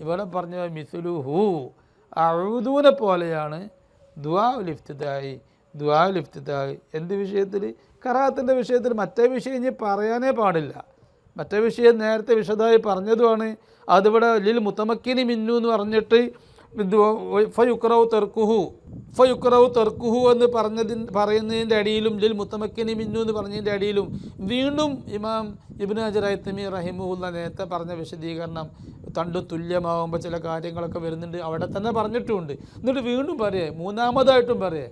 ഇവിടെ പറഞ്ഞ മിസ്ലുഹു അഊദുനെ പോലെയാണ് ദുആഉൽ ഇഫ്തിതാഹി. ദുആഉൽ ഇഫ്തിതാഹി എന്ത് വിഷയത്തിൽ? കറാഹത്തിൻ്റെ വിഷയത്തിൽ. മറ്റേ വിഷയം ഇനി പറയാനേ പാടില്ല. മറ്റേ വിഷയം നേരത്തെ വിശദമായി പറഞ്ഞതുമാണ്. അതിവിടെ ലിൽ മുതമക്കിനി മിന്നു എന്ന് പറഞ്ഞിട്ട് ഫയുക്റഹു തർക്കുഹു എന്ന് പറയുന്നതിൻ്റെ അടിയിലും ലിൽ മുതമക്കിനി മിന്നു എന്ന് പറഞ്ഞതിൻ്റെ അടിയിലും വീണ്ടും ഇമാം ഇബ്നു ഹജർ ഹൈതമി റഹിമഹുല്ലാഹ് നേരത്തെ പറഞ്ഞ വിശദീകരണം തണ്ടും തുല്യമാകുമ്പോൾ ചില കാര്യങ്ങളൊക്കെ വരുന്നുണ്ട്. അവിടെ തന്നെ പറഞ്ഞിട്ടുമുണ്ട്. എന്നിട്ട് വീണ്ടും പറയേ, മൂന്നാമതായിട്ടും പറയേ,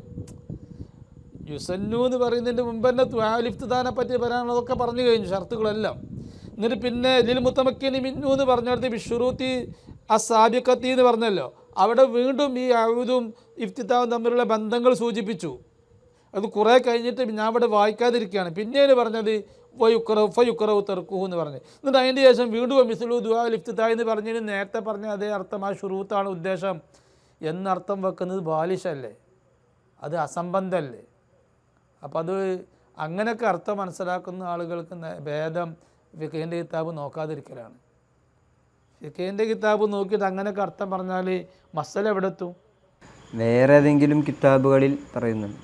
യുസന്നു എന്ന് പറയുന്നതിൻ്റെ മുമ്പ് തന്നെ ദുആഉൽ ഇഫ്തിതാഹിനെ പറ്റി പറയാനുള്ളതൊക്കെ പറഞ്ഞു കഴിഞ്ഞു, ഷർത്തുകളെല്ലാം. എന്നിട്ട് പിന്നെ ലിൽ മുതമക്കിനി മിന്നു എന്ന് പറഞ്ഞിടത്ത് ബിശ്ശുറൂത്തി അസ്സാബിഖത്തി എന്ന് പറഞ്ഞല്ലോ. അവിടെ വീണ്ടും ഈ അഊദും ഇഫ്തിതാഹും തമ്മിലുള്ള ബന്ധങ്ങൾ സൂചിപ്പിച്ചു. അത് കുറേ കഴിഞ്ഞിട്ട് ഞാൻ അവിടെ വായിക്കാതിരിക്കുകയാണ്. പിന്നീട് പറഞ്ഞത് ഫയുക്റഹു തർക്കുഹു എന്ന് പറഞ്ഞു. എന്നിട്ട് അതിൻ്റെ ശേഷം വീണ്ടും മിസ്ലു ദുആഉൽ ഇഫ്തിതാഹി എന്ന് പറഞ്ഞതിന് നേരത്തെ പറഞ്ഞ അതേ അർത്ഥം, ആ ഷുറൂത്താണ് ഉദ്ദേശം എന്നർത്ഥം വെക്കുന്നത് ബാലിഷല്ലേ, അത് അസംബന്ധമല്ലേ. അപ്പോൾ അത് അങ്ങനെയൊക്കെ അർത്ഥം മനസ്സിലാക്കുന്ന ആളുകൾക്ക് ഭേദം ഫിഖഹിൻ്റെ കിതാബ് നോക്കാതിരിക്കലാണ്. ഫിഖഹിൻ്റെ കിതാബ് നോക്കിയിട്ട് അങ്ങനെയൊക്കെ അർത്ഥം പറഞ്ഞാൽ മസല എവിടെ എത്തും? വേറെ ഏതെങ്കിലും കിതാബുകളിൽ പറയുന്നുണ്ട്.